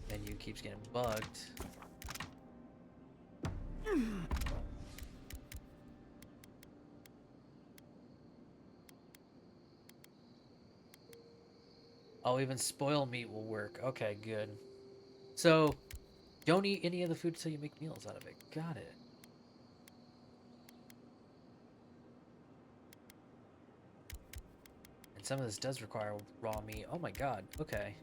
Menu keeps getting bugged. Oh, even spoiled meat will work. Okay, good. So, don't eat any of the food until you make meals out of it. Got it. And some of this does require raw meat. Oh my god. Okay.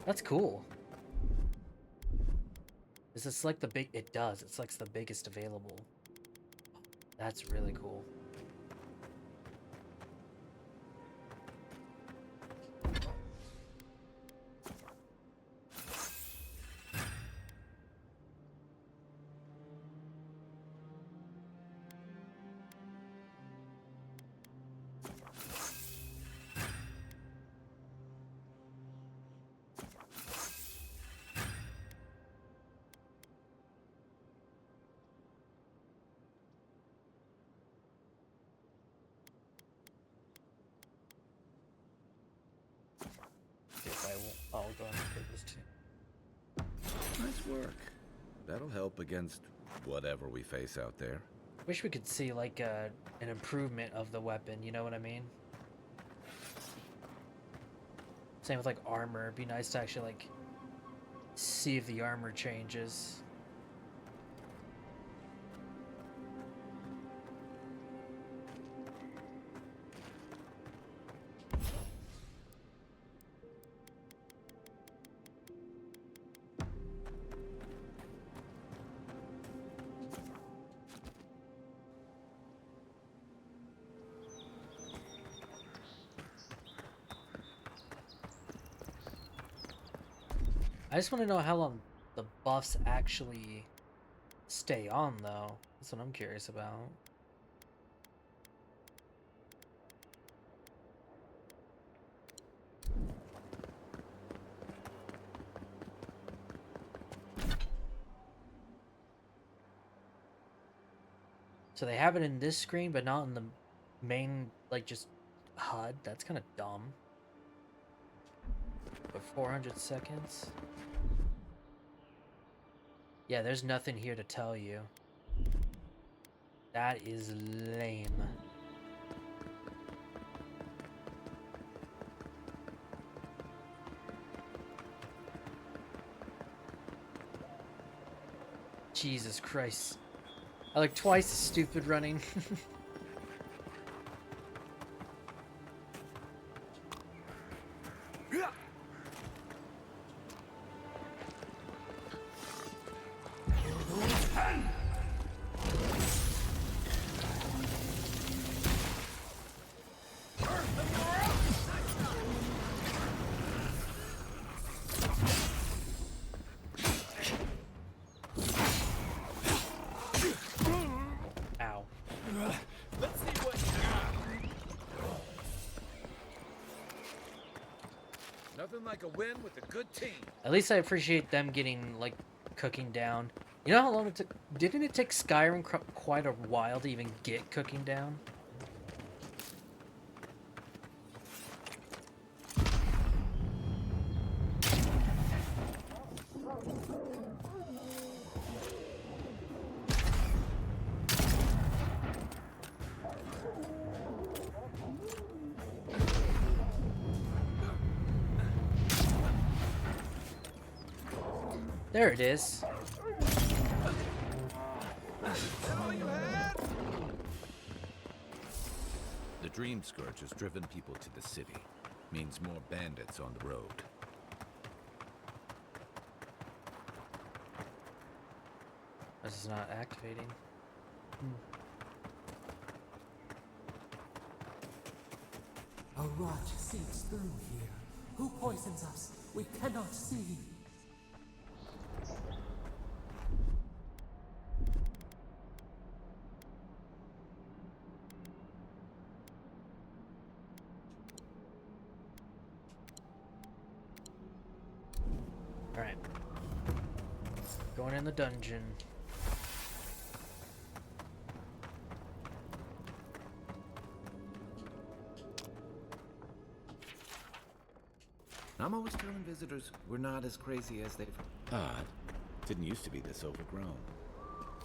That's cool. Does it select the big? It does. It selects the biggest available. That's really cool. I'll go ahead and take this too. Nice work. That'll help against whatever we face out there. Wish we could see like an improvement of the weapon. You know what I mean? Same with like armor. It'd be nice to actually like see if the armor changes. I just want to know how long the buffs actually stay on, though. That's what I'm curious about. So they have it in this screen, but not in the main, like, just HUD. That's kind of dumb. But 400 seconds? Yeah, there's nothing here to tell you. That is lame. Jesus Christ. I look twice as stupid running. Ow. Let's see what you got. Nothing like a win with a good team. At least I appreciate them getting, like, cooking down. You know how long it took? Didn't it take Skyrim quite a while to even get cooking down? There it is. The Dream Scourge has driven people to the city. Means more bandits on the road. This is not activating. A rot seeps through here. Who poisons us? We cannot see. Alright. Going in the dungeon. I'm always telling visitors we're not as crazy as they've... Odd. Didn't used to be this overgrown.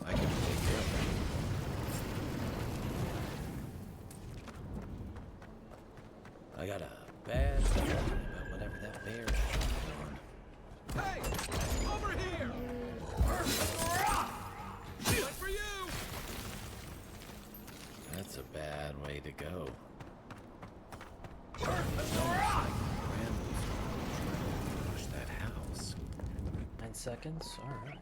I can take care of it. I got a bad feeling about whatever that bear is on. Hey! Over here! One for you! That's a bad way to go. Push that house. 9 seconds? Alright.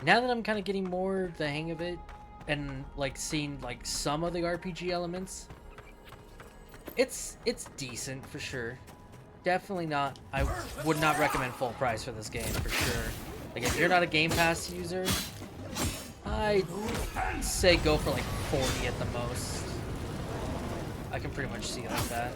Now that I'm kind of getting more the hang of it, and like seeing like some of the RPG elements, it's decent for sure. Definitely not. I would not recommend full price for this game for sure. Like if you're not a Game Pass user, I'd say go for like 40 at the most. I can pretty much see it like that.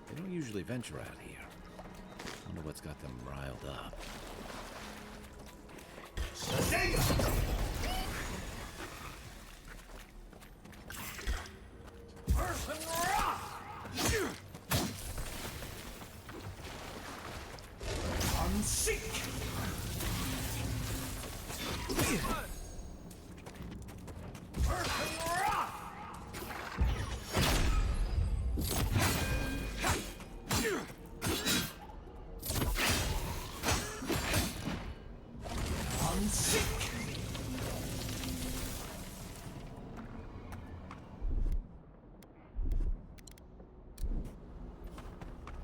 They don't usually venture out here. Wonder what's got them riled up. Unseek!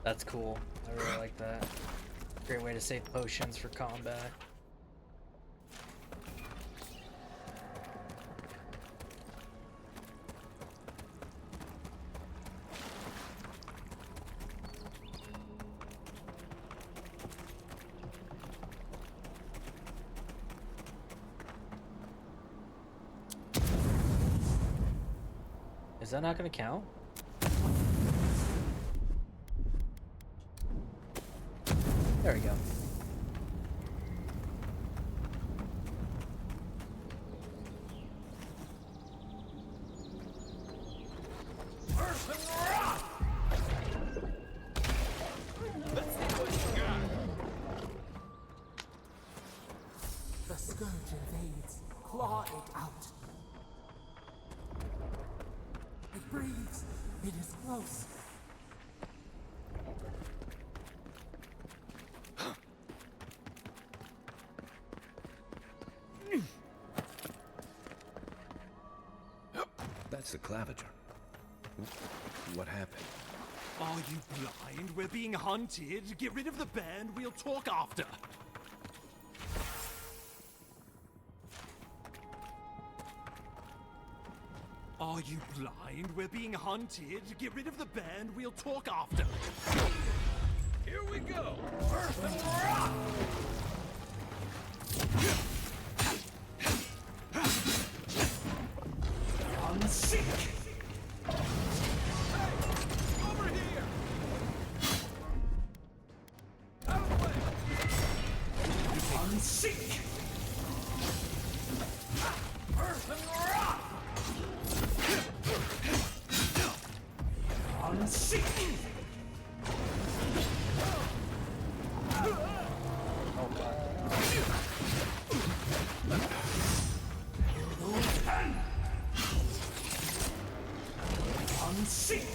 That's cool. I really like that. Great way to save potions for combat. Is that not going to count? There we go. The scourge invades. Claw it out. It breathes. It is close. That's the claviger. What happened? Are you blind? We're being hunted. Get rid of the band. We'll talk after. Are you blind? We're being hunted. Get rid of the band. We'll talk after. Here we go. Earth and rock. Unseek. Over here. Out of the way. Unseek. Earth and rock. Unseek. Unseek.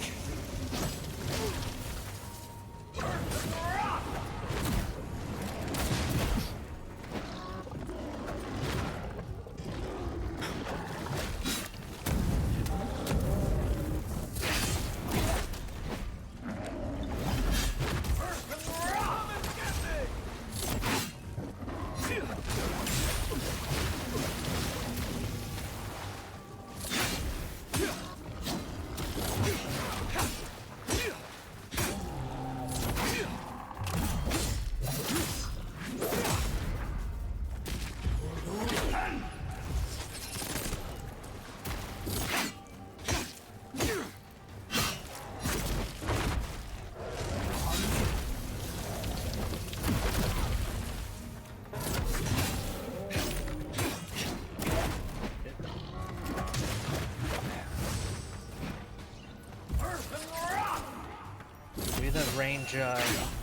Maybe the range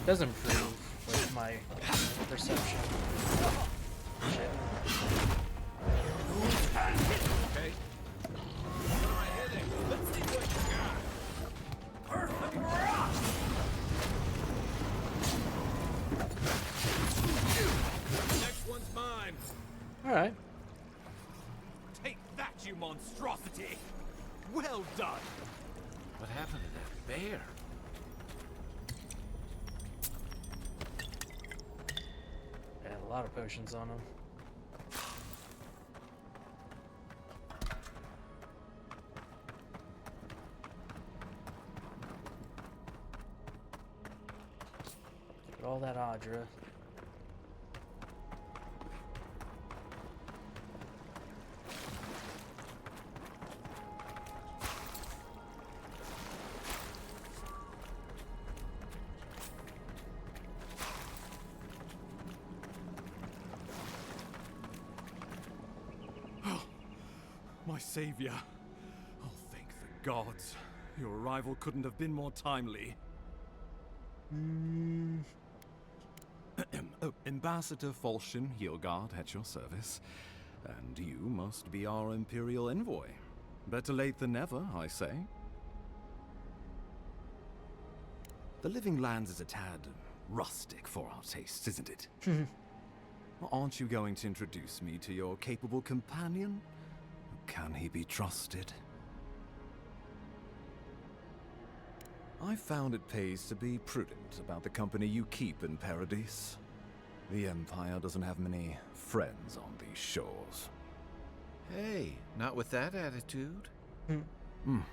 does improve with my perception. Shit. Okay. What am I hitting? Let's see what you got. Perfect rock. Next one's mine. All right. Take that, you monstrosity. Well done. What happened to that bear? I had a lot of potions on him. Get all that Audra. My savior. Oh, thank the gods. Your arrival couldn't have been more timely. Oh, Ambassador Falchion Hildgard at your service. And you must be our Imperial envoy. Better late than never, I say. The Living Lands is a tad rustic for our tastes, isn't it? Aren't you going to introduce me to your capable companion? Can he be trusted? I found it pays to be prudent about the company you keep in Paradise. The Empire doesn't have many friends on these shores. Hey, not with that attitude. I'm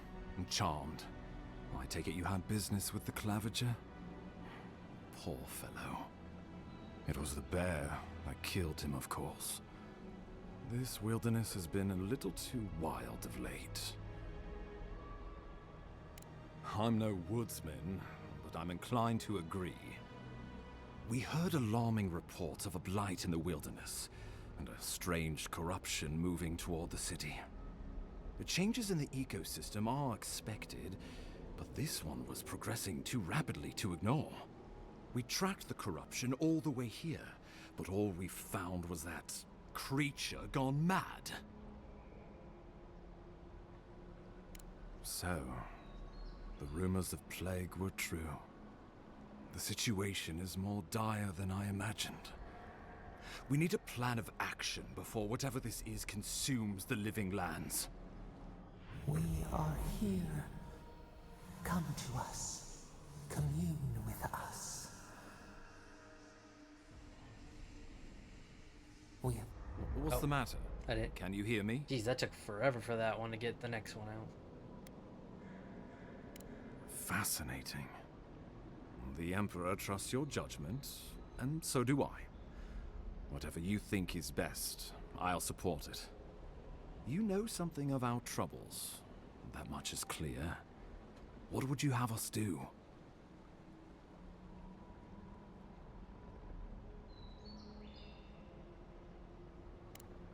charmed. I take it you had business with the Claviger? Poor fellow. It was the bear that killed him, of course. This wilderness has been a little too wild of late. I'm no woodsman, but I'm inclined to agree. We heard alarming reports of a blight in the wilderness, and a strange corruption moving toward the city. The changes in the ecosystem are expected, but this one was progressing too rapidly to ignore. We tracked the corruption all the way here, but all we found was that creature gone mad. So, the rumors of plague were true. The situation is more dire than I imagined. We need a plan of action before whatever this is consumes the living lands. We are here. Come to us. Commune with us. What's the matter? I didn't. Can you hear me? Geez, that took forever for that one to get the next one out. Fascinating. The Emperor trusts your judgment, and so do I. Whatever you think is best, I'll support it. You know something of our troubles. That much is clear. What would you have us do?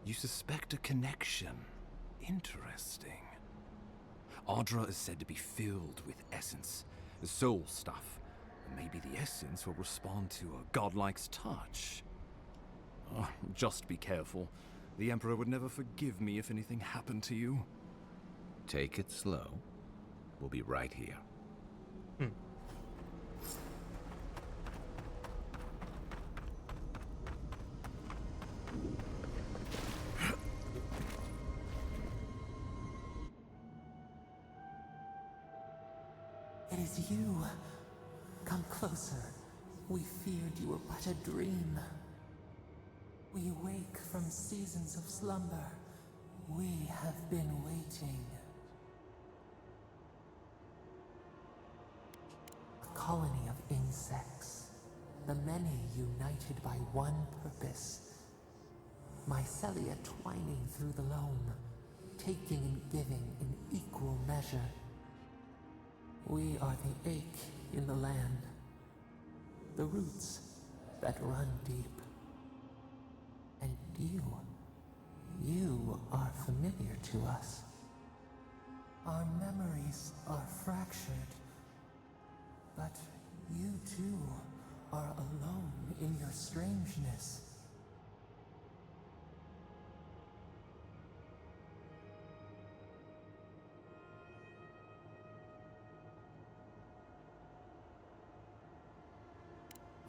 You suspect a connection. Interesting. Ardra is said to be filled with essence, soul stuff. Maybe the essence will respond to a godlike's touch. Oh, just be careful. The Emperor would never forgive me if anything happened to you. Take it slow. We'll be right here. It is you. Come closer. We feared you were but a dream. We wake from seasons of slumber. We have been waiting. A colony of insects. The many united by one purpose. Mycelia twining through the loam, taking and giving in equal measure. We are the ache in the land, the roots that run deep. And you are familiar to us. Our memories are fractured, but you too are alone in your strangeness.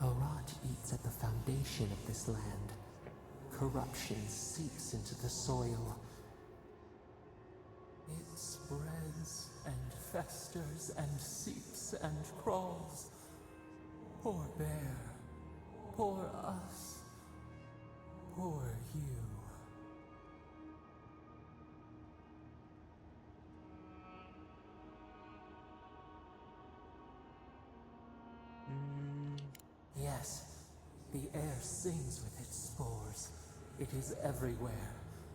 Avowed eats at the foundation of this land. Corruption seeps into the soil. It spreads and festers and seeps and crawls. Poor bear. Poor us. Poor you. Yes, the air sings with its spores. It is everywhere.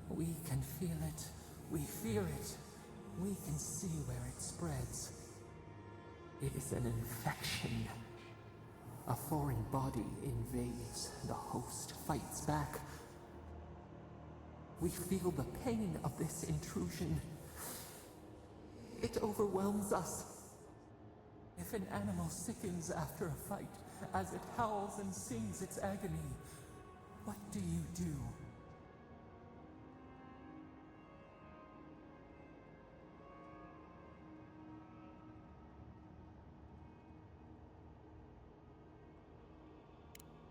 We can feel it. We fear it. We can see where it spreads. It is an infection. A foreign body invades. The host fights back. We feel the pain of this intrusion. It overwhelms us. If an animal sickens after a fight, as it howls and sings its agony, what do you do?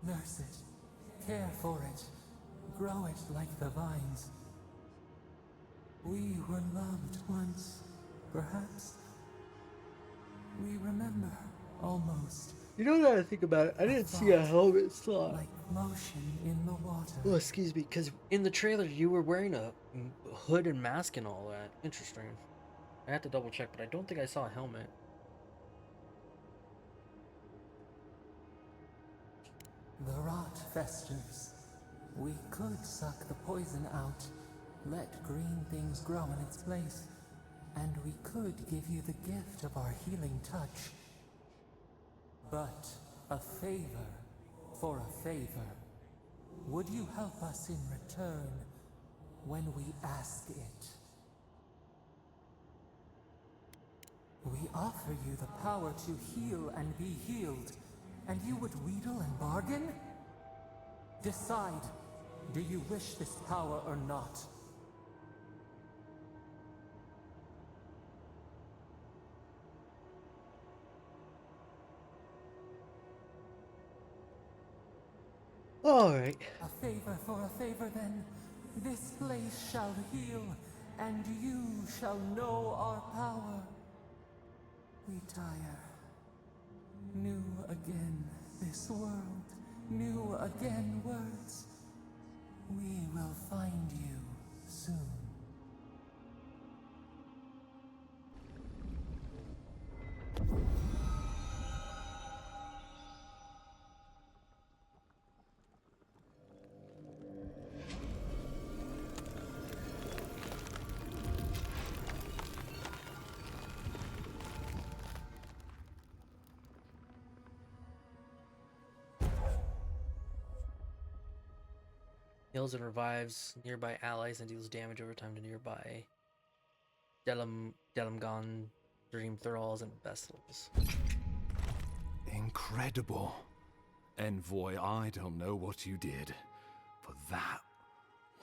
Nurse it, care for it, grow it like the vines. We were loved once, perhaps. We remember, almost. You know what I think about it? I didn't see a helmet slot. Like motion in the water. Oh, excuse me, because in the trailer you were wearing a hood and mask and all that. Interesting. I had to double check, but I don't think I saw a helmet. The rot festers. We could suck the poison out, let green things grow in its place, and we could give you the gift of our healing touch. But a favor for a favor. Would you help us in return when we ask it? We offer you the power to heal and be healed, and you would wheedle and bargain? Decide, do you wish this power or not? Alright. A favor for a favor then. This place shall heal, and you shall know our power. We tire. New again this world, new again words. We will find you soon. Heals and revives nearby allies and deals damage over time to nearby Delamgon, Dream Thralls, and Vessels. Incredible. Envoy, I don't know what you did, but that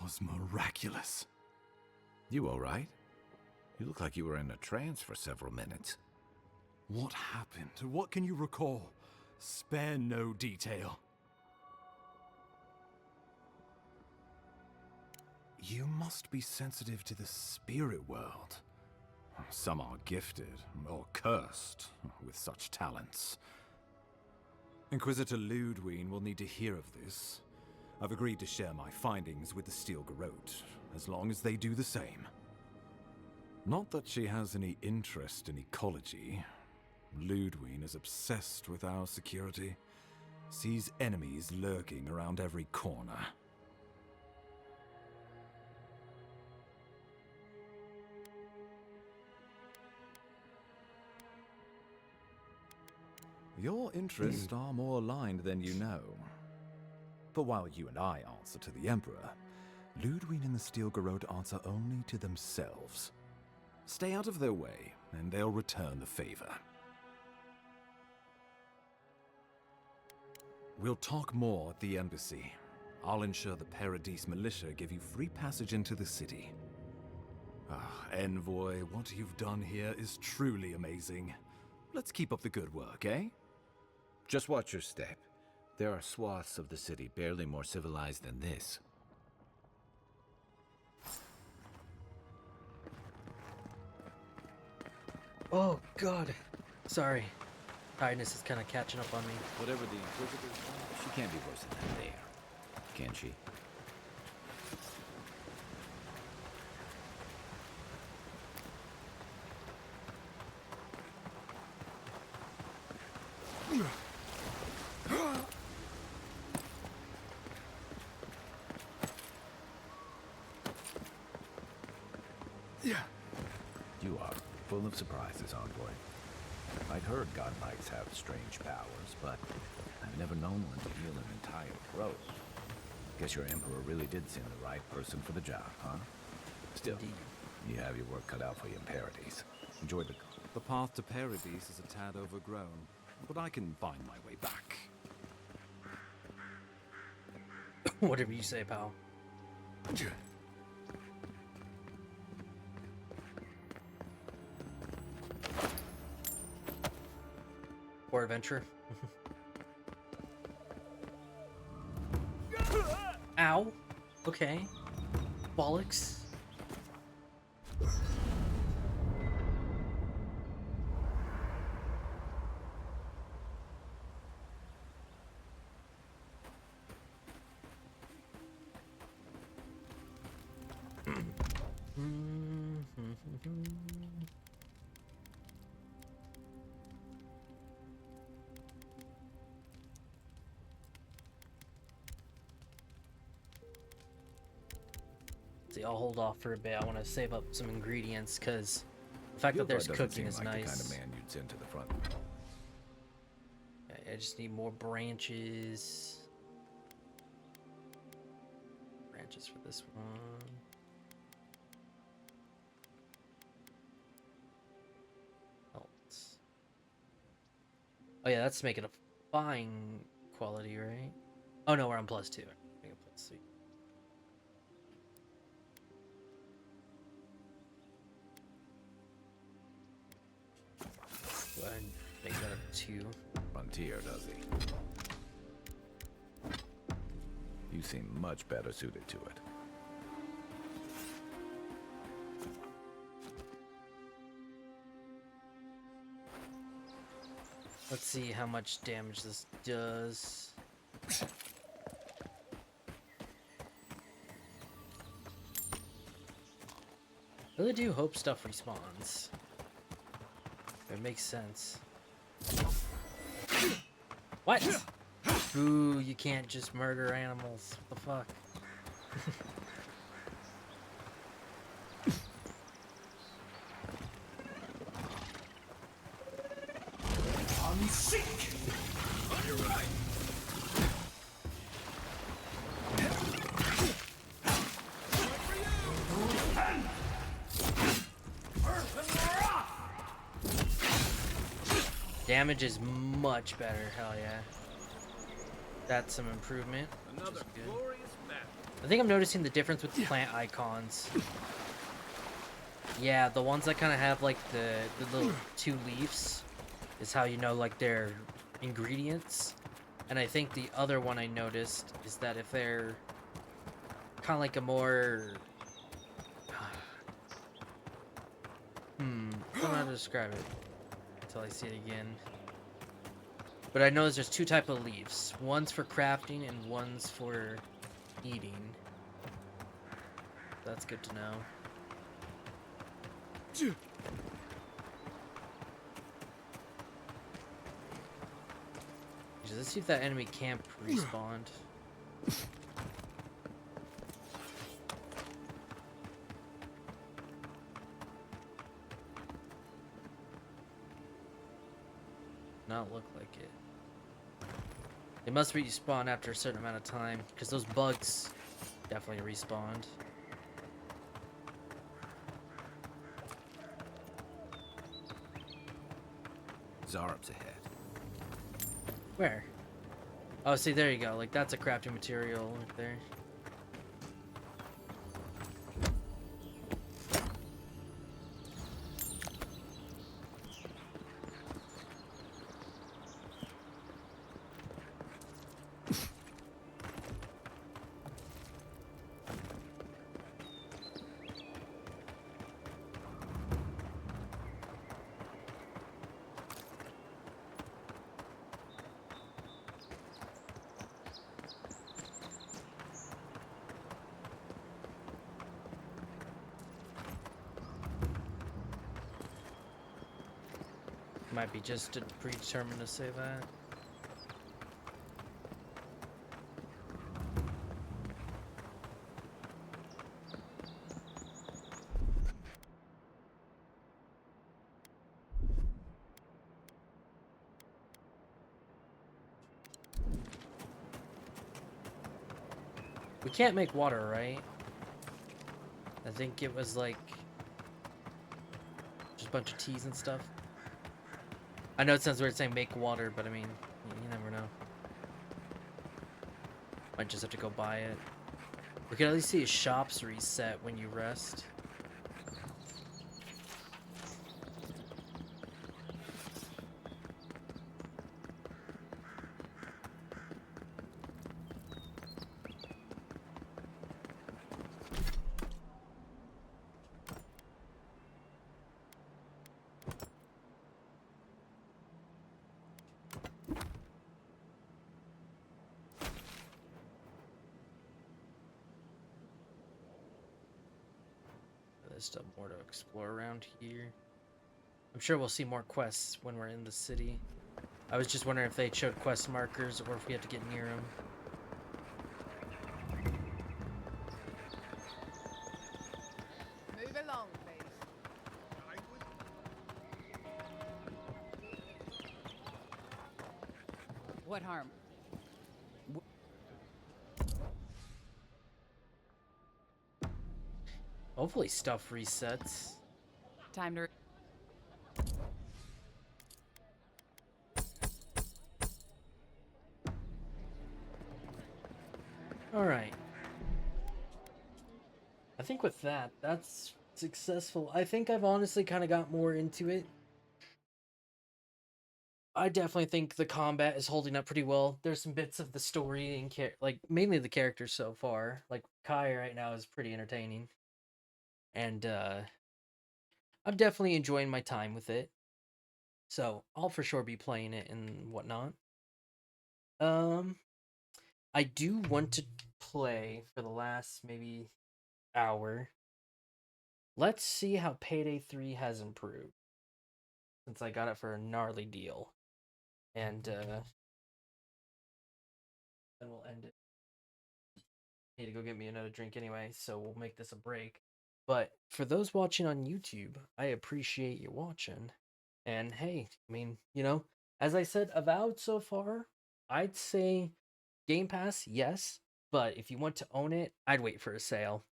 was miraculous. You alright? You look like you were in a trance for several minutes. What happened? What can you recall? Spare no detail. You must be sensitive to the spirit world. Some are gifted, or cursed, with such talents. Inquisitor Ludwine will need to hear of this. I've agreed to share my findings with the Steel Garrote, as long as they do the same. Not that she has any interest in ecology. Ludwine is obsessed with our security, sees enemies lurking around every corner. Your interests are more aligned than you know. But while you and I answer to the Emperor, Ludwine and the Steel Garrote answer only to themselves. Stay out of their way, and they'll return the favor. We'll talk more at the embassy. I'll ensure the Paradise militia give you free passage into the city. Envoy, what you've done here is truly amazing. Let's keep up the good work, eh? Just watch your step. There are swaths of the city barely more civilized than this. Oh, God. Sorry. Tiredness is kind of catching up on me. Whatever the Inquisitors want, she can't be worse than that there. Can she? You are full of surprises, Envoy. I'd heard God Knights have strange powers, but I've never known one to heal an entire grove. Guess your Emperor really did send the right person for the job, huh? Still, you have your work cut out for you in Paradise. Enjoy the... The path to Paradise is a tad overgrown, but I can find my way back. Whatever you say, pal. Or adventure. Ow. Okay. Bollocks. See, I'll hold off for a bit. I want to save up some ingredients because the fact that there's Gilgard cooking doesn't is seem like nice. the kind of man you'd send to the front. I just need more branches. Branches for this one. Else. Oh yeah, that's making a fine quality, right? Oh no, we're on +2. Make it +3. Go ahead and make that a 2. Frontier, does he? You seem much better suited to it. Let's see how much damage this does. I really do hope stuff respawns. It makes sense. What? Ooh, you can't just murder animals. What the fuck? Unseek! On your right! Damage is much better, hell yeah. That's some improvement. Another glorious battle. I think I'm noticing the difference with the plant icons. Yeah, the ones that kind of have like the little 2 leaves is how you know like their ingredients. And I think the other one I noticed is that if they're kind of like a more... I don't know how to describe it until I see it again. But I know there's 2 types of leaves. One's for crafting and one's for eating. That's good to know. Let's see if that enemy camp respawned. Not look like it. It must respawn after a certain amount of time, because those bugs definitely respawned. Zarup's ahead. Where? Oh, see, there you go. Like, that's a crafting material right there. Might be just predetermined to say that. We can't make water, right? I think it was like just a bunch of teas and stuff. I know it sounds weird saying make water, but I mean, you never know. Might just have to go buy it. We can at least see his shops reset when you rest. There's still more to explore around here. I'm sure we'll see more quests when we're in the city. I was just wondering if they showed quest markers or if we have to get near them. What harm? Hopefully stuff resets. Time to... Alright. I think with that, that's successful. I think I've honestly kind of got more into it. I definitely think the combat is holding up pretty well. There's some bits of the story and like mainly the characters so far. Like Kai right now is pretty entertaining. And I'm definitely enjoying my time with it. So I'll for sure be playing it and whatnot. I do want to play for the last maybe hour. Let's see how Payday 3 has improved. Since I got it for a gnarly deal. And then we'll end it. Need to go get me another drink anyway, so we'll make this a break. But for those watching on YouTube, I appreciate you watching. And hey, I mean, you know, as I said, Avowed so far, I'd say Game Pass, yes. But if you want to own it, I'd wait for a sale.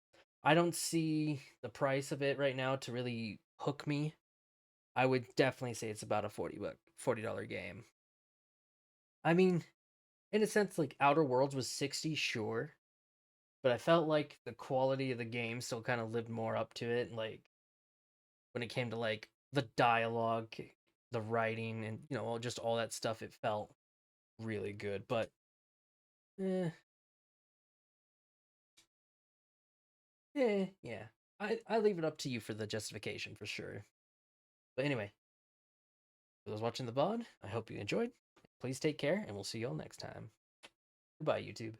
I don't see the price of it right now to really hook me. I would definitely say it's about a $40 game. I mean, in a sense, like Outer Worlds was 60, sure. But I felt like the quality of the game still kind of lived more up to it. Like when it came to like the dialogue, the writing, and you know, just all that stuff, it felt really good. But yeah. I leave it up to you for the justification for sure. But anyway, for those watching the VOD, I hope you enjoyed. Please take care, and we'll see you all next time. Goodbye, YouTube.